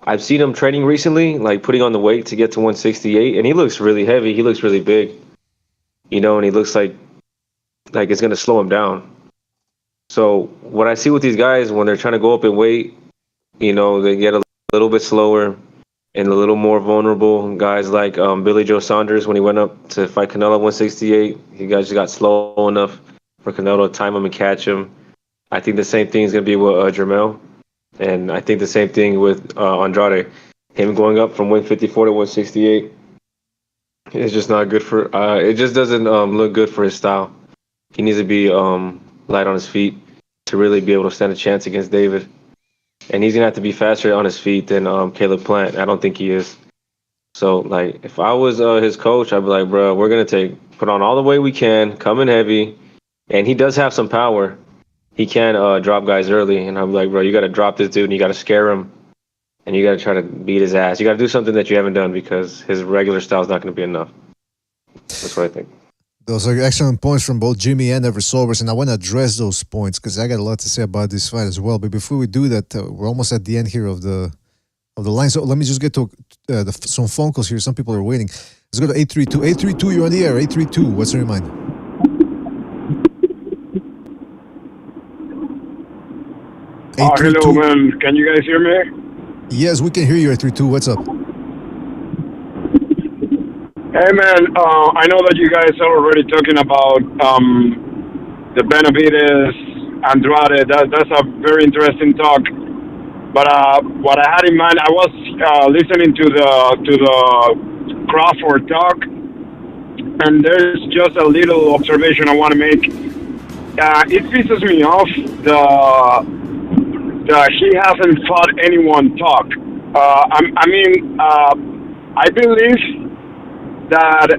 I've seen him training recently, like putting on the weight to get to 168, and he looks really heavy. He looks really big, and he looks like it's gonna slow him down. So what I see with these guys when they're trying to go up in weight, they get a little bit slower and a little more vulnerable. Guys like Billy Joe Saunders, when he went up to fight Canelo 168, he just got slow enough for Canelo to time him and catch him. I think the same thing is going to be with Jermell. And I think the same thing with Andrade. Him going up from 154 to 168 is just not good for... it just doesn't look good for his style. He needs to be light on his feet to really be able to stand a chance against David. And he's going to have to be faster on his feet than Caleb Plant. I don't think he is. So, if I was his coach, I'd be like, bro, we're going to put on all the weight we can, come in heavy. And he does have some power. He can drop guys early. And I'm like, bro, you got to drop this dude and you got to scare him. And you got to try to beat his ass. You got to do something that you haven't done because his regular style is not going to be enough. That's what I think. Those are excellent points from both Jimmy and Eversobers, and I want to address those points because I got a lot to say about this fight as well. But before we do that, we're almost at the end here of the line. So let me just get to some phone calls here. Some people are waiting. Let's go to 832. 832, you're on the air. 832, what's on your mind? Hello, man. Can you guys hear me? Yes, we can hear you, 832. What's up? Hey, man, I know that you guys are already talking about the Benavides, Andrade. That's a very interesting talk. But what I had in mind, I was listening to the Crawford talk, and there's just a little observation I want to make. It pisses me off that he hasn't fought anyone talk. I believe that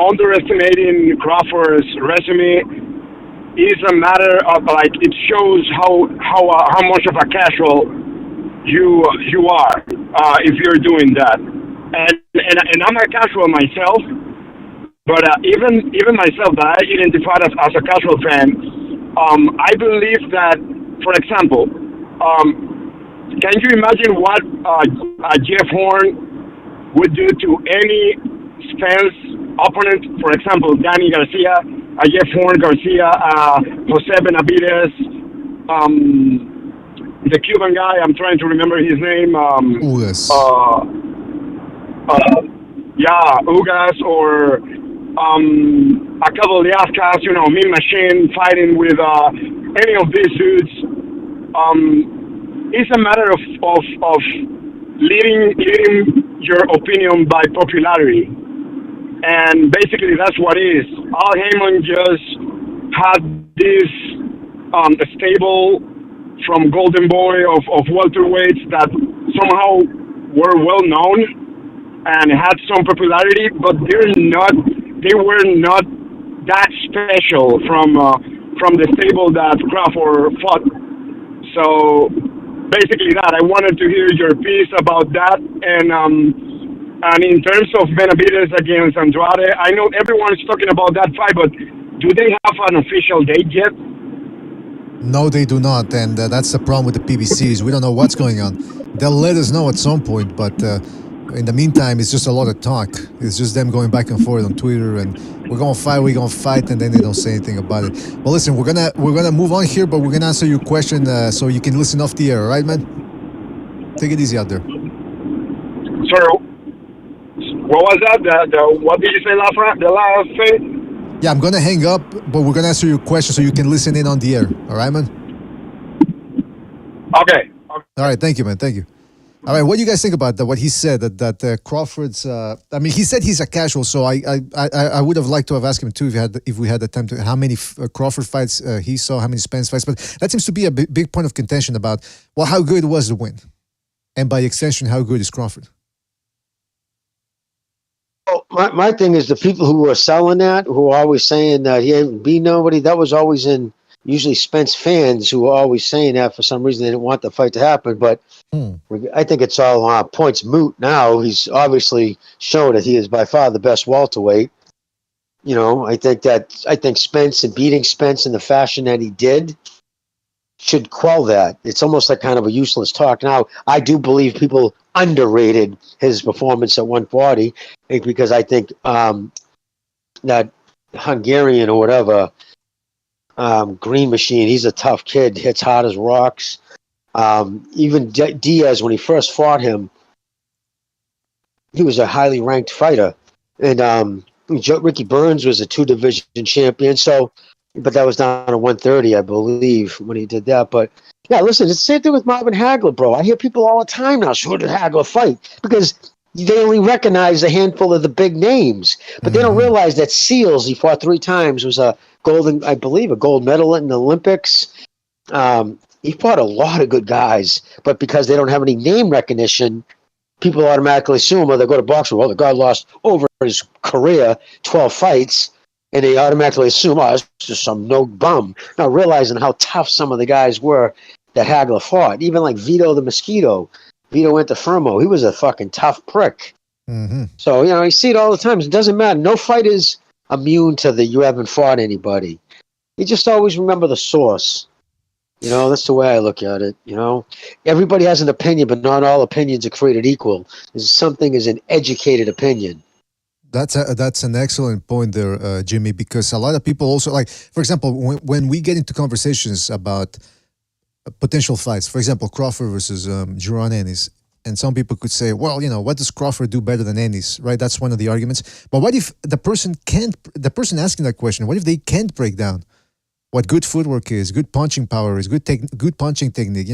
underestimating Crawford's resume is a matter of it shows how much of a casual you are if you're doing that. And I'm a casual myself, but even myself that I identified as a casual fan, I believe that, for example, can you imagine what Jeff Horn would do to any Spence opponent? For example, Danny Garcia, Jeff Horn Garcia, Jose Benavides, the Cuban guy, I'm trying to remember his name. Ugas. Ugas, or a couple of the outcasts, Mean Machine fighting with any of these dudes. It's a matter of leading your opinion by popularity. And basically that's what it is. Al Heyman just had this stable from Golden Boy of welterweights that somehow were well known and had some popularity, but they were not that special from the stable that Crawford fought. So basically that I wanted to hear your piece about that. And in terms of Benavides against Andrade, I know everyone is talking about that fight, but do they have an official date yet? No, they do not, and that's the problem with the PBCs. We don't know what's going on. They'll let us know at some point, but in the meantime, it's just a lot of talk. It's just them going back and forth on Twitter, and we're gonna fight, and then they don't say anything about it. But listen, we're gonna move on here, but we're gonna answer your question so you can listen off the air, all right, man? Take it easy out there. Sorry, what was that? What did you say the last thing? Yeah, I'm gonna hang up, but we're gonna answer your question so you can listen in on the air. All right, man? Okay. All right, thank you, man. Thank you. All right, what do you guys think about that? What he said that Crawford's. I mean, he said he's a casual, so I would have liked to have asked him too if we had the time to how many Crawford fights he saw, how many Spence fights. But that seems to be a big point of contention about how good was the win, and by extension, how good is Crawford. Well, my thing is the people who were selling that, who are always saying that he ain't beat nobody, that was always in usually Spence fans who were always saying that for some reason they didn't want the fight to happen. But I think it's all points moot now. He's obviously shown that he is by far the best welterweight. I think Spence and beating Spence in the fashion that he did should quell that. It's almost like kind of a useless talk. Now, I do believe people underrated his performance at 140 because I think that Hungarian or whatever, Green Machine, he's a tough kid, hits hard as rocks. Even Diaz, when he first fought him, he was a highly ranked fighter. And Ricky Burns was a 2-division champion, but that was down to 130, I believe, when he did that. But yeah, listen, it's the same thing with Marvin Hagler, bro. I hear people all the time now, so who did Hagler fight? Because they only recognize a handful of the big names, but they don't realize that Seals, he fought 3 times, was a gold medal in the Olympics. He fought a lot of good guys, but because they don't have any name recognition, people automatically assume, they go to boxing, the guy lost over his career 12 fights, and they automatically assume, it's just some no bum. Not realizing how tough some of the guys were that Hagler fought. Even like Vito the Mosquito, Vito Antifermo, he was a fucking tough prick. Mm-hmm. So, you see it all the time. It doesn't matter. No fight is immune to you haven't fought anybody. You just always remember the source. That's the way I look at it. Everybody has an opinion, but not all opinions are created equal. Something is an educated opinion. That's an excellent point there, Jimmy, because a lot of people also, like, for example, when we get into conversations about potential fights, for example, Crawford versus Duran Ennis, and some people could say, well, what does Crawford do better than Ennis, right? That's one of the arguments. But what if the person asking that question, what if they can't break down what good footwork is, good punching power is, good punching technique,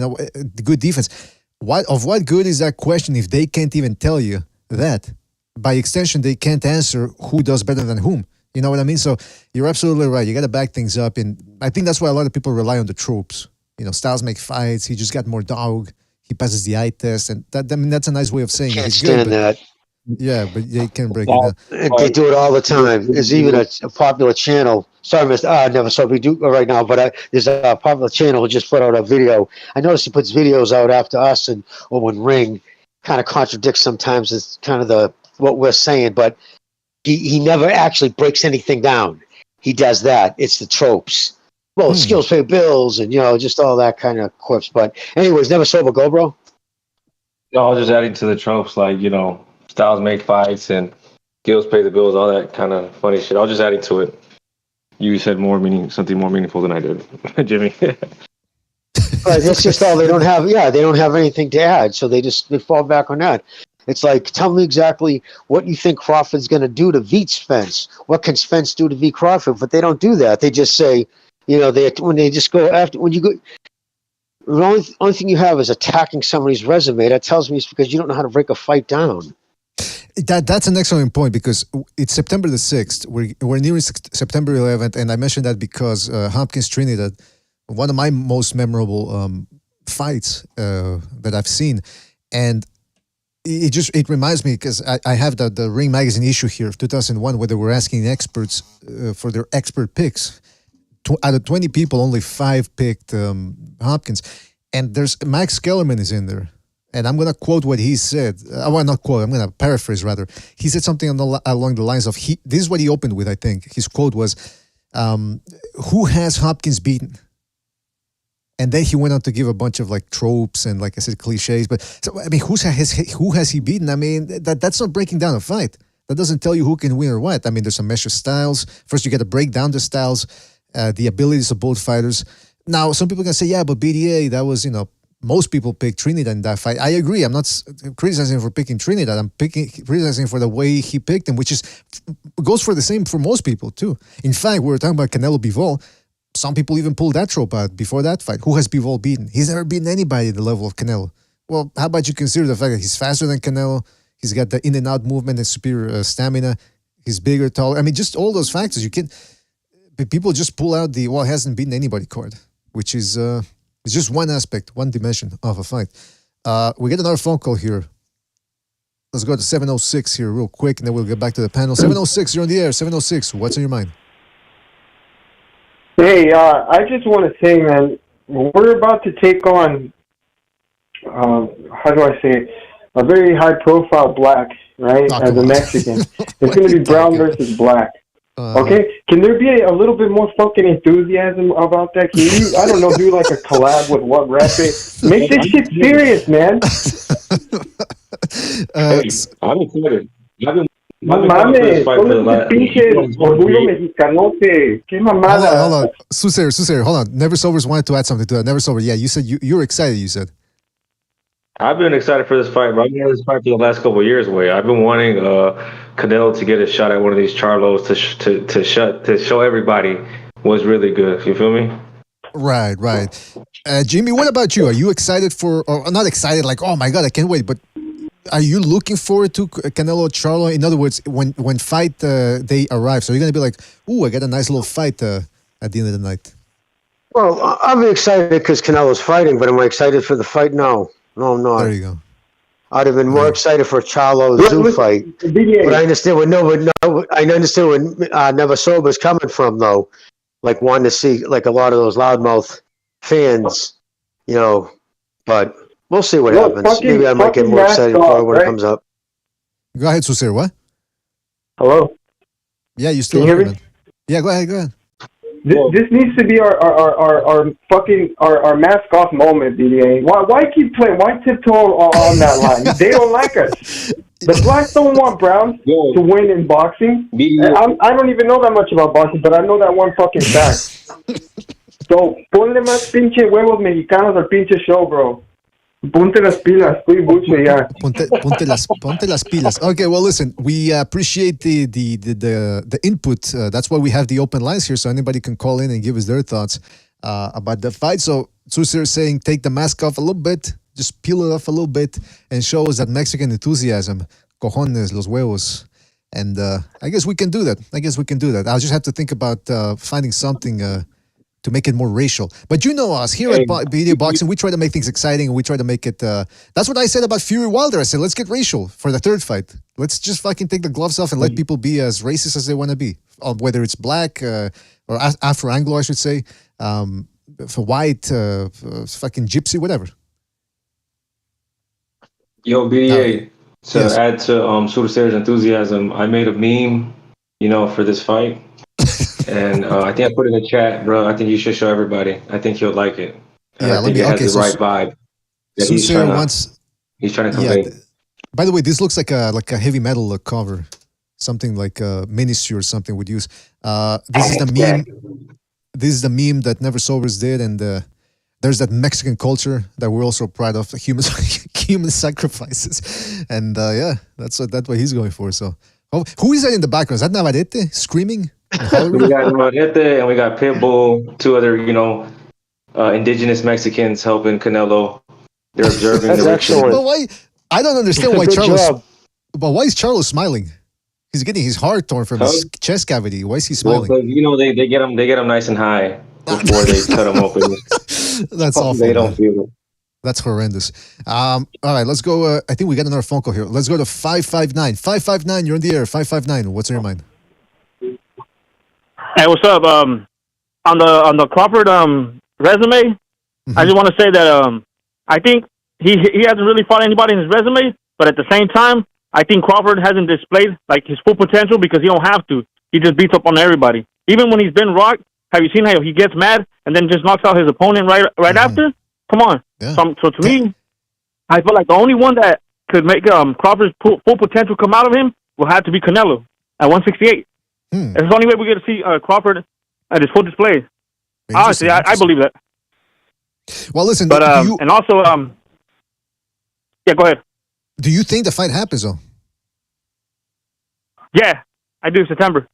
good defense? What good is that question if they can't even tell you that? By extension, they can't answer who does better than whom. You know what I mean? So you're absolutely right. You got to back things up. And I think that's why a lot of people rely on the tropes. Styles make fights. He just got more dog. He passes the eye test. And that's a nice way of saying Can't it. stand that. Yeah, but they can't break it down. They do it all the time. There's even a popular channel. Sorry, Mr. I never saw we do right now, but there's a popular channel who just put out a video. I noticed he puts videos out after us or when Ring kind of contradicts sometimes. It's kind of what we're saying, but he never actually breaks anything down. He does that. It's the tropes. Well, skills pay bills and, just all that kind of quips. But anyways, never sober go, bro. No, I was just adding to the tropes, like, Styles make fights and skills pay the bills, all that kind of funny shit. I was just adding to it. You said something more meaningful than I did, Jimmy. That's just all they don't have. Yeah, they don't have anything to add, so they fall back on that. It's like, tell me exactly what you think Crawford's going to do to beat Spence. What can Spence do to beat Crawford? But they don't do that. They just say, when they just go after, when you go, the only thing you have is attacking somebody's resume. That tells me it's because you don't know how to break a fight down. That's an excellent point, because it's September the 6th. We're nearing September 11th, and I mentioned that because Hopkins Trinidad, one of my most memorable fights that I've seen, and it reminds me, because I have the Ring Magazine issue here of 2001 where they were asking experts for their expert picks. Out of 20 people, only 5 picked Hopkins, and there's Max Kellerman is in there. And I'm going to quote what he said. Well, not quote, I'm going to paraphrase rather. He said something along the lines of, this is what he opened with, I think. His quote was, who has Hopkins beaten? And then he went on to give a bunch of like tropes and, like I said, cliches. But so, I mean, who has he beaten? I mean, that's not breaking down a fight. That doesn't tell you who can win or what. I mean, there's a measure of styles. First, you got to break down the styles, the abilities of both fighters. Now, some people can say, yeah, but BDA, that was, most people pick Trinidad in that fight. I agree. I'm not criticizing him for picking Trinidad. I'm criticizing for the way he picked him, which goes for the same for most people too. In fact, we were talking about Canelo Bivol. Some people even pulled that trope out before that fight. Who has Bivol beaten? He's never beaten anybody at the level of Canelo. Well, how about you consider the fact that he's faster than Canelo? He's got the in and out movement and superior stamina. He's bigger, taller. I mean, just all those factors. People just pull out the hasn't beaten anybody card, which is it's just one aspect, one dimension of a fight. We get another phone call here. Let's go to 706 here real quick, and then we'll get back to the panel. 706, you're on the air. 706, what's on your mind? Hey, I just want to say, man, we're about to take on, how do I say it, a very high-profile black, right, as a Mexican. It's going to be brown versus black. Okay, can there be a little bit more fucking enthusiasm about that? Can you, I don't know, do like a collab with What Rap It? Make this shit serious, man. I'm excited. Mames, pinches orgullo mexicanote. Qué mamada. Hold on. Suser, hold on. Never Sobers wanted to add something to that. Never Sober, yeah, you said you're excited, you said. I've been excited for this fight, bro. I've been wanting this fight for the last couple of years, Way. I've been wanting Canelo to get a shot at one of these Charlos to show everybody what's really good. You feel me? Right. Jimmy, what about you? Are you excited or not excited, like, oh my God, I can't wait, but are you looking forward to Canelo Charlo? In other words, when fight day arrives, so you're going to be like, ooh, I got a nice little fight at the end of the night? Well, I'm excited because Canelo's fighting, but am I excited for the fight? No, I'm not. There you go. I'd have been more excited for a Charlo Zoo fight. But I understand I understand where Never Sober's coming from, though. Like, wanting to see, like, a lot of those loudmouth fans, but we'll see what happens. Maybe I might get more excited for it when it comes up. Go ahead, Suser. What? Hello? Yeah, you still hear me? Yeah, go ahead. This needs to be our mask off moment, BDA. Why keep playing? Why tiptoe on that line? They don't like us. The blacks don't want browns to win in boxing. I don't even know that much about boxing, but I know that one fucking fact. So, ponle más pinche huevos mexicanos al pinche show, bro. Ponte las pilas, estoy buche ya. Ponte las pilas. Okay, well, listen, we appreciate the input. That's why we have the open lines here, so anybody can call in and give us their thoughts about the fight. So, Suser is saying, take the mask off a little bit, just peel it off a little bit, and show us that Mexican enthusiasm, cojones, los huevos. And I guess we can do that. I'll just have to think about finding something to make it more racial. But you know us, here at BDA Boxing, we try to make things exciting, and we try to make it... that's what I said about Fury Wilder. I said, let's get racial for the third fight. Let's just fucking take the gloves off and let people be as racist as they want to be. Whether it's black or Afro-Anglo, I should say, for white, fucking gypsy, whatever. Yo, BDA, add to Suser's enthusiasm, I made a meme, for this fight. And I think I put it in the chat, bro. I think you should show everybody. I think he'll like it. And I think it has the right vibe. He's trying to convey. By the way, this looks like a heavy metal cover, something like a Ministry or something would use. This is the meme. This is the meme that Never Sobers did, and there's that Mexican culture that we're also proud of, human sacrifices, and that's what he's going for. So, who is that in the background? Is that Navarrete screaming? We got Navarrete and we got Pitbull, two other indigenous Mexicans helping Canelo. They're observing the ritual. But why? I don't understand why Charlo. But why is Charlo smiling? He's getting his heart torn from his chest cavity. Why is he smiling? Well, they get him nice and high before they cut him open. That's awful. They don't feel it. That's horrendous. All right, let's go. I think we got another phone call here. Let's go to 559. 559, you're in the air. 559. What's on your mind? Hey, what's up? On the Crawford resume, I just want to say that I think he hasn't really fought anybody in his resume, but at the same time, I think Crawford hasn't displayed like his full potential because he don't have to. He just beats up on everybody. Even when he's been rocked, have you seen how he gets mad and then just knocks out his opponent right after? Come on. Yeah. So to me, I feel like the only one that could make Crawford's full potential come out of him will have to be Canelo at 168. It's the only way we're going to see Crawford at his full display. Honestly, I believe that. Well, listen, but and also, yeah, go ahead. Do you think the fight happens though? Yeah, I do. September.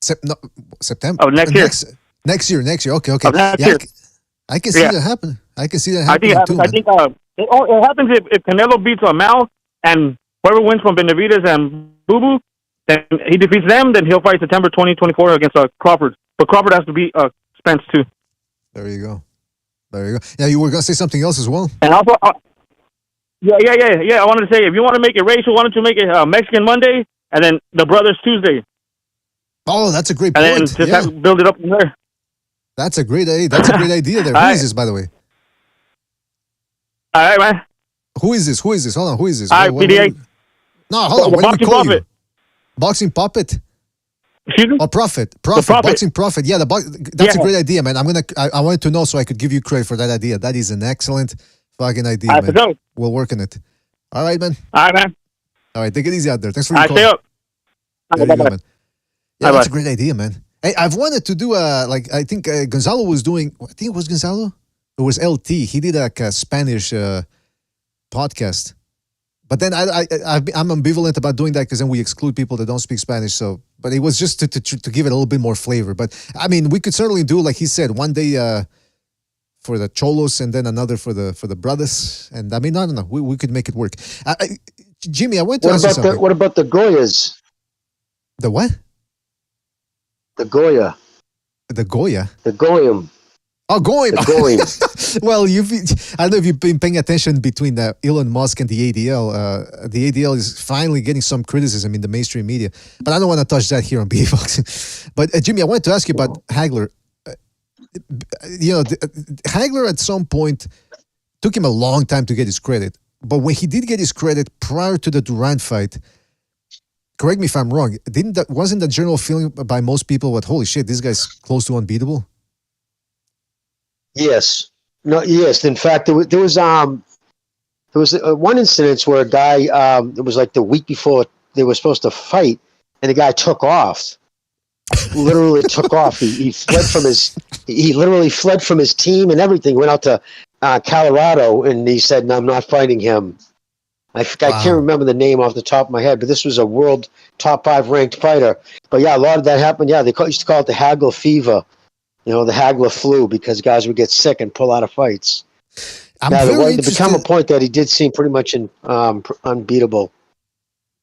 September. Oh, next year. Next year. Okay. Next year. I can see that happen. I can see that happening too. I think it happens if Canelo beats Mal and whoever wins from Benavides and Boo Boo, then he defeats them. Then he'll fight September 2024 against Crawford. But Crawford has to beat Spence too. There you go. Yeah, you were gonna say something else as well. And also, yeah. I wanted to say, if you want to make it racial, why don't you make it Mexican Monday and then the Brothers Tuesday? Oh, that's a great point. And then just build it up from there. That's a great idea there. Who is this, by the way? All right, man. Who is this? Hold on. Who is this? All right, PDA. No, hold on. What do we call you? Boxing Puppet? Excuse me? Oh, Prophet. Boxing Prophet. Yeah, that's a great idea, man. I wanted to know so I could give you credit for that idea. That is an excellent fucking idea, man. We'll work on it. All right, man. All right, man. All right, take it easy out there. Thanks for your call. Stay up. There you go, man. Yeah, that's a great idea, man. Hey, I've wanted to do I think Gonzalo was doing. I think it was Gonzalo. It was LT. He did a Spanish podcast, but then I'm ambivalent about doing that because then we exclude people that don't speak Spanish. So, but it was just to give it a little bit more flavor. But I mean, we could certainly do like he said, one day for the cholos and then another for the brothers. And I mean, no, we could make it work. Jimmy, I went to ask you something. What about the Goyas? The what? The Goya. The Goya? The Goyim. Oh, Goyim. The Goyim. Well, I don't know if you've been paying attention between Elon Musk and the ADL. The ADL is finally getting some criticism in the mainstream media. But I don't want to touch that here on BA Boxing. But Jimmy, I wanted to ask you about Hagler. Hagler at some point took him a long time to get his credit. But when he did get his credit prior to the Durant fight, correct me if I'm wrong, wasn't the general feeling by most people what, holy shit, this guy's close to unbeatable? Yes. No. Yes. In fact, there was one incident where a guy, it was like the week before they were supposed to fight, and the guy took off. Literally took off. He fled from he literally fled from his team and everything. Went out to Colorado, and he said, "No, I'm not fighting him." I can't remember the name off the top of my head, but this was a world top 5 ranked fighter. But yeah, a lot of that happened. Yeah, they used to call it the Hagler fever, the Hagler flu, because guys would get sick and pull out of fights. There became a point that he did seem pretty much unbeatable.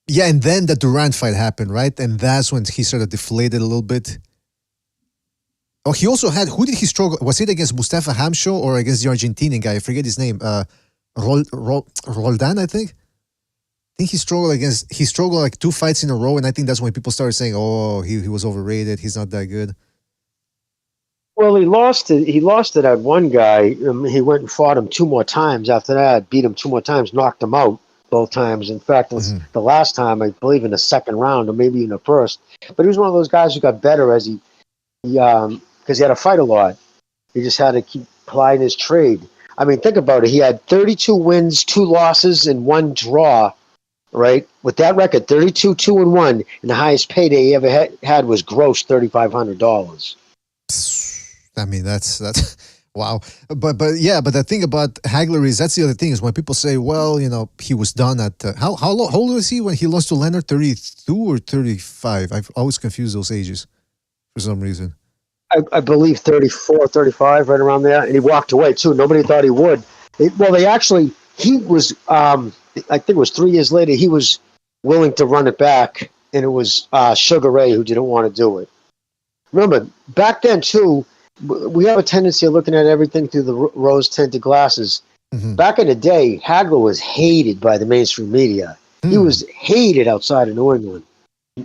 Yeah, and then the Durant fight happened, right? And that's when he sort of deflated a little bit. Oh, he also had, who did he struggle? Was it against Mustafa Hamsho or against the Argentinian guy? I forget his name. Roldan, I think. I think he struggled like 2 fights in a row, and I think that's when people started saying, "Oh, he was overrated. He's not that good." Well, he lost to that one guy. He went and fought him 2 more times after that. Beat him 2 more times. Knocked him out both times. In fact, it was the last time, I believe, in the second round or maybe in the first. But he was one of those guys who got better as because he had to fight a lot. He just had to keep plying his trade. I mean, think about it. He had 32 wins, 2 losses, and 1 draw, right? With that record, 32, 2-1, and the highest payday he ever had was gross $3,500. I mean, that's Wow. But the thing about Hagler is that's the other thing is when people say, well, he was done at how old was he when he lost to Leonard? 32 or 35? I've always confused those ages for some reason. I believe 34, 35, right around there, and he walked away too. Nobody thought he would. He was. I think it was 3 years later. He was willing to run it back, and it was Sugar Ray who didn't want to do it. Remember, back then too, we have a tendency of looking at everything through the rose-tinted glasses. Mm-hmm. Back in the day, Hagler was hated by the mainstream media. He was hated outside of New England.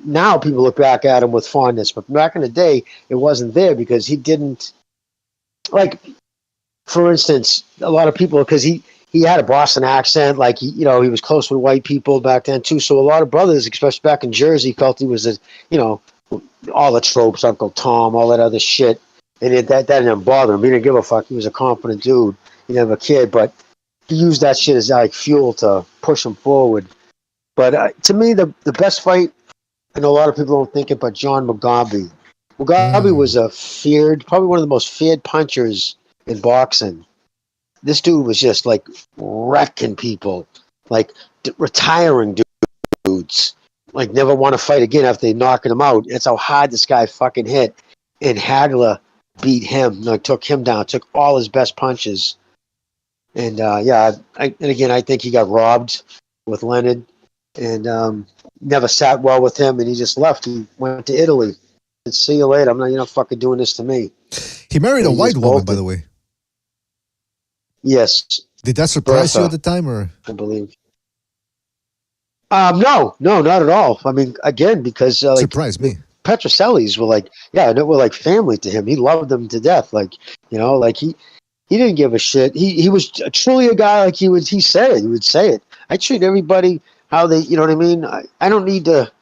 Now people look back at him with fondness, but back in the day, it wasn't there because he didn't, like, for instance, a lot of people, because he had a Boston accent, like, he was close with white people back then too, so a lot of brothers, especially back in Jersey, felt he was, all the tropes, Uncle Tom, all that other shit, and that didn't bother him. He didn't give a fuck. He was a confident dude. He didn't have a kid, but he used that shit as, like, fuel to push him forward. But to me, the best fight, I know a lot of people don't think it, but John Mugabe. Mugabe was probably one of the most feared punchers in boxing. This dude was just like wrecking people, like retiring dudes, like never want to fight again after they knocking him out. That's how hard this guy fucking hit. And Hagler beat him, took him down, took all his best punches. And I think he got robbed with Leonard. And never sat well with him, and he just left. He went to Italy. And see you later. I'm not, you're not fucking doing this to me. He married a white woman, by the way. Yes. Did that surprise you at the time, or? I believe. No, not at all. I mean, again, because surprised me. Petrocellis were like family to him. He loved them to death. He didn't give a shit. He was truly a guy like he would say it. I treat everybody how they, you know what I mean? I don't need to,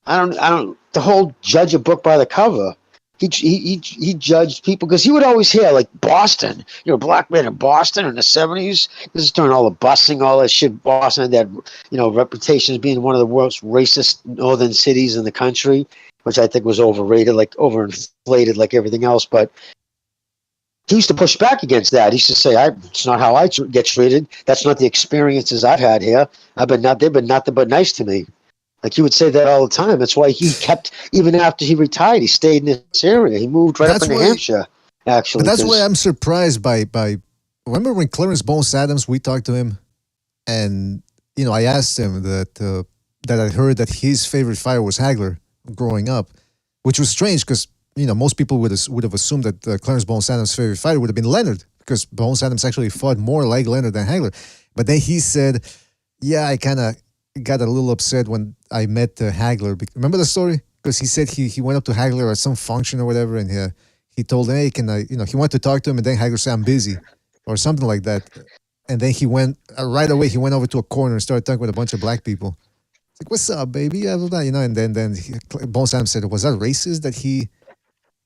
the whole judge a book by the cover. He judged people because he would always hear like Boston, black men in Boston in the 70s. This is during all the busing, all that shit. Boston had that, reputation as being one of the world's racist northern cities in the country, which I think was overrated, like overinflated like everything else. But he used to push back against that. He used to say, it's not how I get treated. That's not the experiences I've had here. They've been nothing but nice to me. Like, he would say that all the time. That's why he kept, even after he retired, he stayed in this area. He moved right up in New Hampshire, actually. But that's why I'm surprised by remember when Clarence Bones Adams, we talked to him, and, I asked him that I heard that his favorite fighter was Hagler growing up, which was strange because, most people would have assumed that Clarence Bones Adams' favorite fighter would have been Leonard, because Bones Adams actually fought more like Leonard than Hagler. But then he said, yeah, I kind of got a little upset when I met Hagler. Remember the story? Because he said he went up to Hagler at some function or whatever, and he told him, hey, can I, he wanted to talk to him, and then Hagler said, I'm busy, or something like that. And then he went, right away, he went over to a corner and started talking with a bunch of black people. It's like, what's up, baby? And then Bones Adams said, was that racist that he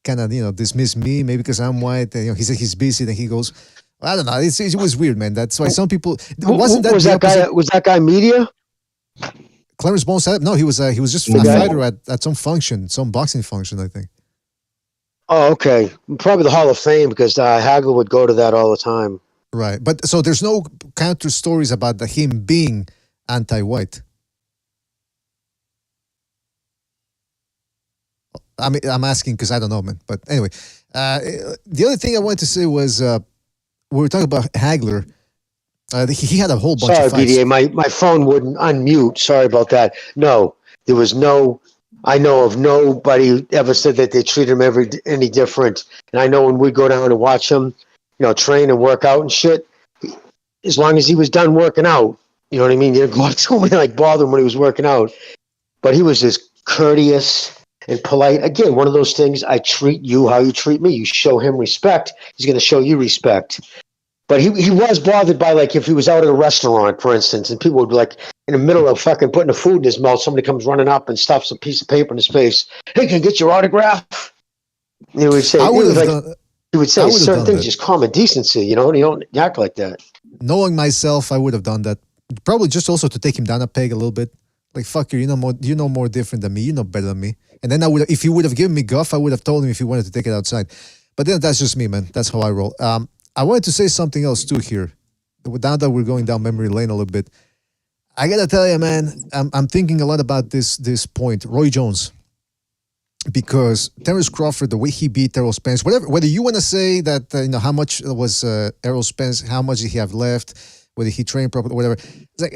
kind of, dismissed me, maybe because I'm white? And, he said he's busy. Then he goes, I don't know. It was weird, man. That's why some people wasn't that was that guy? Was that guy media? Clarence Bones Adams? No, he was just a fighter at some function, some boxing function, I think. Oh, okay. Probably the Hall of Fame, because Hagler would go to that all the time. Right, but so there's no counter stories about him being anti-white. I mean, I'm asking because I don't know, man. But anyway, the other thing I wanted to say was we were talking about Hagler. He had a whole bunch of fights. Sorry, BDA, my phone wouldn't unmute. Sorry about that. No, there was I know of nobody who ever said that they treat him any different. And I know when we go down and watch him, train and work out and shit, as long as he was done working out, you know what I mean? You didn't go up to him and like bother him when he was working out. But he was just courteous and polite. Again, one of those things, I treat you how you treat me. You show him respect, he's going to show you respect. But he was bothered by, like, if he was out at a restaurant, for instance, and people would be like, in the middle of fucking putting the food in his mouth, somebody comes running up and stuffs a piece of paper in his face. Hey, can I get your autograph? He would say, certain things, just common decency, and you don't act like that. Knowing myself, I would have done that. Probably just also to take him down a peg a little bit. Like, fuck you, you know more different than me, you know better than me. And then if he would have given me guff, I would have told him if he wanted to take it outside. But then that's just me, man. That's how I roll. I wanted to say something else too here. Now that we're going down memory lane a little bit, I gotta tell you, man, I'm thinking a lot about this point, Roy Jones, because Terrence Crawford, the way he beat Errol Spence, whether you want to say that how much was Errol Spence, how much did he have left, whether he trained properly, whatever, it's like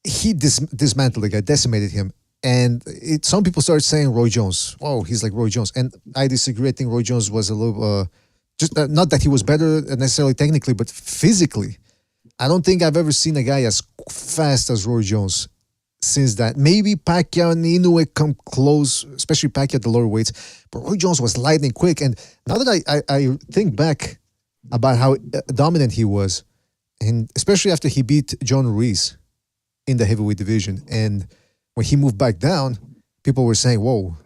he dismantled the guy, decimated him. And some people started saying Roy Jones. Oh, he's like Roy Jones. And I disagree. I think Roy Jones was a little, just not that he was better necessarily technically, but physically. I don't think I've ever seen a guy as fast as Roy Jones since that. Maybe Pacquiao and Inoue come close, especially Pacquiao at the lower weights. But Roy Jones was lightning quick. And now that I think back about how dominant he was, and especially after he beat John Ruiz in the heavyweight division, and when he moved back down, people were saying, whoa,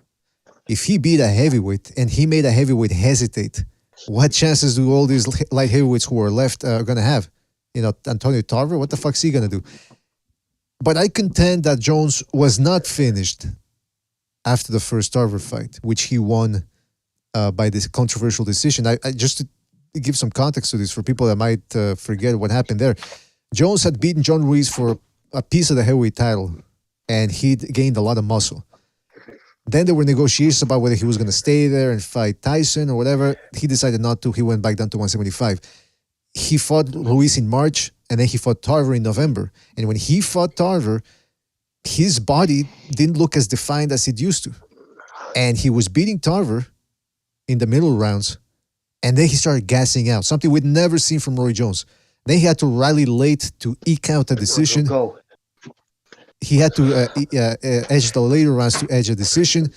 if he beat a heavyweight and he made a heavyweight hesitate, what chances do all these light heavyweights who are left going to have? Antonio Tarver, what the fuck's he going to do? But I contend that Jones was not finished after the first Tarver fight, which he won by this controversial decision. I just to give some context to this for people that might forget what happened there. Jones had beaten John Ruiz for a piece of the heavyweight title, and he'd gained a lot of muscle. Then there were negotiations about whether he was going to stay there and fight Tyson or whatever. He decided not to. He went back down to 175. He fought Ruiz in March, and then he fought Tarver in November. And when he fought Tarver, his body didn't look as defined as it used to. And he was beating Tarver in the middle rounds, and then he started gassing out, something we'd never seen from Roy Jones. Then he had to rally late to eke out a decision. He had to edge the later rounds to edge a decision.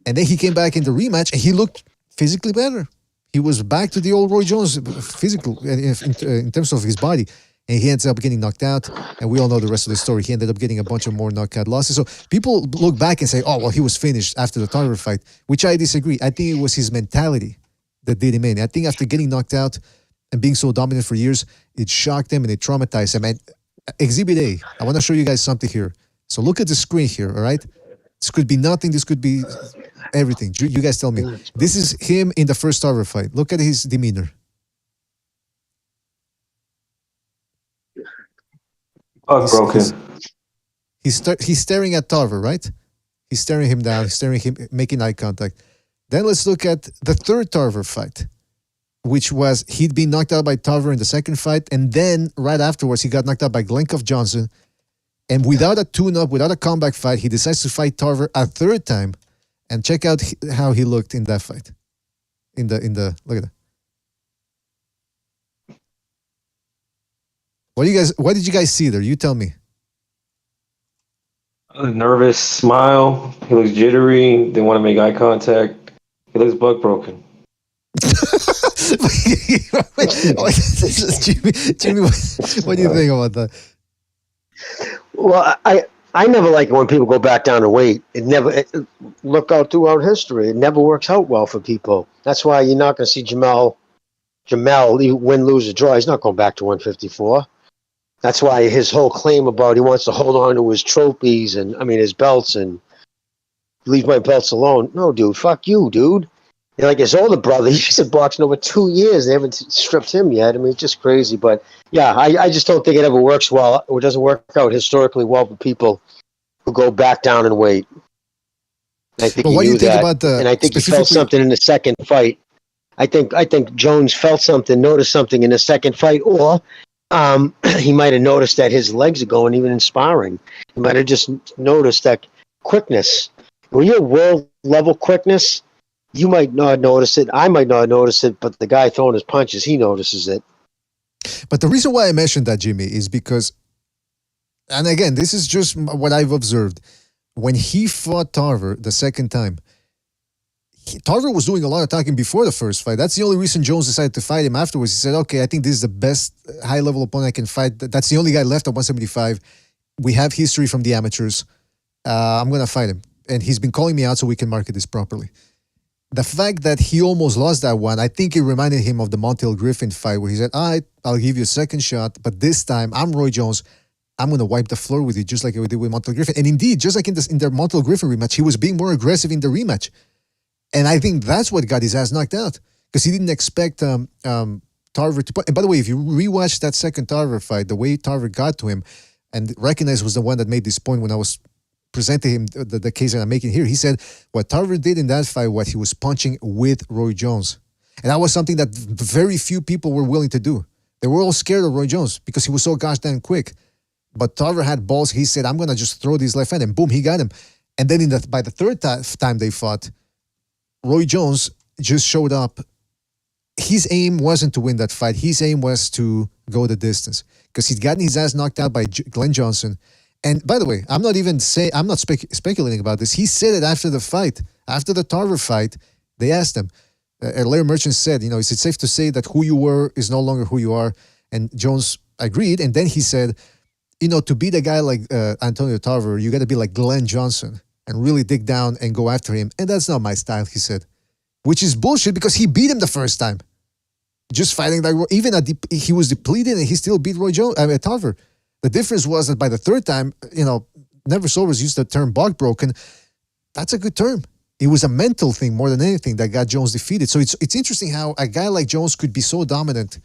And then he came back in the rematch, and he looked physically better. He was back to the old Roy Jones physical in terms of his body. And he ends up getting knocked out. And we all know the rest of the story. He ended up getting a bunch of more knockout losses. So people look back and say, oh, well, he was finished after the Tarver fight, which I disagree. I think it was his mentality that did him in. I think after getting knocked out and being so dominant for years, it shocked him and it traumatized him. And Exhibit A, I want to show you guys something here. So look at the screen here, all right? This could be nothing. This could be everything. You guys tell me. This is him in the first Tarver fight. Look at his demeanor. Broken. He's staring at Tarver, right? He's staring him down. He's staring him, making eye contact. Then let's look at the third Tarver fight, which was he'd been knocked out by Tarver in the second fight, and then right afterwards he got knocked out by Glenkov Johnson. And without a tune-up, without a comeback fight, he decides to fight Tarver a third time. And check out how he looked in that fight. In the look at that. What did you guys see there? You tell me. A nervous smile. He looks jittery. Didn't want to make eye contact. He looks bug broken. Jimmy, what do you think about that? Well, I never like it when people go back down to weight. Look out throughout history. It never works out well for people. That's why you're not going to see Jamel win, lose, or draw. He's not going back to 154. That's why his whole claim about he wants to hold on to his trophies and his belts and leave my belts alone. No, dude, fuck you, dude. You're like his older brother. He's been boxing over 2 years. They haven't stripped him yet. It's just crazy. But yeah, I just don't think it ever works well. It doesn't work out historically well for people who go back down in weight. I think what do you think about the? And I think he felt something in the second fight. I think Jones felt something, noticed something in the second fight, or he might have noticed that his legs are going even in sparring. He might have just noticed that quickness. When you're world level quickness, you might not notice it. I might not notice it, but the guy throwing his punches, he notices it. But the reason why I mentioned that, Jimmy, is because, and again, this is just what I've observed. When he fought Tarver the second time, Tarver was doing a lot of talking before the first fight. That's the only reason Jones decided to fight him afterwards. He said, okay, I think this is the best high-level opponent I can fight. That's the only guy left at 175. We have history from the amateurs. I'm going to fight him. And he's been calling me out so we can market this properly. The fact that he almost lost that one, I think it reminded him of the Montel Griffin fight where he said, all right, I'll give you a second shot, but this time I'm Roy Jones. I'm going to wipe the floor with you just like we did with Montel Griffin. And indeed, just like in the Montel Griffin rematch, he was being more aggressive in the rematch. And I think that's what got his ass knocked out because he didn't expect Tarver to put. And by the way, if you rewatch that second Tarver fight, the way Tarver got to him and recognized was the one that made this point when I was presenting him the case that I'm making here. He said what Tarver did in that fight, what he was punching with Roy Jones. And that was something that very few people were willing to do. They were all scared of Roy Jones because he was so gosh damn quick. But Tarver had balls. He said, I'm going to just throw this left hand. And boom, he got him. And then by the third time they fought, Roy Jones just showed up. His aim wasn't to win that fight. His aim was to go the distance because he'd gotten his ass knocked out by Glenn Johnson. And by the way, I'm not speculating about this. He said it after the fight. After the Tarver fight, they asked him. Larry Merchant said, is it safe to say that who you were is no longer who you are? And Jones agreed. And then he said, to beat a guy like Antonio Tarver, you got to be like Glenn Johnson and really dig down and go after him. And that's not my style, he said, which is bullshit because he beat him the first time. Just fighting like he was depleted and he still beat Tarver. The difference was that by the third time, Never Sobers used the term bog broken. That's a good term. It was a mental thing more than anything that got Jones defeated. So it's interesting how a guy like Jones could be so dominant,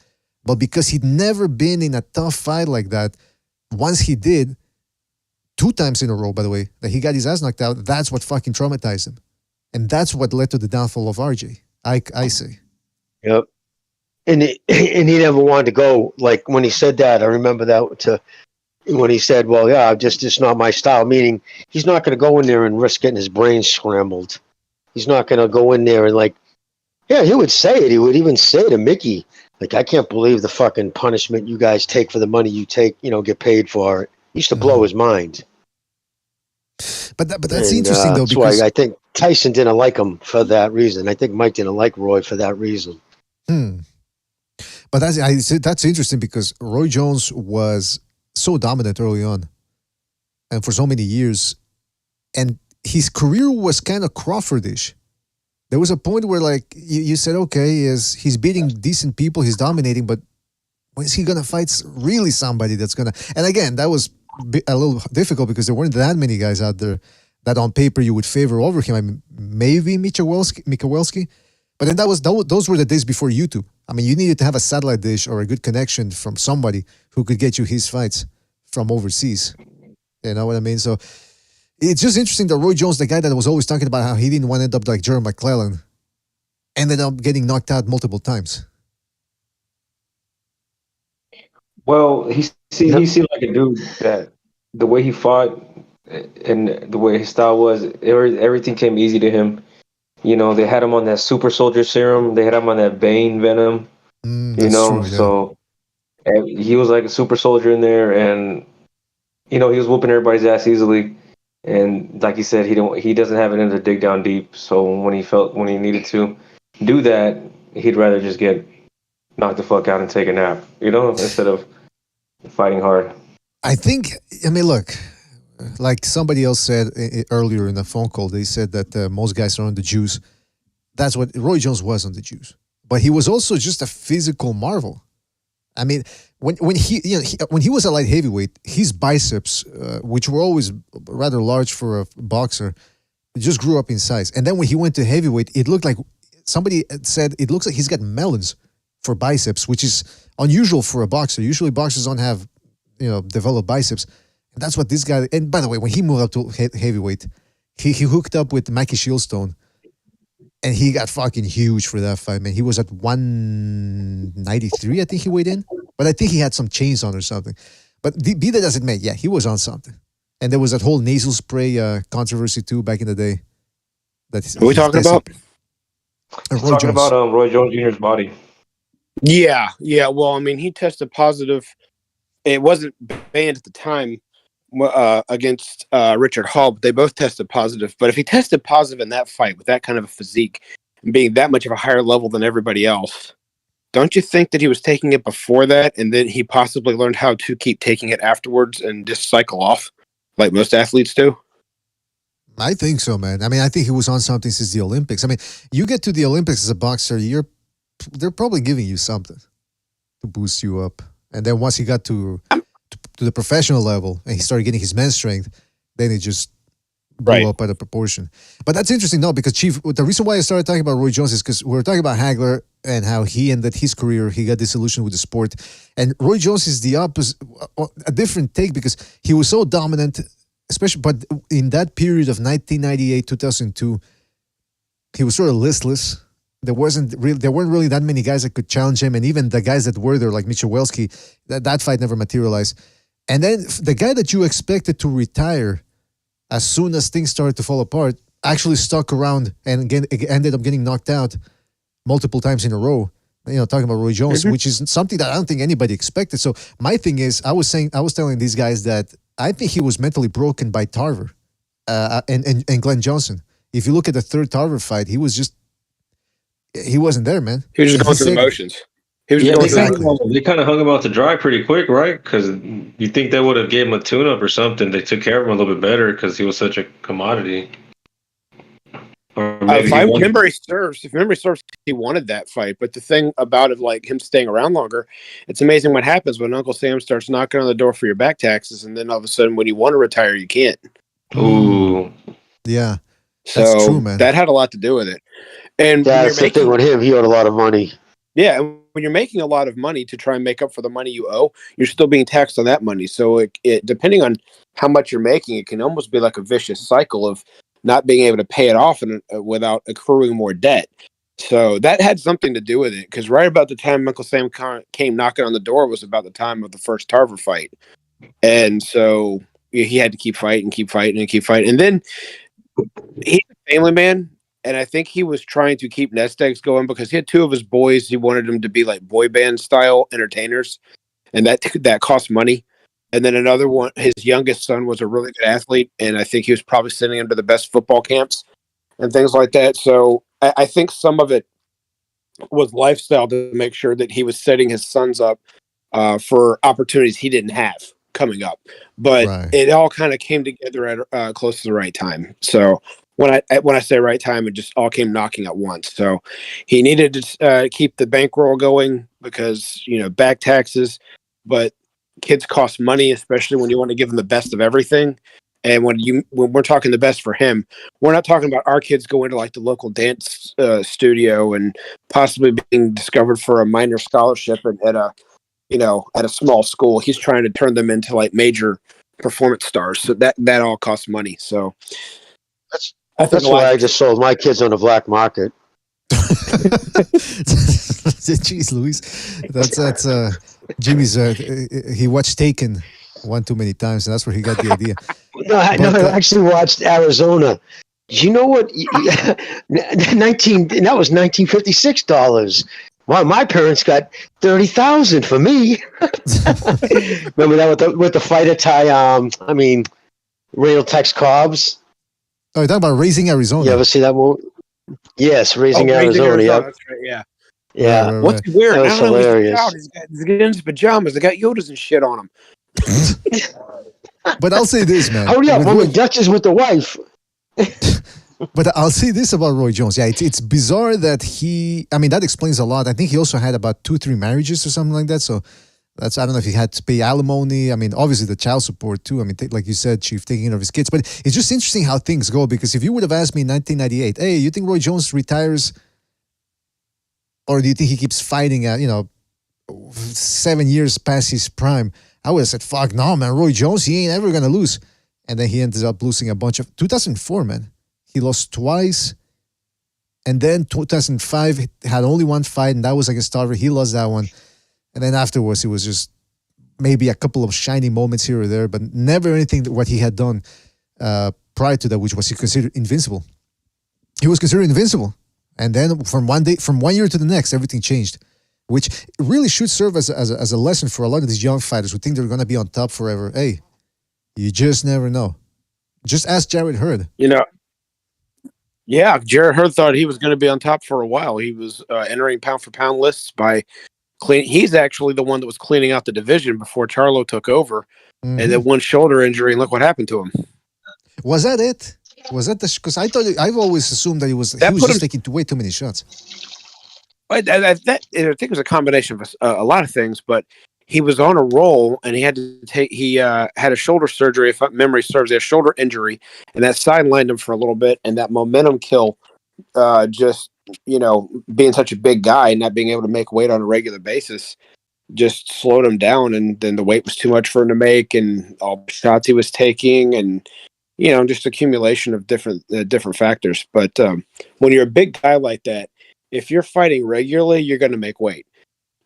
but because he'd never been in a tough fight like that, once he did, 2 times in a row, by the way, that he got his ass knocked out, that's what fucking traumatized him. And that's what led to the downfall of RJ, I say. Yep. And he never wanted to go. Like when he said that, I remember that when he said, well, yeah, just not my style, meaning he's not going to go in there and risk getting his brain scrambled. He's not going to go in there and he would say it. He would even say to Mickey, I can't believe the fucking punishment you guys take for the money you take, get paid for it. He used to blow his mind. But that's interesting, though, that's because why I think Tyson didn't like him for that reason. I think Mike didn't like Roy for that reason. But that's interesting because Roy Jones was so dominant early on and for so many years. And his career was kind of Crawfordish. There was a point where you said, okay, he's beating decent people, he's dominating, but when is he going to fight really somebody that's going to... And again, that was a little difficult because there weren't that many guys out there that on paper you would favor over him. I mean, maybe Mikowelski. But then those were the days before YouTube. I mean, you needed to have a satellite dish or a good connection from somebody who could get you his fights from overseas. You know what I mean? So it's just interesting that Roy Jones, the guy that was always talking about how he didn't want to end up like Jerry McClellan, ended up getting knocked out multiple times. Well, he seemed like a dude that the way he fought and the way his style was, everything came easy to him. They had him on that super soldier serum. They had him on that Bane venom. True, yeah. So he was like a super soldier in there, and he was whooping everybody's ass easily. And like he said, he doesn't have it in to dig down deep. So when he needed to do that, he'd rather just get knocked the fuck out and take a nap, instead of fighting hard. Look, like somebody else said earlier in the phone call, they said that most guys are on the juice. That's what Roy Jones was on the juice. But he was also just a physical marvel. I mean, when he was a light heavyweight, his biceps, which were always rather large for a boxer, just grew up in size. And then when he went to heavyweight, it looked like somebody said it looks like he's got melons for biceps, which is unusual for a boxer. Usually boxers don't have, developed biceps. And that's what this guy, and by the way, when he moved up to heavyweight, he hooked up with Mackie Shieldstone, and he got fucking huge for that fight, man. He was at 193, I think he weighed in, but I think he had some chains on or something. But be that as it may, yeah, he was on something. And there was that whole nasal spray controversy too back in the day. What are we talking about? Talking about Roy Jones Jr.'s body. Yeah. Well, I mean, he tested positive. It wasn't banned at the time against Richard Hall, but they both tested positive. But if he tested positive in that fight with that kind of a physique and being that much of a higher level than everybody else, don't you think that he was taking it before that and then he possibly learned how to keep taking it afterwards and just cycle off like most athletes do? I think so, man. I mean, I think he was on something since the Olympics. I mean, you get to the Olympics as a boxer, they're probably giving you something to boost you up. And then once he got to the professional level and he started getting his men's strength, then it just blew up out of proportion. But that's interesting, no, because Chief, the reason why I started talking about Roy Jones is because we were talking about Hagler and how he ended his career. He got disillusioned with the sport. And Roy Jones is the opposite, a different take, because he was so dominant, especially, but in that period of 1998, 2002, he was sort of listless. There weren't really that many guys that could challenge him, and even the guys that were there, like Mitchell Welski, that fight never materialized. And then the guy that you expected to retire as soon as things started to fall apart actually stuck around and ended up getting knocked out multiple times in a row. You know, talking about Roy Jones, which is something that I don't think anybody expected. So my thing is, I was telling these guys that I think he was mentally broken by Tarver and Glenn Johnson. If you look at the third Tarver fight, he wasn't there, man. He was just going through the motions. He was They kind of hung him out to dry pretty quick, right? Because you think they would have gave him a tune-up or something. They took care of him a little bit better because he was such a commodity. If memory serves, he wanted that fight. But the thing about it, like him staying around longer, it's amazing what happens when Uncle Sam starts knocking on the door for your back taxes, and then all of a sudden, when you want to retire, you can't. Ooh, yeah, that's true, man. That had a lot to do with it. And that's the thing with him; he owed a lot of money. Yeah, when you're making a lot of money to try and make up for the money you owe, you're still being taxed on that money. So it depending on how much you're making, it can almost be like a vicious cycle of not being able to pay it off and without accruing more debt. So that had something to do with it, because right about the time Uncle Sam came knocking on the door was about the time of the first Tarver fight. And so he had to keep fighting. And then he's a family man. And I think he was trying to keep nest eggs going because he had two of his boys. He wanted them to be like boy band style entertainers, and that cost money. And then another one, his youngest son was a really good athlete, and I think he was probably sending him to the best football camps and things like that. So I think some of it was lifestyle to make sure that he was setting his sons up for opportunities he didn't have coming up. But it all kind of came together at close to the right time. So when I say right time, it just all came knocking at once. So he needed to keep the bankroll going because, back taxes, but kids cost money, especially when you want to give them the best of everything. And when we're talking the best for him, we're not talking about our kids going to like the local dance studio and possibly being discovered for a minor scholarship at a small school. He's trying to turn them into like major performance stars. So that all costs money. So that's why I just sold my kids on the black market. Jeez, Luis, that's Jimmy's. He watched Taken one too many times, and that's where he got the idea. I actually watched Arizona. You know what? That was $1956. Wow, my parents got $30,000 for me. Remember that with the fighter tie? Real Tex Cobbs. Oh, you're talking about Raising Arizona. You ever see that movie? Yes, Raising Arizona. Yeah. That's right. Yeah. Yeah. What's he wearing? That was hilarious. He's got in his pajamas. They got Yodas and shit on him. But I'll say this, man. Hurry up, woman. Duchess with the wife. But I'll say this about Roy Jones. Yeah, it's bizarre that that explains a lot. I think he also had about 2-3 marriages or something like that. So I don't know if he had to pay alimony. Obviously the child support too. Like you said, Chief, taking care of his kids. But it's just interesting how things go, because if you would have asked me in 1998, hey, you think Roy Jones retires, or do you think he keeps fighting at 7 years past his prime, I would have said, fuck no, man. Roy Jones, he ain't ever gonna lose. And then he ended up losing a bunch of 2004, man. He lost twice. And then 2005 had only one fight, and that was against Tarver. He lost that one. And then afterwards, it was just maybe a couple of shiny moments here or there, but never anything what he had done prior to that, which was he considered invincible. He was considered invincible. And then from 1 year to the next, everything changed, which really should serve as a lesson for a lot of these young fighters who think they're going to be on top forever. Hey, you just never know. Just ask Jarrett Hurd. Yeah, Jarrett Hurd thought he was going to be on top for a while. He was entering pound-for-pound lists by he's actually the one that was cleaning out the division before Charlo took over, and then one shoulder injury, and look what happened to him. Was that it? Was that because I've always assumed that he was just taking way too many shots. I think it was a combination of a lot of things, but he was on a roll, and he had a shoulder surgery, if memory serves, he had a shoulder injury, and that sidelined him for a little bit, and that momentum kill just being such a big guy and not being able to make weight on a regular basis just slowed him down, and then the weight was too much for him to make, and all the shots he was taking, and just accumulation of different factors. But when you're a big guy like that, if you're fighting regularly, you're going to make weight.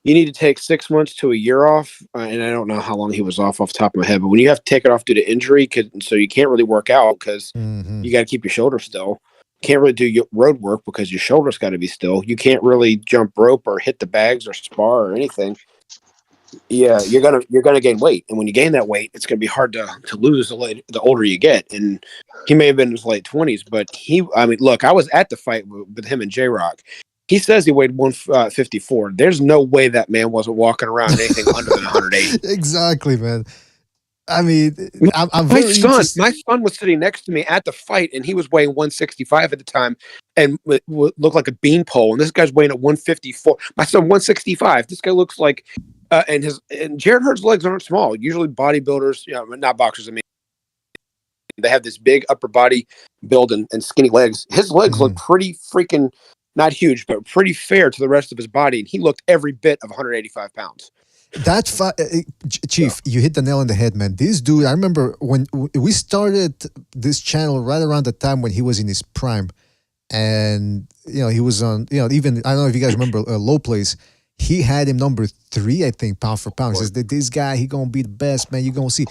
You need to take 6 months to a year off, and I don't know how long he was off the top of my head, but when you have to take it off due to injury, so you can't really work out because you got to keep your shoulder still. Can't really do road work because your shoulder's got to be still. You can't really jump rope or hit the bags or spar or anything. Yeah, you're gonna gain weight, and when you gain that weight, it's gonna be hard to lose the older you get. And he may have been in his late 20s, but look, I was at the fight with him and J Rock. He says he weighed 154. There's no way that man wasn't walking around anything under than 180. Exactly, man. I mean, I'm my very son was sitting next to me at the fight, and he was weighing 165 at the time, and looked like a beanpole. And this guy's weighing at 154. My son 165. This guy looks like, and Jared Hurd's legs aren't small. Usually bodybuilders, not boxers. I mean, they have this big upper body build and skinny legs. His legs look pretty freaking not huge, but pretty fair to the rest of his body, and he looked every bit of 185 pounds. That Chief, you hit the nail on the head, man. This dude, I remember when we started this channel right around the time when he was in his prime, and he was on. Even I don't know if you guys remember Low Place. He had him number 3, I think, pound for pound. He says that this guy, he gonna be the best, man. You gonna see.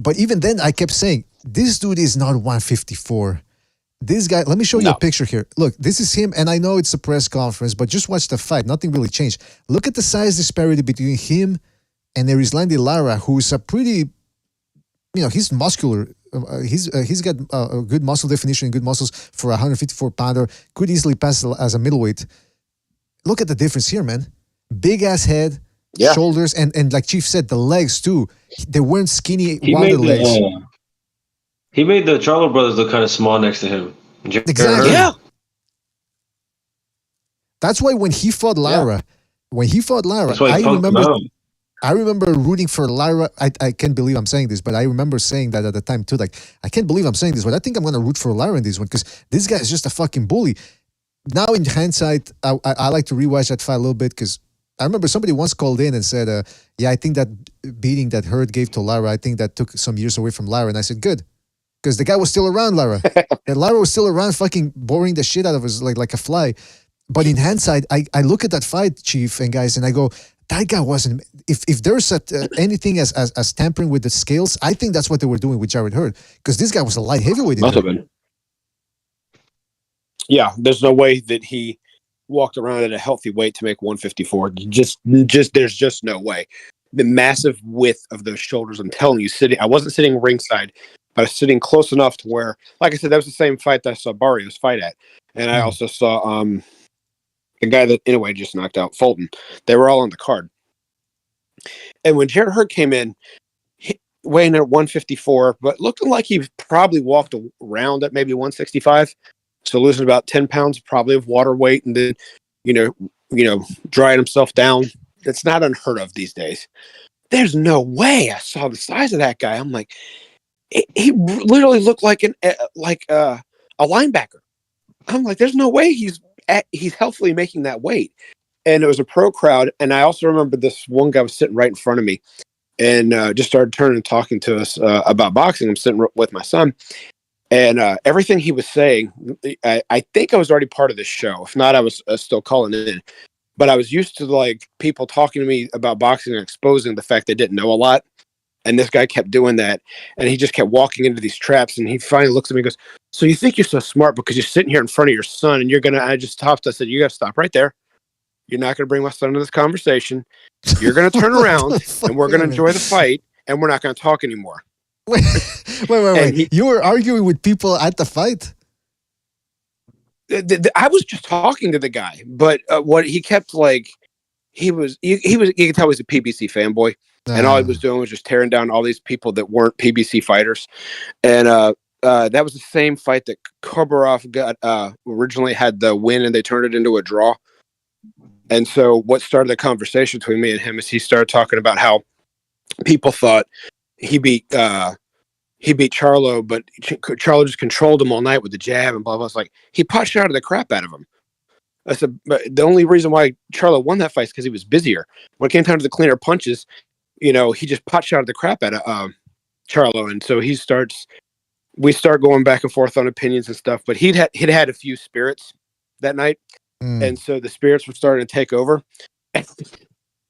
But even then, I kept saying this dude is not 154. This guy, let me show you a picture here. Look, this is him, and I know it's a press conference, but just watch the fight. Nothing really changed. Look at the size disparity between him and Erislandy Lara, who's a pretty, he's muscular. He's got a good muscle definition and good muscles for a 154-pounder. Could easily pass as a middleweight. Look at the difference here, man. Big-ass head, shoulders, and like Chief said, the legs, too. They weren't skinny, wilder legs. He made the Charlo brothers look kind of small next to him. Exactly. Yeah. That's why when he fought Lara, I remember rooting for Lara. I can't believe I'm saying this, but I remember saying that at the time too. Like, I can't believe I'm saying this, but I think I'm going to root for Lara in this one because this guy is just a fucking bully. Now in hindsight, I like to rewatch that fight a little bit because I remember somebody once called in and said, I think that beating that Hurd gave to Lara, I think that took some years away from Lara. And I said, good. Because the guy was still around, Lara. And Lara was still around, fucking boring the shit out of us like a fly. But in hindsight, I look at that fight, Chief and guys, and I go, that guy wasn't. If there's anything as tampering with the scales, I think that's what they were doing with Jared Hurd. Because this guy was a light heavyweight. Must have been. Yeah, there's no way that he walked around at a healthy weight to make 154. There's just no way. The massive width of those shoulders. I'm telling you, I wasn't sitting ringside. But I was sitting close enough to where, like I said, that was the same fight that I saw Barrios fight at. And I also saw the guy that, anyway, just knocked out Fulton. They were all on the card. And when Jared Hurd came in, weighing at 154, but looking like he probably walked around at maybe 165. So losing about 10 pounds probably of water weight and then, drying himself down. That's not unheard of these days. There's no way I saw the size of that guy. I'm like, he literally looked like a linebacker. I'm like, there's no way he's healthily making that weight. And it was a pro crowd. And I also remember this one guy was sitting right in front of me and just started turning and talking to us about boxing. I'm sitting with my son. And everything he was saying, I think I was already part of this show. If not, I was still calling in. But I was used to people talking to me about boxing and exposing the fact they didn't know a lot. And this guy kept doing that. And he just kept walking into these traps. And he finally looks at me and goes, so you think you're so smart because you're sitting here in front of your son and you're going to, I just stopped. I said, you got to stop right there. You're not going to bring my son into this conversation. You're going to turn around and we're going to enjoy the fight. And we're not going to talk anymore. Wait. You were arguing with people at the fight? I was just talking to the guy, but what he kept you could tell he's a PBC fanboy. And all he was doing was just tearing down all these people that weren't PBC fighters. And that was the same fight that Kobarov got originally had the win and they turned it into a draw. And so what started the conversation between me and him is he started talking about how people thought he beat Charlo, but Charlo just controlled him all night with the jab and blah, blah. It's like he pot shot the crap out of him. I said, but the only reason why Charlo won that fight is because he was busier. When it came time to the cleaner punches, he just pot shot the crap out of Charlo, and so we start going back and forth on opinions and stuff. But he'd had a few spirits that night, and so the spirits were starting to take over.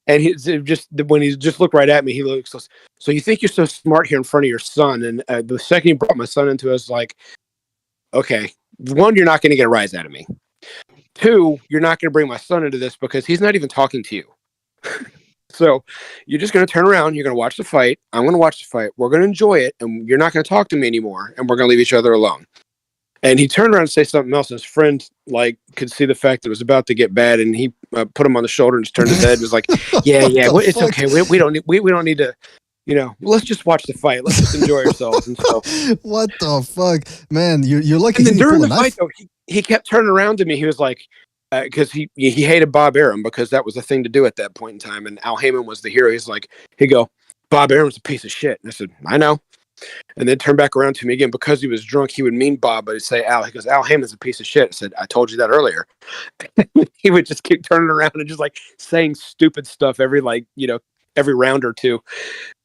And he just when he just looked right at me, he looks. So you think you're so smart here in front of your son? And the second he brought my son into it, I was like, okay, one, you're not going to get a rise out of me. Two, you're not going to bring my son into this because he's not even talking to you. So you're just going to turn around. You're going to watch the fight. I'm going to watch the fight. We're going to enjoy it. And you're not going to talk to me anymore. And we're going to leave each other alone. And he turned around and say something else. His friend could see the fact that it was about to get bad. And he put him on the shoulder and just turned his head and was like, yeah, it's fuck? Okay. We don't need to, let's just watch the fight. Let's just enjoy ourselves. And so what the fuck, man, you're lucky. And then during the fight though, he kept turning around to me. He was like, because he hated Bob Arum because that was the thing to do at that point in time. And Al Heyman was the hero. He'd go, Bob Arum's a piece of shit. And I said, I know. And then turn back around to me again because he was drunk. He would mean Bob, but he'd say Al. He goes, Al Heyman's a piece of shit. I said, I told you that earlier. He would just keep turning around and just saying stupid stuff every round or two.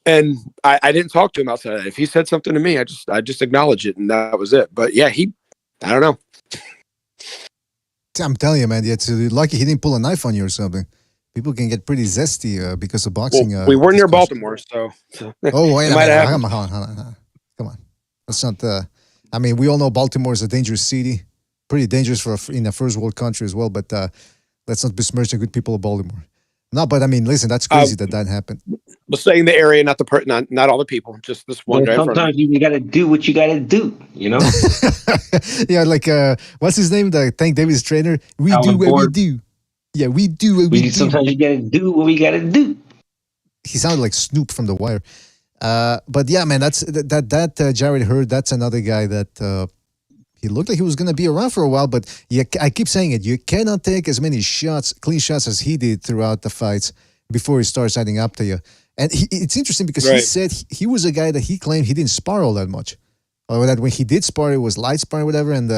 And I didn't talk to him outside of that. If he said something to me, I just acknowledge it, and that was it. But yeah, I don't know. I'm telling you, man, it's lucky he didn't pull a knife on you or something. People can get pretty zesty because of boxing. Well, we were near Baltimore, so. Oh, wait a minute. Come on. That's not I mean, we all know Baltimore is a dangerous city. Pretty dangerous in a first world country as well, but let's not besmirch the good people of Baltimore. No, but I mean, listen, that's crazy that happened. But saying the area, not the not all the people, just this one guy. Sometimes you got to do what you got to do, Yeah, like what's his name? The Tank Davis trainer. We do what we do. Yeah, we do what we do. Sometimes you got to do what we got to do. He sounded like Snoop from The Wire. But yeah, man, that's Jared Hurd. That's another guy that he looked like he was going to be around for a while. But I keep saying it. You cannot take as many clean shots as he did throughout the fights before he starts adding up to you. And it's interesting because he said he was a guy that he claimed he didn't spar all that much. Or that when he did spar, it was light spar or whatever. And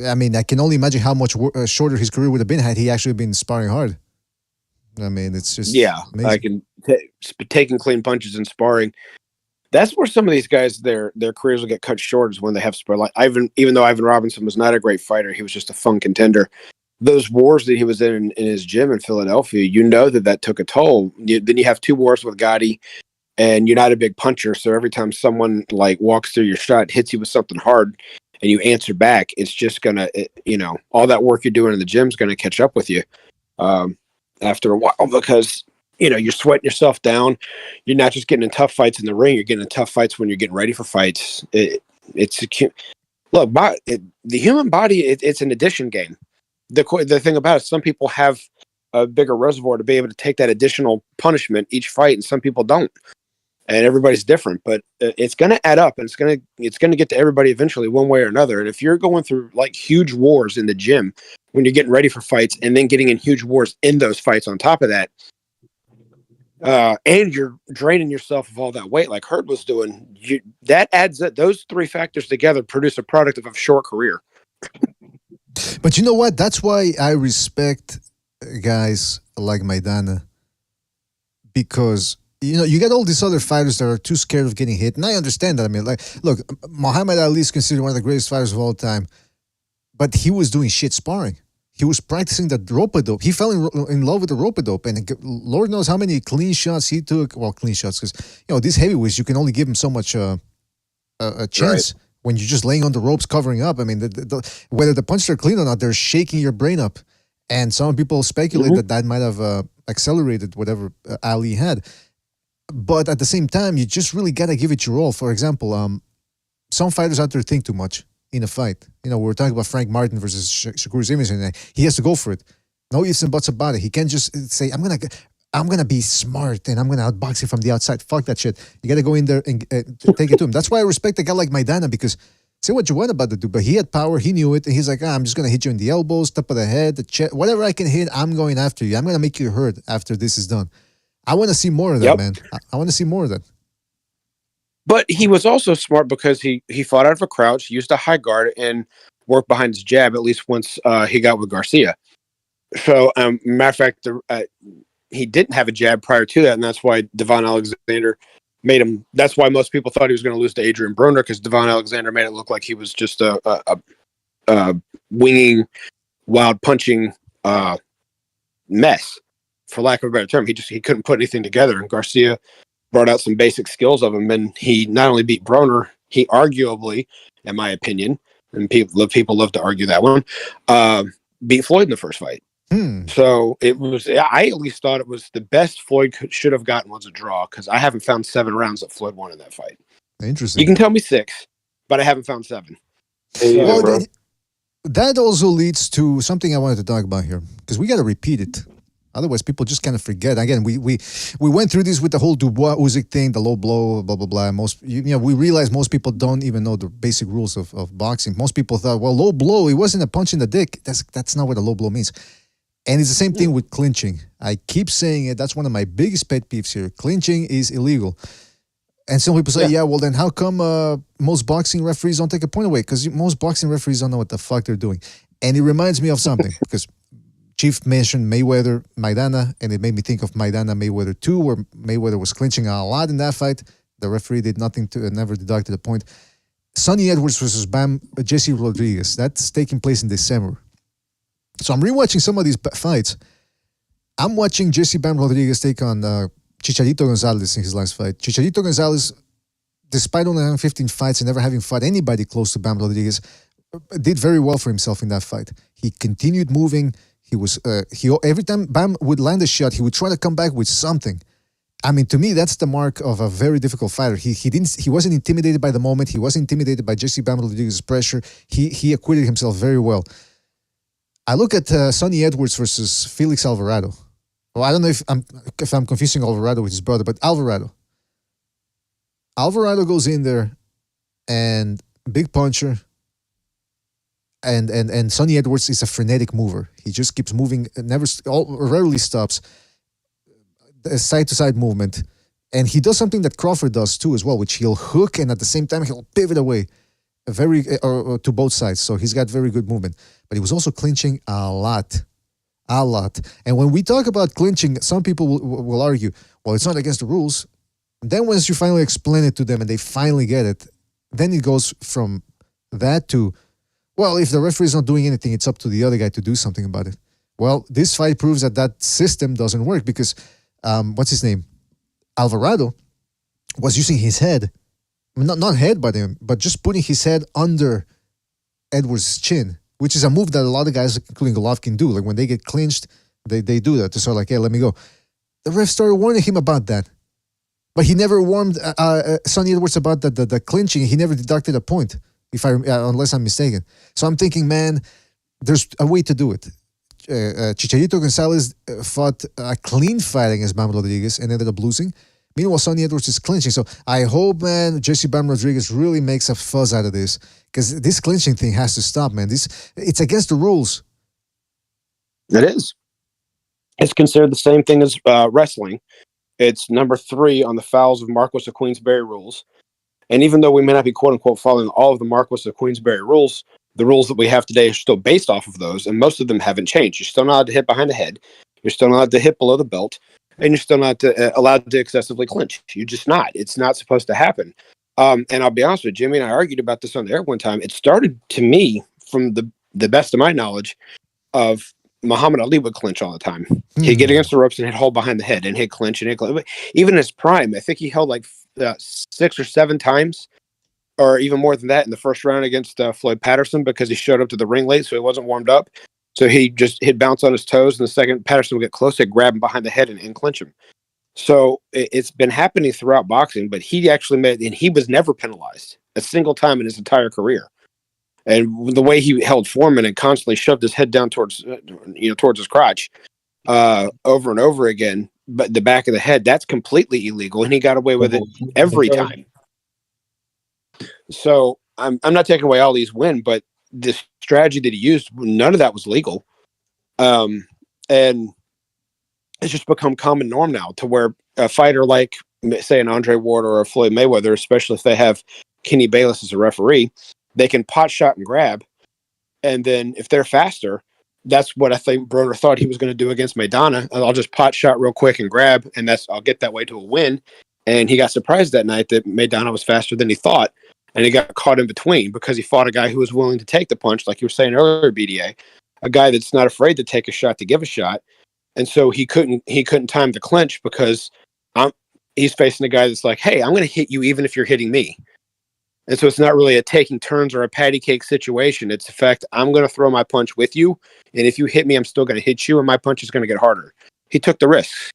I mean, I can only imagine how much shorter his career would have been had he actually been sparring hard. I mean, it's just amazing. I can taking clean punches and sparring. That's where some of these guys their careers will get cut short is when they have spar. Like even though Ivan Robinson was not a great fighter, he was just a fun contender. Those wars that he was in his gym in Philadelphia, that took a toll. Then you have 2 wars with Gotti, and you're not a big puncher, so every time someone walks through your shot, hits you with something hard, and you answer back, it's just gonna, all that work you're doing in the gym is gonna catch up with you after a while because you're sweating yourself down. You're not just getting in tough fights in the ring; you're getting in tough fights when you're getting ready for fights. The human body, it's an addition game. The thing about it, some people have a bigger reservoir to be able to take that additional punishment each fight, and some people don't. And everybody's different, but it's going to add up, and it's going to get to everybody eventually, one way or another. And if you're going through huge wars in the gym when you're getting ready for fights, and then getting in huge wars in those fights on top of that, and you're draining yourself of all that weight, like Hurd was doing, that adds up. Those 3 factors together produce a product of a short career. But you know what? That's why I respect guys like Maidana, because you get all these other fighters that are too scared of getting hit, and I understand that. I mean, look, Muhammad Ali is considered one of the greatest fighters of all time, but he was doing shit sparring. He was practicing the rope-a-dope. He fell in love with the rope-a-dope, and Lord knows how many clean shots he took. Well, clean shots, because these heavyweights, you can only give them so much a chance. Right. When you're just laying on the ropes, covering up. I mean, whether the punches are clean or not, they're shaking your brain up. And some people speculate that might have accelerated whatever Ali had. But at the same time, you just really got to give it your all. For example, some fighters out there think too much in a fight. We're talking about Frank Martin versus Shakur Stevenson. He has to go for it. No ifs and buts about it. He can't just say, I'm gonna be smart and I'm gonna outbox him from the outside. Fuck that shit. You gotta go in there and take it to him. That's why I respect a guy like Maidana, because say what you want about the dude, but he had power, he knew it, and he's like, I'm just gonna hit you in the elbows, top of the head, the chest, whatever I can hit, I'm going after you. I'm gonna make you hurt after this is done. I want to see more of that, man. I want to see more of that. But he was also smart because he fought out of a crouch, used a high guard, and work behind his jab, at least once he got with Garcia. So, matter of fact, he didn't have a jab prior to that, and that's why Devon Alexander made him. That's why most people thought he was going to lose to Adrian Broner, because Devon Alexander made it look like he was just a winging, wild punching mess, for lack of a better term. He couldn't put anything together, and Garcia brought out some basic skills of him, and he not only beat Broner, he arguably, in my opinion, and people love to argue that one, beat Floyd in the first fight. So it was, I at least thought it was the best Floyd should have gotten was a draw, because I haven't found 7 rounds that Floyd won in that fight. Interesting. You can tell me 6, but I haven't found 7. Well, that also leads to something I wanted to talk about here, because we got to repeat it. Otherwise, people just kind of forget. Again, we went through this with the whole Dubois Usyk thing, the low blow, blah blah blah. We realize most people don't even know the basic rules of boxing. Most people thought, well, low blow, it wasn't a punch in the dick. That's not what a low blow means. And it's the same thing with clinching. I keep saying it. That's one of my biggest pet peeves here. Clinching is illegal. And some people say, yeah, well, then how come most boxing referees don't take a point away? Because most boxing referees don't know what the fuck they're doing. And it reminds me of something, because Chief mentioned Mayweather, Maidana, and it made me think of Maidana, Mayweather 2, where Mayweather was clinching a lot in that fight. The referee did nothing to, never deducted a point. Sonny Edwards versus Jesse Rodriguez. That's taking place in December. So I'm rewatching some of these fights. I'm watching Jesse Bam Rodriguez take on Chicharito Gonzalez in his last fight. Chicharito Gonzalez, despite only having 15 fights and never having fought anybody close to Bam Rodriguez, did very well for himself in that fight. He continued moving. He was every time Bam would land a shot, he would try to come back with something. I mean, to me, that's the mark of a very difficult fighter. He wasn't intimidated by the moment. He wasn't intimidated by Jesse Bam Rodriguez's pressure. He acquitted himself very well. I look at Sonny Edwards versus Felix Alvarado. Well, I don't know if I'm confusing Alvarado with his brother, but Alvarado goes in there and big puncher. And Sonny Edwards is a frenetic mover. He just keeps moving, rarely stops. Side-to-side movement. And he does something that Crawford does too as well, which he'll hook and at the same time he'll pivot away to both sides. So he's got very good movement. But he was also clinching a lot. And when we talk about clinching, some people will argue, well, it's not against the rules. And then once you finally explain it to them and they finally get it, then it goes from that to, well, if the referee is not doing anything, it's up to the other guy to do something about it. Well, this fight proves that system doesn't work because, what's his name? Alvarado was using his head, not headbutt him, but just putting his head under Edwards' chin, which is a move that a lot of guys, including Golovkin, do. Like when they get clinched, they do that to sort of like, hey, let me go. The ref started warning him about that. But he never warned Sonny Edwards about the clinching. He never deducted a point, unless I'm mistaken. So I'm thinking, man, there's a way to do it. Chicharito Gonzalez fought a clean fight against Bam Rodriguez and ended up losing. Meanwhile, Sonny Edwards is clinching. So I hope, man, Jesse Bam Rodriguez really makes a fuzz out of this, because this clinching thing has to stop, man. It's against the rules. It is. It's considered the same thing as wrestling. It's number 3 on the Fouls of Marquess of Queensberry rules. And even though we may not be quote-unquote following all of the Marquess of Queensberry rules, the rules that we have today are still based off of those, and most of them haven't changed. You're still not allowed to hit behind the head. You're still not allowed to hit below the belt. And you're still not allowed to excessively clinch. You're just not. It's not supposed to happen. And I'll be honest with you, Jimmy and I argued about this on the air one time. It started, to me, from the best of my knowledge, of Muhammad Ali would clinch all the time. He'd get against the ropes and he'd hold behind the head, and he'd clinch and he'd clinch. Even in his prime, I think he held like 6 or 7 times, or even more than that, in the first round against Floyd Patterson, because he showed up to the ring late, so he wasn't warmed up. So he'd bounce on his toes, and the second Patterson would get close, he'd grab him behind the head and clinch him. So it's been happening throughout boxing, but he actually and he was never penalized a single time in his entire career. And the way he held Foreman and constantly shoved his head down towards his crotch over and over again, but the back of the head, that's completely illegal, and he got away with it every time. So I'm not taking away Ali's win, but this strategy that he used, none of that was legal. And it's just become common norm now, to where a fighter like, say, an Andre Ward or a Floyd Mayweather, especially if they have Kenny Bayless as a referee, they can pot shot and grab, And then if they're faster, that's what I think Broner thought he was going to do against Maidana. I'll just pot shot real quick and grab, and I'll get that way to a win. And he got surprised that night that Maidana was faster than he thought, and he got caught in between because he fought a guy who was willing to take the punch, like you were saying earlier, BDA, a guy that's not afraid to take a shot to give a shot. And so he couldn't time the clinch because he's facing a guy that's like, hey, I'm going to hit you even if you're hitting me. And so it's not really a taking turns or a patty cake situation. It's the fact I'm going to throw my punch with you, and if you hit me, I'm still going to hit you, and my punch is going to get harder. He took the risk.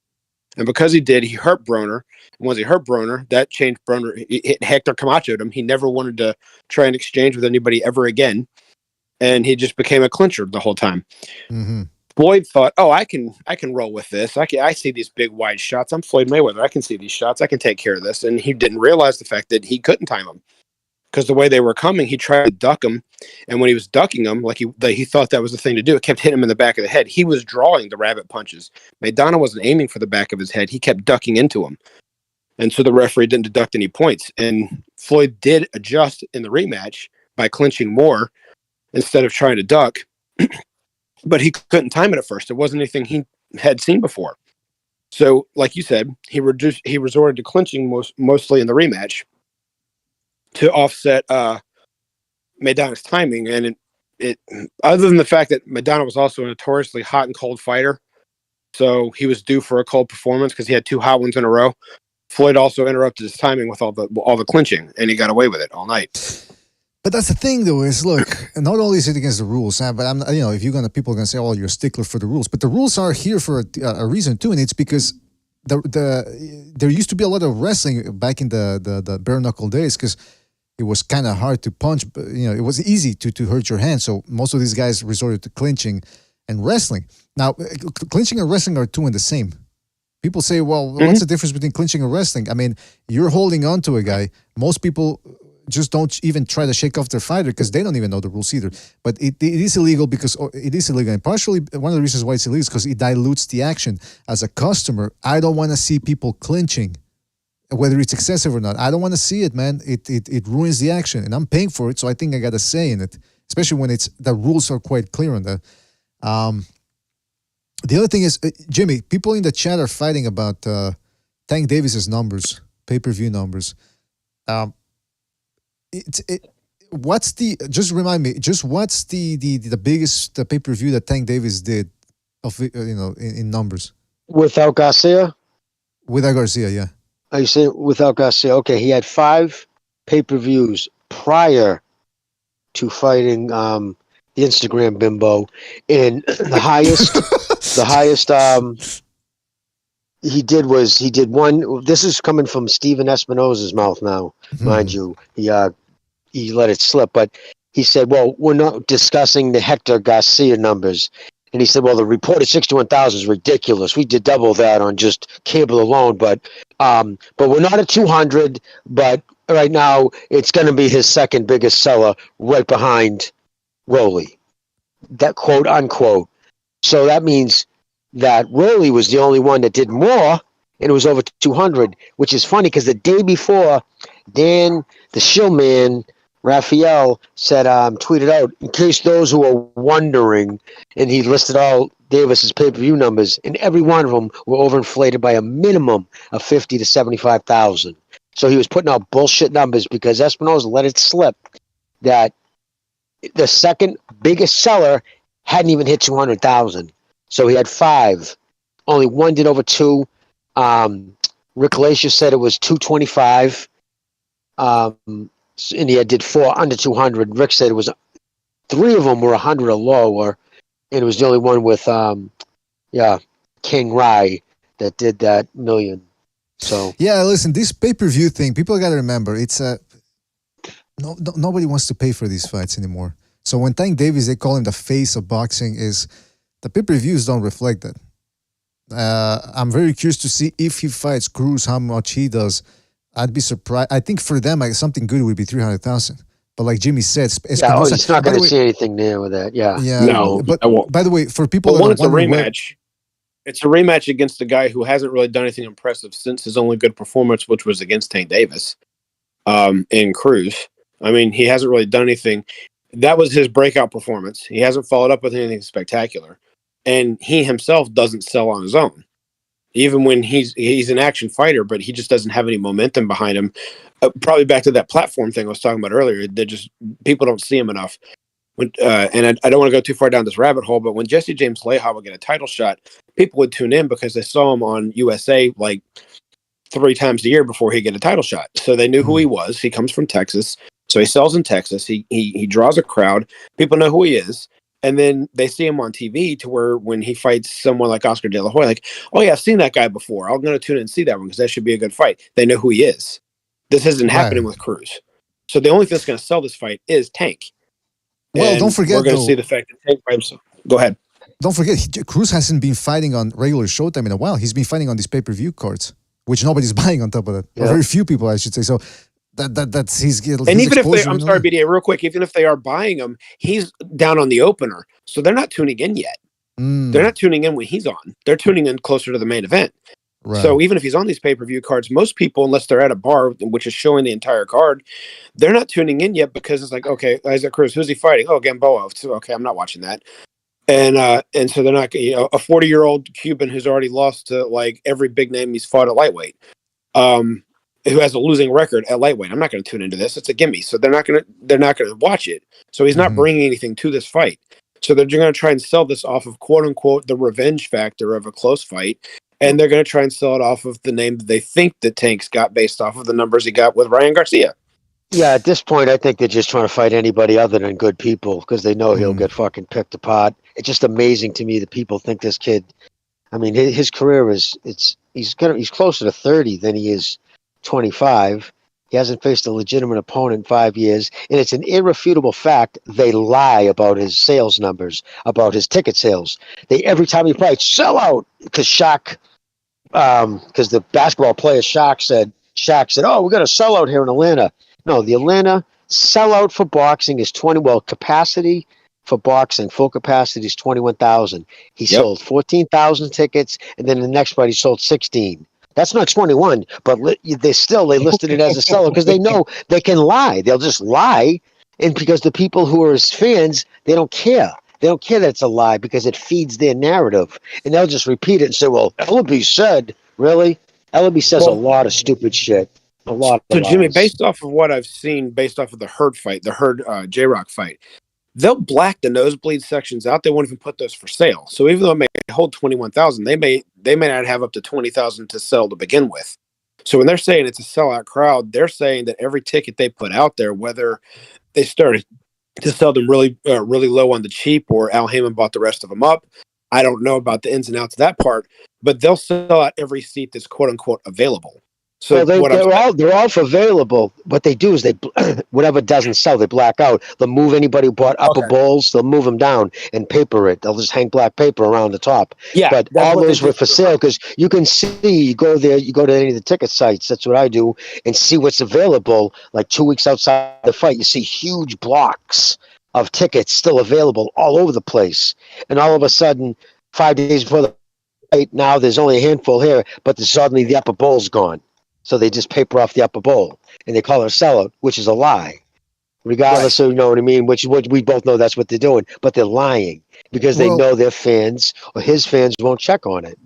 And because he did, he hurt Broner. And once he hurt Broner, that changed Broner. It Hector Camacho'd him. He never wanted to try and exchange with anybody ever again. And he just became a clincher the whole time. Mm-hmm. Floyd thought, oh, I can roll with this. I see these big wide shots. I'm Floyd Mayweather. I can see these shots. I can take care of this. And he didn't realize the fact that he couldn't time them. Because the way they were coming, he tried to duck them, and when he was ducking them, like he thought that was the thing to do, it kept hitting him in the back of the head. He was drawing the rabbit punches. Maidana wasn't aiming for the back of his head. He kept ducking into him. And so the referee didn't deduct any points. And Floyd did adjust in the rematch by clinching more instead of trying to duck. But he couldn't time it at first. It wasn't anything he had seen before. So, like you said, he resorted to clinching mostly in the rematch to offset Maidana's timing. And it other than the fact that Maidana was also a notoriously hot and cold fighter, so he was due for a cold performance because he had 2 hot ones in a row. Floyd also interrupted his timing with all the clinching, and he got away with it all night. But that's the thing, though, is look, not only is it against the rules, but I'm, if people are gonna say, "Oh, you're a stickler for the rules," but the rules are here for a reason too, and it's because there used to be a lot of wrestling back in the bare knuckle days because it was kind of hard to punch, but it was easy to hurt your hand. So most of these guys resorted to clinching and wrestling. Now, clinching and wrestling are two in the same. People say, well, what's the difference between clinching and wrestling? I mean, you're holding on to a guy. Most people just don't even try to shake off their fighter because they don't even know the rules either. But it is illegal because it is illegal. And partially, one of the reasons why it's illegal is because it dilutes the action. As a customer, I don't want to see people clinching, whether it's excessive or not. I don't want to see it, man. It ruins the action, and I'm paying for it, so I think I got a say in it, especially when the rules are quite clear on that. The other thing is, Jimmy, people in the chat are fighting about Tank Davis's numbers, pay-per-view numbers. Just remind me, what's the biggest pay-per-view that Tank Davis did in numbers? Without Garcia? Without Garcia, yeah. Are you saying without Garcia? Okay, he had 5 pay-per-views prior to fighting the Instagram bimbo, and the highest he did one. This is coming from Steven Espinosa's mouth now, mind you. He let it slip, but he said, "Well, we're not discussing the Hector Garcia numbers." And he said, well, the reported 61,000 is ridiculous. We did double that on just cable alone, but we're not at 200. But right now, it's going to be his second biggest seller, right behind Rolly. That quote unquote. So that means that Rolly was the only one that did more, and it was over 200, which is funny because the day before, Dan, the shillman, Raphael said, tweeted out, in case those who are wondering, and he listed all Davis's pay-per-view numbers, and every one of them were overinflated by a minimum of 50 to 75,000. So he was putting out bullshit numbers because Espinosa let it slip that the second biggest seller hadn't even hit 200,000. So he had 5. Only one did over 2. Rick Lacia said it was 225. And he did 4 under 200. Rick said it was 3 of them were 100 or lower, and it was the only one with King Rai that did that million. So yeah, listen, this pay-per-view thing, people got to remember, it's nobody wants to pay for these fights anymore. So when Tank Davis, they call him the face of boxing, is the pay-per-views don't reflect that. I'm very curious to see if he fights Cruz, how much he does. I'd be surprised. I think for them, something good would be 300,000. But like Jimmy said, he's not going to see anything there with that. Yeah. No. But by the way, for people that it's a rematch, it's a rematch against a guy who hasn't really done anything impressive since his only good performance, which was against Tank Davis in Cruz. I mean, he hasn't really done anything. That was his breakout performance. He hasn't followed up with anything spectacular, and he himself doesn't sell on his own. Even when he's an action fighter, but he just doesn't have any momentum behind him. Probably back to that platform thing I was talking about earlier. They just people don't see him enough. When, and I don't want to go too far down this rabbit hole, but when Jesse James Leija would get a title shot, people would tune in because they saw him on USA like 3 times a year before he get a title shot. So they knew who he was. He comes from Texas, so he sells in Texas. He draws a crowd. People know who he is. And then they see him on TV to where when he fights someone like Oscar De La Hoya, like, oh yeah, I've seen that guy before. I'm going to tune in and see that one because that should be a good fight. They know who he is. This isn't happening with Cruz. So the only thing that's going to sell this fight is Tank. Well, and don't forget, we're going to see the fact that Tank by himself. Go ahead. Don't forget, Cruz hasn't been fighting on regular Showtime in a while. He's been fighting on these pay-per-view cards, which nobody's buying on top of that. Or very few people, I should say. So that's his. And even if I'm sorry, BDA, real quick, even if they are buying him, he's down on the opener, so they're not tuning in yet. They're not tuning in when he's on. They're tuning in closer to the main event. Right. So even if he's on these pay-per-view cards, most people, unless they're at a bar, which is showing the entire card, they're not tuning in yet because it's like, okay, Isaac Cruz, who's he fighting? Oh, Gamboa. So, okay, I'm not watching that. And so they're not, a 40-year-old Cuban who's already lost to like every big name he's fought at lightweight, who has a losing record at lightweight. I'm not going to tune into this. It's a gimme. So they're not going to watch it. So he's not bringing anything to this fight. So they're going to try and sell this off of quote unquote the revenge factor of a close fight. And they're going to try and sell it off of the name that they think that Tank's got based off of the numbers he got with Ryan Garcia. Yeah, at this point, I think they're just trying to fight anybody other than good people because they know he'll get fucking picked apart. It's just amazing to me that people think this kid. I mean, his career he's closer to 30 than he is 25. He hasn't faced a legitimate opponent in 5 years, and it's an irrefutable fact. They lie about his sales numbers, about his ticket sales. They every time he fights, sell out because Shaq. Because the basketball player Shaq said, oh, we got a sellout here in Atlanta. No, the Atlanta sellout for boxing is capacity for boxing, full capacity is 21,000. He sold 14,000 tickets, and then the next fight he sold 16. That's not 21, but they listed it as a sellout because they know they can lie. They'll just lie, and because the people who are his fans, they don't care. They don't care that it's a lie because it feeds their narrative. And they'll just repeat it and say, well, Ellaby said, really? Ellaby says a lot of stupid shit. A lot of Jimmy, lies. based off of what I've seen, based off of the Herd fight, the Herd J-Rock fight, they'll black the nosebleed sections out. They won't even put those for sale. So even though it may hold 21,000, they may not have up to 20,000 to sell to begin with. So when they're saying it's a sellout crowd, they're saying that every ticket they put out there, whether they started to sell them really low on the cheap, or Al Heyman bought the rest of them up. I don't know about the ins and outs of that part, but they'll sell out every seat that's quote unquote available. So they're all available. What they do is whatever doesn't sell, they black out. They'll move anybody who bought upper bowls. They'll move them down and paper it. They'll just hang black paper around the top. Yeah, but all those were for sale because you can see. You go there. You go to any of the ticket sites. That's what I do and see what's available. Like 2 weeks outside the fight, you see huge blocks of tickets still available all over the place. And all of a sudden, 5 days before the fight, now there's only a handful here, but suddenly the upper bowl's gone. So they just paper off the upper bowl, and they call it a sellout, which is a lie. Regardless of, you know what I mean, which we both know that's what they're doing, but they're lying because they know their fans or his fans won't check on it.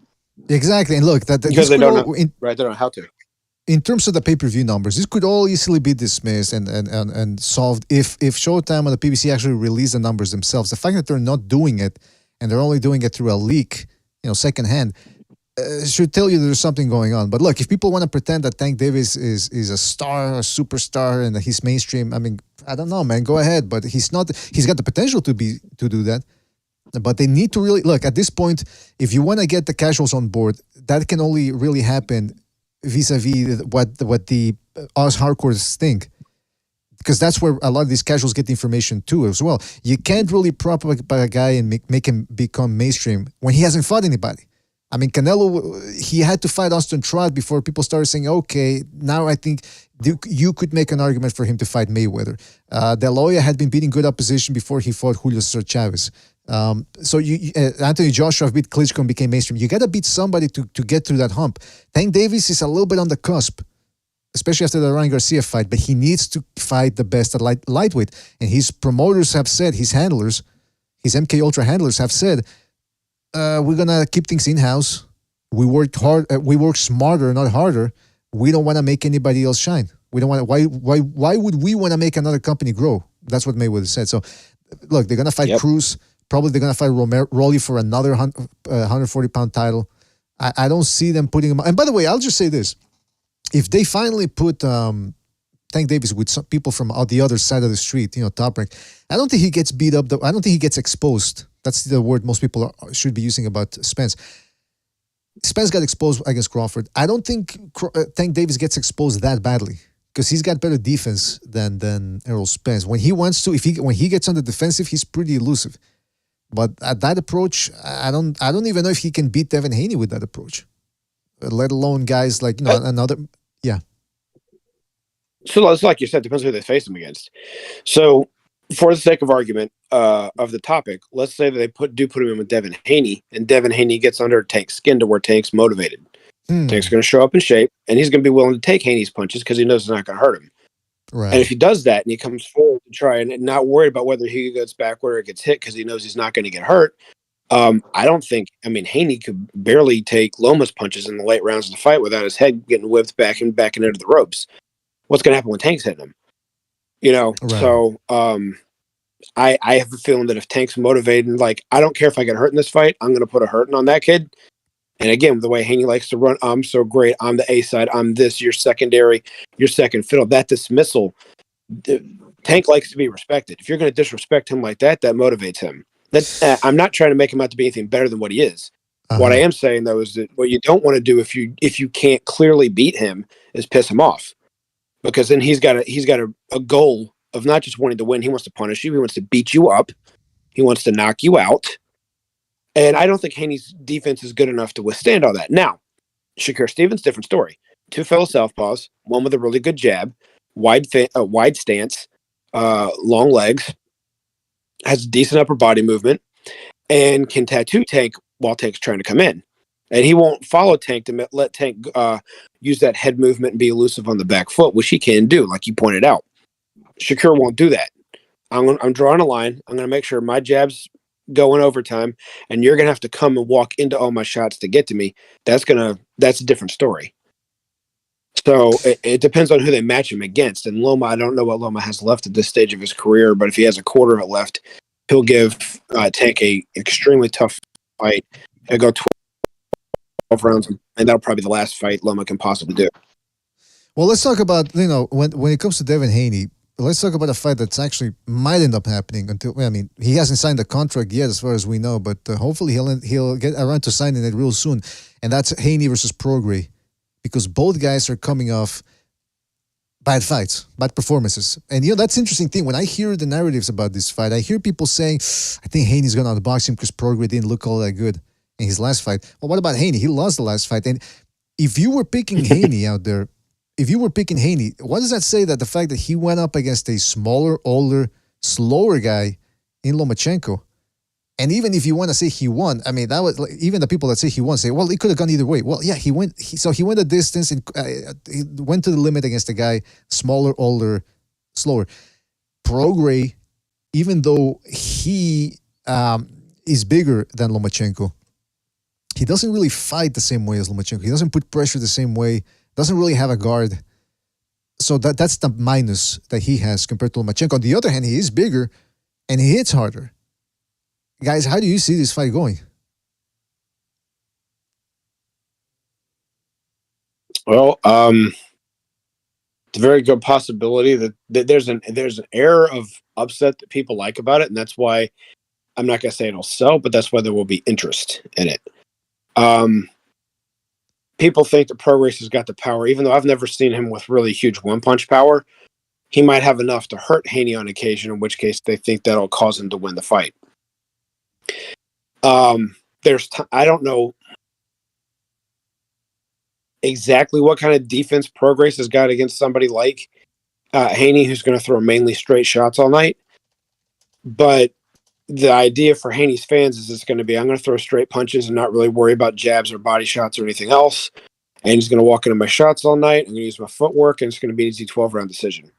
Exactly, and look, because they don't know, they don't know how to. In terms of the pay-per-view numbers, this could all easily be dismissed and solved if Showtime or the PBC actually release the numbers themselves. The fact that they're not doing it and they're only doing it through a leak, secondhand, should tell you there's something going on. But look, if people want to pretend that Tank Davis is a star, a superstar, and that he's mainstream, I mean, I don't know, man. Go ahead, but he's not. He's got the potential to do that. But they need to really look at this point. If you want to get the casuals on board, that can only really happen vis-a-vis what the us hardcores think, because that's where a lot of these casuals get the information too as well. You can't really prop up a guy and make him become mainstream when he hasn't fought anybody. I mean, Canelo, he had to fight Austin Trout before people started saying, okay, now I think you could make an argument for him to fight Mayweather. De La Hoya had been beating good opposition before he fought Julio Cesar Chavez. So Anthony Joshua beat Klitschko and became mainstream. You got to beat somebody to get through that hump. Tank Davis is a little bit on the cusp. especially after the Ryan Garcia fight. But he needs to fight the best at lightweight. And his promoters have said, his handlers, his MK Ultra handlers have said, we're gonna keep things in house. We work hard. We work smarter, not harder. We don't want to make anybody else shine. We don't want to. Why would we want to make another company grow? That's what Mayweather said. So, look, they're gonna fight Cruz. Probably they're gonna fight Rolly for another 140-pound title. I don't see them putting him. And by the way, I'll just say this: if they finally put Tank Davis with some people from the other side of the street, Top Rank, I don't think he gets beat up. I don't think he gets exposed. That's the word most people should be using about Spence. Spence got exposed against Crawford. I don't think Tank Davis gets exposed that badly because he's got better defense than Errol Spence. When he wants to, when he gets on the defensive, he's pretty elusive. But at that approach, I don't even know if he can beat Devin Haney with that approach, let alone guys like another. Yeah. So it's like you said, depends who they face him against. So, for the sake of argument of the topic, let's say that they put him in with Devin Haney, and Devin Haney gets under Tank's skin to where Tank's motivated. Tank's going to show up in shape, and he's going to be willing to take Haney's punches because he knows it's not going to hurt him. Right. And if he does that and he comes forward to try and not worry about whether he gets backward or gets hit because he knows he's not going to get hurt, Haney could barely take Loma's punches in the late rounds of the fight without his head getting whipped back and into the ropes. What's going to happen when Tank's hitting him? Right. So I have a feeling that if Tank's motivated, I don't care if I get hurt in this fight, I'm going to put a hurting on that kid. And again, the way Haney likes to run, I'm so great, I'm the A side, I'm this, you're secondary, you're second fiddle. That dismissal, Tank likes to be respected. If you're going to disrespect him like that, that motivates him. I'm not trying to make him out to be anything better than what he is. What I am saying, though, is that what you don't want to do if you can't clearly beat him is piss him off. Because then he's got a goal of not just wanting to win. He wants to punish you. He wants to beat you up. He wants to knock you out. And I don't think Haney's defense is good enough to withstand all that. Now, Shakur Stevens, different story. Two fellow southpaws, one with a really good jab, wide stance, long legs, has decent upper body movement, and can tattoo Tank while Tank's trying to come in. And he won't follow Tank to let Tank use that head movement and be elusive on the back foot, which he can do, like you pointed out. Shakur won't do that. I'm drawing a line. I'm going to make sure my jab's go in overtime, and you're going to have to come and walk into all my shots to get to me. That's a different story. So it depends on who they match him against. And Loma, I don't know what Loma has left at this stage of his career, but if he has a quarter of it left, he'll give Tank a extremely tough fight. He'll go 12 rounds, and that'll probably be the last fight Loma can possibly do. Well, let's talk about, when it comes to Devin Haney, let's talk about a fight that's actually might end up happening he hasn't signed the contract yet as far as we know, but hopefully he'll get around to signing it real soon. And that's Haney versus Prograis, because both guys are coming off bad fights, bad performances. And that's the interesting thing. When I hear the narratives about this fight, I hear people saying, I think Haney's going to outbox him because Prograis didn't look all that good in his last fight. Well, what about Haney? He lost the last fight. And if you were picking Haney out there, what does that say that the fact that he went up against a smaller, older, slower guy in Lomachenko, and even if you want to say he won, that was even the people that say he won say, well, it could have gone either way. Well, yeah, he went. He went a distance and he went to the limit against a guy smaller, older, slower. Prograis, even though he is bigger than Lomachenko, he doesn't really fight the same way as Lomachenko. He doesn't put pressure the same way. Doesn't really have a guard. So that's the minus that he has compared to Lomachenko. On the other hand, he is bigger and he hits harder. Guys, how do you see this fight going? Well, it's a very good possibility that there's an air of upset that people like about it, and that's why I'm not going to say it'll sell, but that's why there will be interest in it. People think that Prograis has got the power, even though I've never seen him with really huge one-punch power. He might have enough to hurt Haney on occasion, in which case they think that'll cause him to win the fight. I don't know exactly what kind of defense Prograis has got against somebody like Haney, who's going to throw mainly straight shots all night. But the idea for Haney's fans is it's going to be, I'm going to throw straight punches and not really worry about jabs or body shots or anything else. and he's going to walk into my shots all night. I'm going to use my footwork, and it's going to be an easy 12-round decision.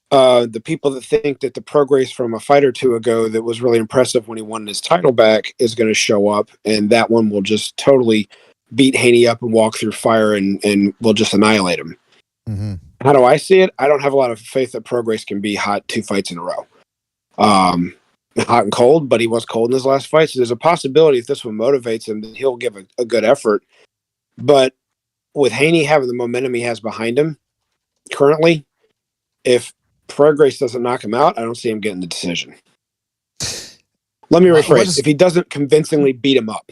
The people that think that the progress from a fight or two ago that was really impressive when he won his title back is going to show up, and that one will just totally beat Haney up and walk through fire and will just annihilate him. Mm-hmm. How do I see it? I don't have a lot of faith that Prograis can be hot 2 fights in a row. Hot and cold, but he was cold in his last fight, so there's a possibility if this one motivates him that he'll give a good effort. But with Haney having the momentum he has behind him currently, if Prograis doesn't knock him out, I don't see him getting the decision. Let me rephrase. If he doesn't convincingly beat him up.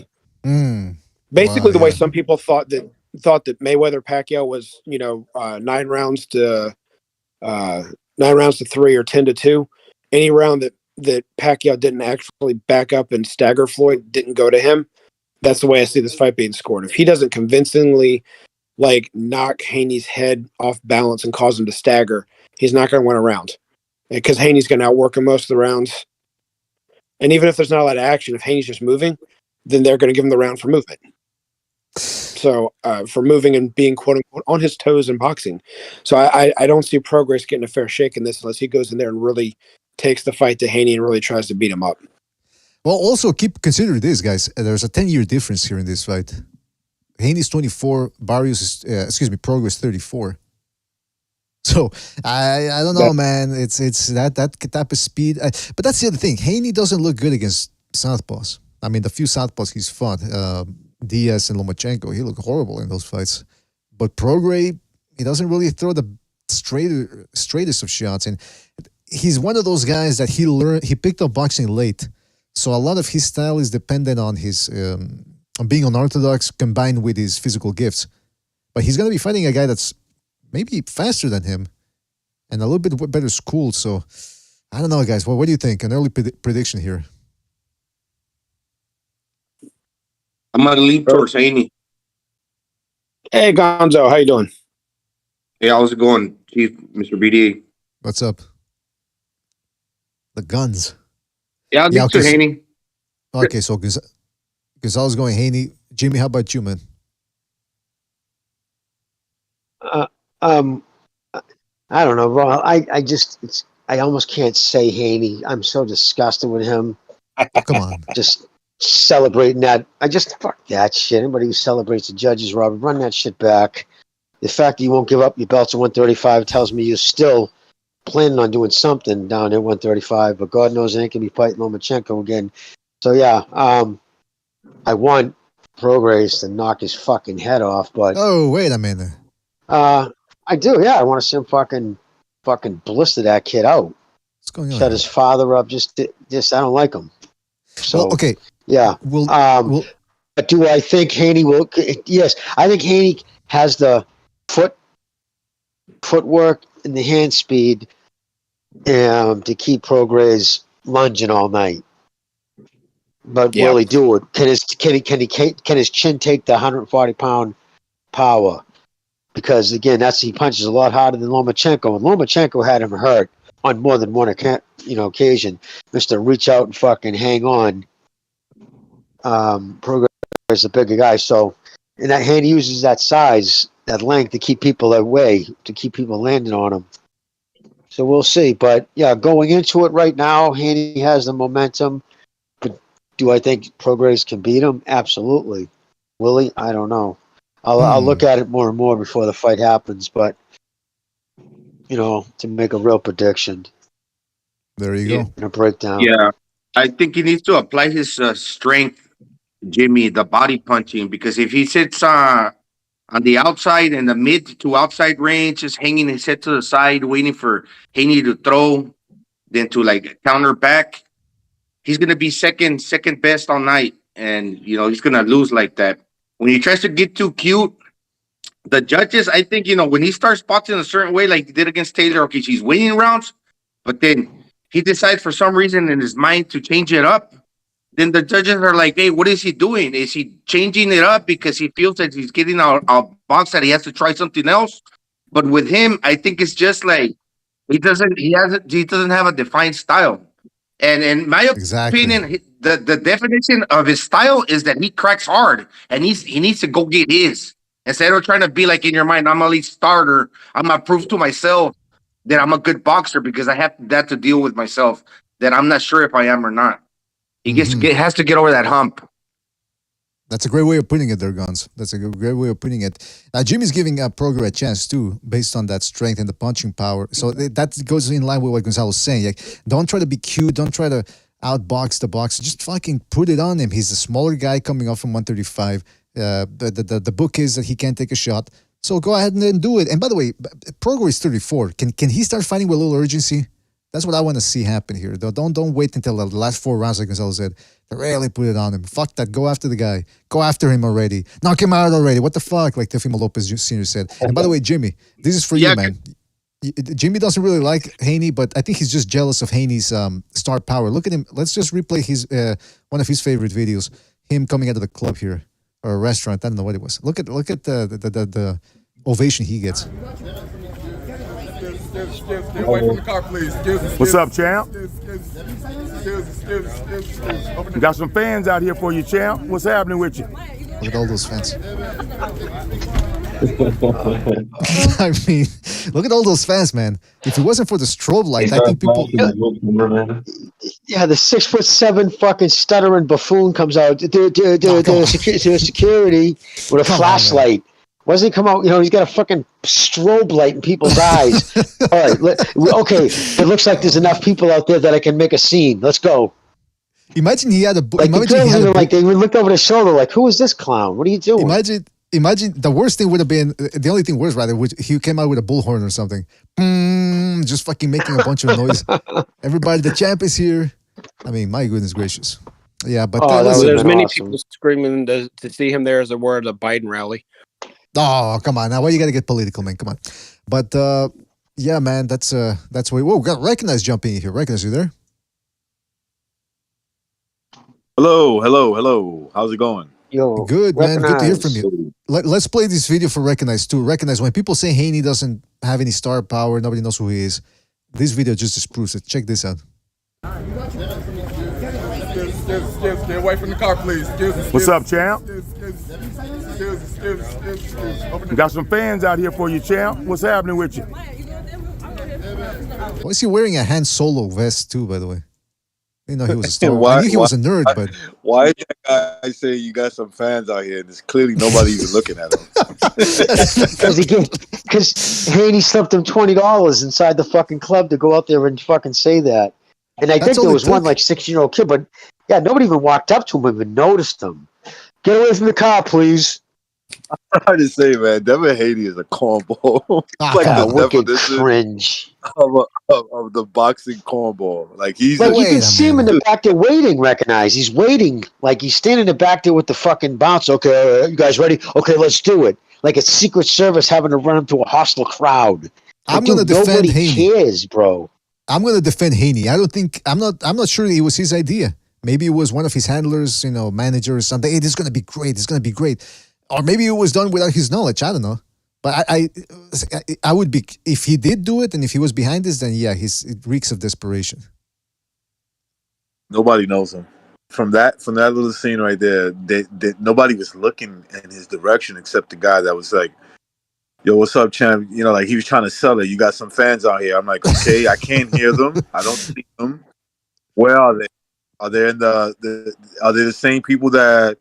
Basically, the way some people thought that Mayweather Pacquiao was, 9 rounds to 3 or 10-2. Any round that Pacquiao didn't actually back up and stagger Floyd didn't go to him. That's the way I see this fight being scored. If he doesn't convincingly knock Haney's head off balance and cause him to stagger, he's not going to win a round, because Haney's going to outwork him most of the rounds. And even if there's not a lot of action, if Haney's just moving, then they're going to give him the round for movement. So for moving and being quote unquote on his toes in boxing. So I don't see Prograis getting a fair shake in this unless he goes in there and really takes the fight to Haney and really tries to beat him up. Well, also consider this, guys. There's a 10-year difference here in this fight. Haney's 24, Barrios is, Prograis 34. So I don't know, man. It's that type of speed. But that's the other thing. Haney doesn't look good against southpaws. I mean, the few southpaws he's fought, Diaz and Lomachenko, he looked horrible in those fights. But Prograis, he doesn't really throw the straightest of shots, and he's one of those guys that he picked up boxing late. So a lot of his style is dependent on his on being unorthodox combined with his physical gifts. But he's going to be fighting a guy that's maybe faster than him and a little bit better schooled. So I don't know, guys. Well, what do you think? An early prediction here. I'm going to lean towards Haney. Hey, Gonzo. How you doing? Hey, how's it going, Chief, Mr. BDA? What's up? The guns. Yeah, I'll lean to Haney. Okay, so Gonzalo's going Haney. Jimmy, how about you, man? I don't know, bro. I almost can't say Haney. I'm so disgusted with him. Come on. Just celebrating that. Fuck that shit. Anybody who celebrates the judges, Robert, run that shit back. The fact that you won't give up your belts at 135 tells me you're still planning on doing something down at 135, but God knows I ain't gonna be fighting Lomachenko again. So yeah, I want Prograis to knock his fucking head off, but wait a minute. I do, yeah. I want to see him fucking blister that kid out. What's going on? Shut his father up. Just I don't like him. So well, okay. Yeah. But do I think Haney will? Yes, I think Haney has the footwork and the hand speed to keep Prograis lunging all night. But will he do it? Can his chin take the 140-pound power? Because again, he punches a lot harder than Lomachenko, and Lomachenko had him hurt on more than one occasion. Just to reach out and fucking hang on. Prograis is a bigger guy, so and that Haney uses that size, that length to keep people away, to keep people landing on him. So we'll see. But yeah, going into it right now, Haney has the momentum. But do I think Prograis can beat him? Absolutely. Will he? I don't know. I'll look at it more and more before the fight happens, but to make a real prediction. There you go. And a breakdown. Yeah, I think he needs to apply his strength, Jimmy, the body punching, because if he sits on the outside in the mid to outside range, just hanging his head to the side, waiting for Haney to throw, then to counter back, he's gonna be second best all night, and he's gonna lose like that. When he tries to get too cute, the judges, I think, when he starts boxing a certain way, like he did against Taylor, okay, he's winning rounds, but then he decides for some reason in his mind to change it up, then the judges are like, hey, what is he doing? Is he changing it up because he feels that he's getting a box that he has to try something else? But with him, I think it's just like he doesn't have a defined style. And in my opinion, the definition of his style is that he cracks hard, and he needs to go get his. Instead of trying to be like in your mind, I'm an elite starter. I'm gonna prove to myself that I'm a good boxer because I have that to deal with myself. That I'm not sure if I am or not. He has to get over that hump. That's a great way of putting it there, Guns. That's a great way of putting it. Now, Jimmy's giving Prograis a chance, too, based on that strength and the punching power. So that goes in line with what Gonzalo was saying. Like, don't try to be cute. Don't try to outbox the boxer. Just fucking put it on him. He's a smaller guy coming up from 135. The book is that he can't take a shot. So go ahead and then do it. And by the way, Prograis is 34. Can he start fighting with a little urgency? That's what I want to see happen here. Don't wait until the last 4 rounds, like Gonzalo said, to really put it on him. Fuck that. Go after the guy. Go after him already. Knock him out already. What the fuck? Like Teofimo Lopez Sr. said. And by the way, Jimmy, this is for you, man. Jimmy doesn't really like Haney, but I think he's just jealous of Haney's star power. Look at him. Let's just replay his one of his favorite videos. Him coming out of the club here or a restaurant. I don't know what it was. Look at the ovation he gets. Get away from the car, please. What's up, champ? We got some fans out here for you, champ. What's happening with you? Look at all those fans. I mean, look at all those fans, man. If it wasn't for the strobe light, I think people. Yeah, the 6'7" fucking stuttering buffoon comes out. The security with a flashlight. Why doesn't he come out? He's got a fucking strobe light in people's eyes. All right, okay. It looks like there's enough people out there that I can make a scene. Let's go. Imagine he had a. Like the girls like they looked over their shoulder, like, "Who is this clown? What are you doing?" Imagine the worst thing would have been the only thing worse, rather, he came out with a bullhorn or something, just fucking making a bunch of noise. Everybody, the champ is here. I mean, my goodness gracious. Yeah, but there's many people screaming to see him there as a word of Biden rally. Oh, come on. Now, why you got to get political, man? Come on. But, yeah, man, that's why. Whoa, we got Recognize jumping in here. Recognize, you there? Hello. How's it going? Yo, good, man. Good to hear from you. Let's play this video for Recognize, too. Recognize, when people say Haney doesn't have any star power, nobody knows who he is, this video just disproves it. Check this out. Stay away from the car, please. What's up, champ? We got some fans out here for you, champ. What's happening with you? Why is he wearing a Han Solo vest, too, by the way? I didn't know he was a star. I knew he was a nerd, but... Why did that guy say you got some fans out here and there's clearly nobody even looking at him? Because Haney slipped him $20 inside the fucking club to go out there and fucking say that. And I think there was one like 16-year-old kid, but yeah, nobody even walked up to him, even noticed him. Get away from the car, please. I'm trying to say, man, Devin Haney is a cornball. Like the wicked cringe of the boxing cornball. Like he's like you can see him in the back there waiting. Recognize he's waiting, like he's standing in the back there with the fucking bounce. Okay, you guys ready? Okay, let's do it. Like it's Secret Service having to run into a hostile crowd. Like, I'm gonna defend Haney. Cares, bro. I'm gonna defend Haney. I'm not sure it was his idea. Maybe it was one of his handlers, manager or something. Hey, this is gonna be great. This is gonna be great. Or maybe it was done without his knowledge. I don't know. But I would be, if he did do it and if he was behind this, then yeah, it reeks of desperation. Nobody knows him. From that little scene right there, nobody was looking in his direction except the guy that was like, "Yo, what's up, champ?" Like he was trying to sell it. You got some fans out here. I'm like, okay, I can't hear them. I don't see them. Where are they? Are they in are they the same people that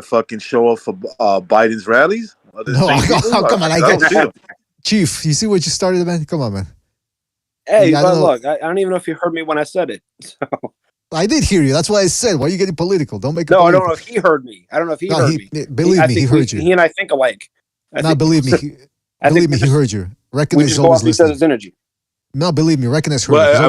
fucking show up for Biden's rallies? No, come on, I get you. Chief, you see what you started, man? Come on, man. Hey, but look, I don't even know if you heard me when I said it. So. I did hear you. That's why I said, why are you getting political? Don't make it political. I don't know if he heard me. I don't know if he heard me. Believe me, he heard you. He and I think alike. Believe me, he heard you. Recognize he's always listening. His energy. No, believe me, Recognize heard you.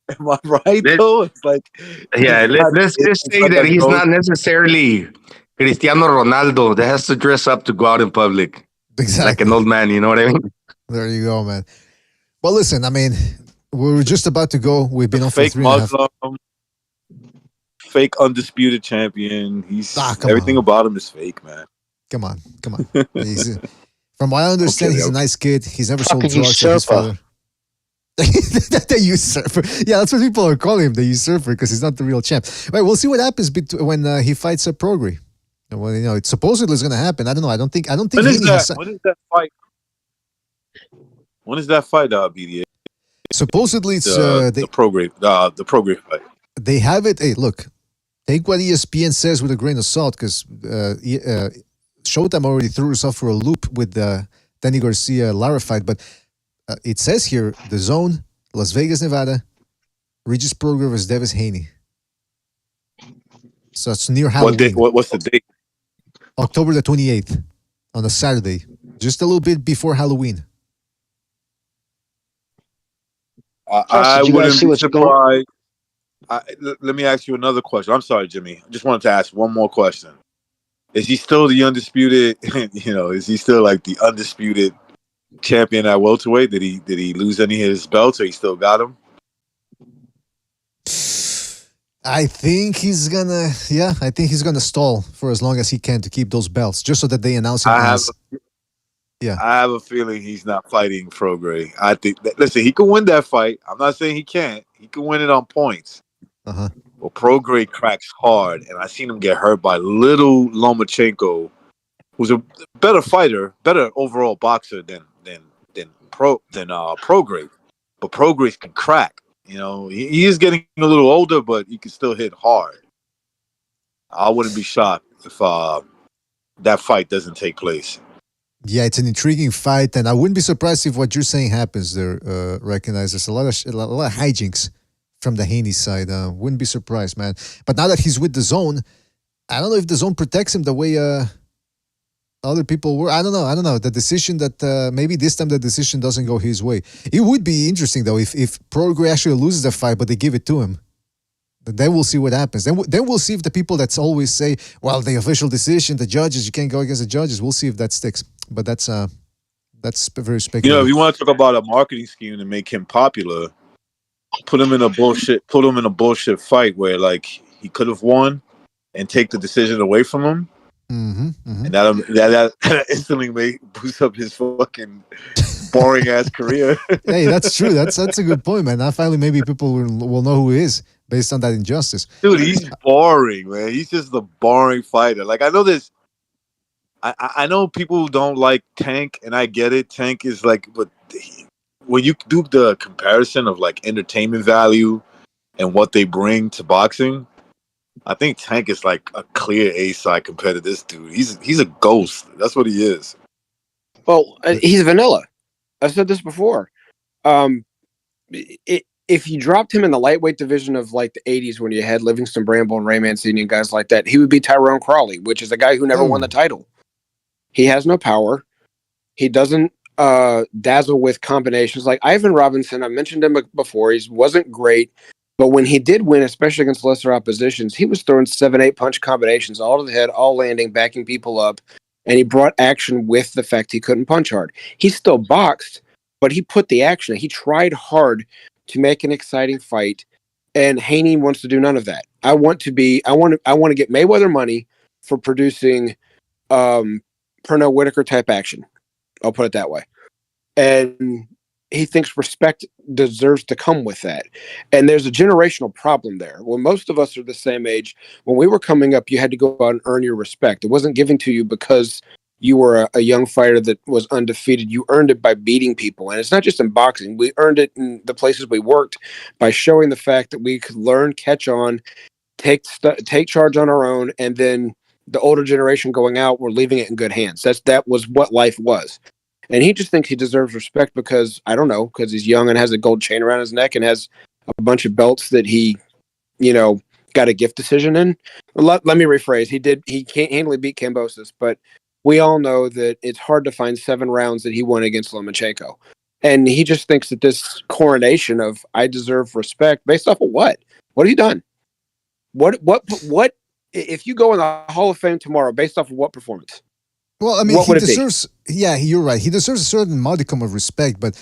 Am I right though? It's like, let's just say that he's not necessarily Cristiano Ronaldo that has to dress up to go out in public. Exactly. Like an old man, you know what I mean? There you go, man. Well, listen, I mean, we're just about to go. We've been on for fake 3.5. Muslim, fake undisputed champion. Everything about him is fake, man. Come on. From what I understand, he's a nice kid. He's never sold drugs to his father. The usurper. Yeah, that's what people are calling him, the usurper, because he's not the real champ. Right, we'll see what happens when he fights a Prograis. Well, it's supposedly it's going to happen. I don't know. I don't think. When is that fight? When is that fight, BDA? Supposedly it's the Prograis fight. They have it. Hey, look, take what ESPN says with a grain of salt, because Showtime already threw herself for a loop with the Danny Garcia-Lara fight. But it says here, the Zone, Las Vegas, Nevada, Regis Prograis versus Davis Haney. So it's near Halloween. What's the date? October the 28th, on a Saturday, just a little bit before Halloween. I wouldn't be surprised. Let me ask you another question. I'm sorry, Jimmy. I just wanted to ask one more question. Is he still the undisputed? Is he still like the undisputed champion at welterweight? Did he lose any of his belts, or he still got them? I think he's gonna stall for as long as he can to keep those belts, just so that they announce him I have a feeling he's not fighting Prograis. I think listen, he can win that fight. I'm not saying he can't. He can win it on points. Uh-huh. Well, Prograis cracks hard, and I seen him get hurt by little Lomachenko, who's a better fighter, better overall boxer than Prograis. But Prograis can crack. He is getting a little older, but he can still hit hard. I wouldn't be shocked if that fight doesn't take place. Yeah, it's an intriguing fight, and I wouldn't be surprised if what you're saying happens there. Recognize there's a lot of hijinks from the Haney side. Wouldn't be surprised, man. But now that he's with the Zone, I don't know if the Zone protects him the way other people were. I don't know. The decision that maybe this time the decision doesn't go his way. It would be interesting though if Prograis actually loses the fight, but they give it to him. Then we'll see what happens. Then we'll see if the people that always say, well, the official decision, the judges, you can't go against the judges. We'll see if that sticks. But that's very speculative. If you want to talk about a marketing scheme to make him popular, put him in a bullshit fight where like he could have won and take the decision away from him. Mm-hmm. And that instantly may boost up his fucking boring ass career. Hey, that's true. That's a good point, man. Now finally maybe people will know who he is based on that injustice. Dude, he's boring, man. He's just the boring fighter. Like I know this. I know people don't like Tank, and I get it. Tank is like, but when you do the comparison of like entertainment value and what they bring to boxing, I think Tank is like a clear A side compared to this dude. He's a ghost. That's what he is. Well, he's vanilla. I've said this before. If you dropped him in the lightweight division of like the 80s when you had Livingston Bramble and Ray Mancini and guys like that, he would be Tyrone Crawley, which is a guy who never won the title. He has no power. He doesn't dazzle with combinations. Like Ivan Robinson, I mentioned him before. He wasn't great. But when he did win, especially against lesser oppositions, he was throwing 7-8 punch combinations, all to the head, all landing, backing people up. And he brought action with the fact he couldn't punch hard. He still boxed, but he put the action. He tried hard to make an exciting fight. And Haney wants to do none of that. I want to get Mayweather money for producing Pernell Whitaker type action. I'll put it that way. And he thinks respect deserves to come with that. And there's a generational problem there. When most of us are the same age, when we were coming up, you had to go out and earn your respect. It wasn't given to you because you were a young fighter that was undefeated. You earned it by beating people. And it's not just in boxing. We earned it in the places we worked by showing the fact that we could learn, catch on, take charge on our own, and then the older generation going out, we're leaving it in good hands. That was what life was. And he just thinks he deserves respect because, I don't know, because he's young and has a gold chain around his neck and has a bunch of belts that he, got a gift decision in. Let me rephrase. He can't handily beat Kambosos, but we all know that it's hard to find 7 rounds that he won against Lomachenko. And he just thinks that this coronation of I deserve respect based off of what? What have you done? What if you go in the Hall of Fame tomorrow based off of what performance? Well, I mean, he deserves. Yeah, you're right. He deserves a certain modicum of respect, but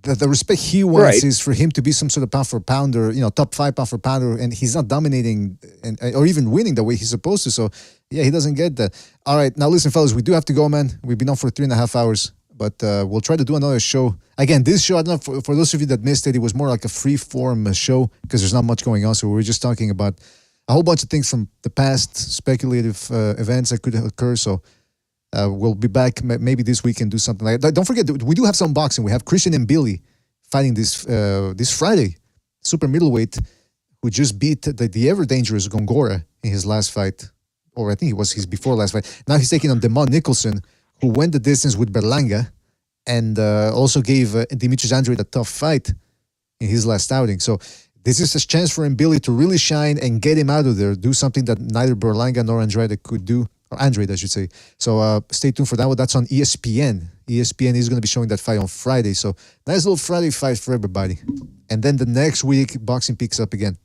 the respect he wants is for him to be some sort of pound for pounder, top 5 pound for pounder, and he's not dominating or even winning the way he's supposed to. So, yeah, he doesn't get that. All right, now listen, fellas, we do have to go, man. We've been on for 3.5 hours, But we'll try to do another show. Again, this show, I don't know, for those of you that missed it, it was more like a free-form show because there's not much going on. So we were just talking about a whole bunch of things from the past, speculative events that could occur. So we'll be back maybe this week and do something like that. Don't forget, we do have some boxing. We have Christian and Billy fighting this Friday, super middleweight, who just beat the ever-dangerous Gongora in his last fight. Or I think it was his before last fight. Now he's taking on Demond Nicholson, who went the distance with Berlanga and also gave Demetrius Andrade a tough fight in his last outing. So this is a chance for Billy to really shine and get him out of there, do something that neither Berlanga nor Andrade could do, or Andrade, I should say. So stay tuned for that one. That's on ESPN. ESPN is going to be showing that fight on Friday. So nice little Friday fight for everybody. And then the next week, boxing picks up again.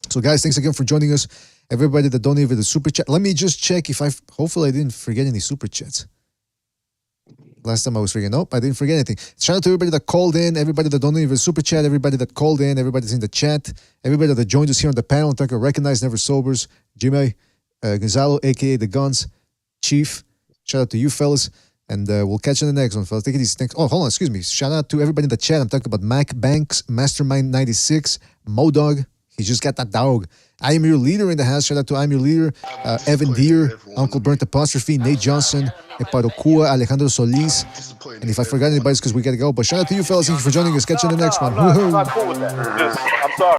So guys, thanks again for joining us. Everybody that donated the super chat. Let me just check if hopefully I didn't forget any super chats. Last time I was forgetting. Nope, I didn't forget anything. Shout out to everybody that called in, everybody that donated the super chat, everybody that called in, everybody that's in the chat, everybody that joined us here on the panel. Thank you. Recognize Never Sobers, Jimmy, Gonzalo, aka The Guns, Chief. Shout out to you fellas. And we'll catch you in the next one, fellas. Take it easy. Thanks. Oh, hold on, excuse me. Shout out to everybody in the chat. I'm talking about Mac Banks, Mastermind96, Modog. He just got that dog. I am your leader in the house. Shout out to I am your leader, Evan Deere, Uncle Burnt Apostrophe, Nate Johnson, Eparokua, Alejandro Solis. And if I forgot anybody, it's because we got to go. But shout out to you fellas. Thank you for joining us. Catch you in the next one. I'm not cool with that. I'm sorry.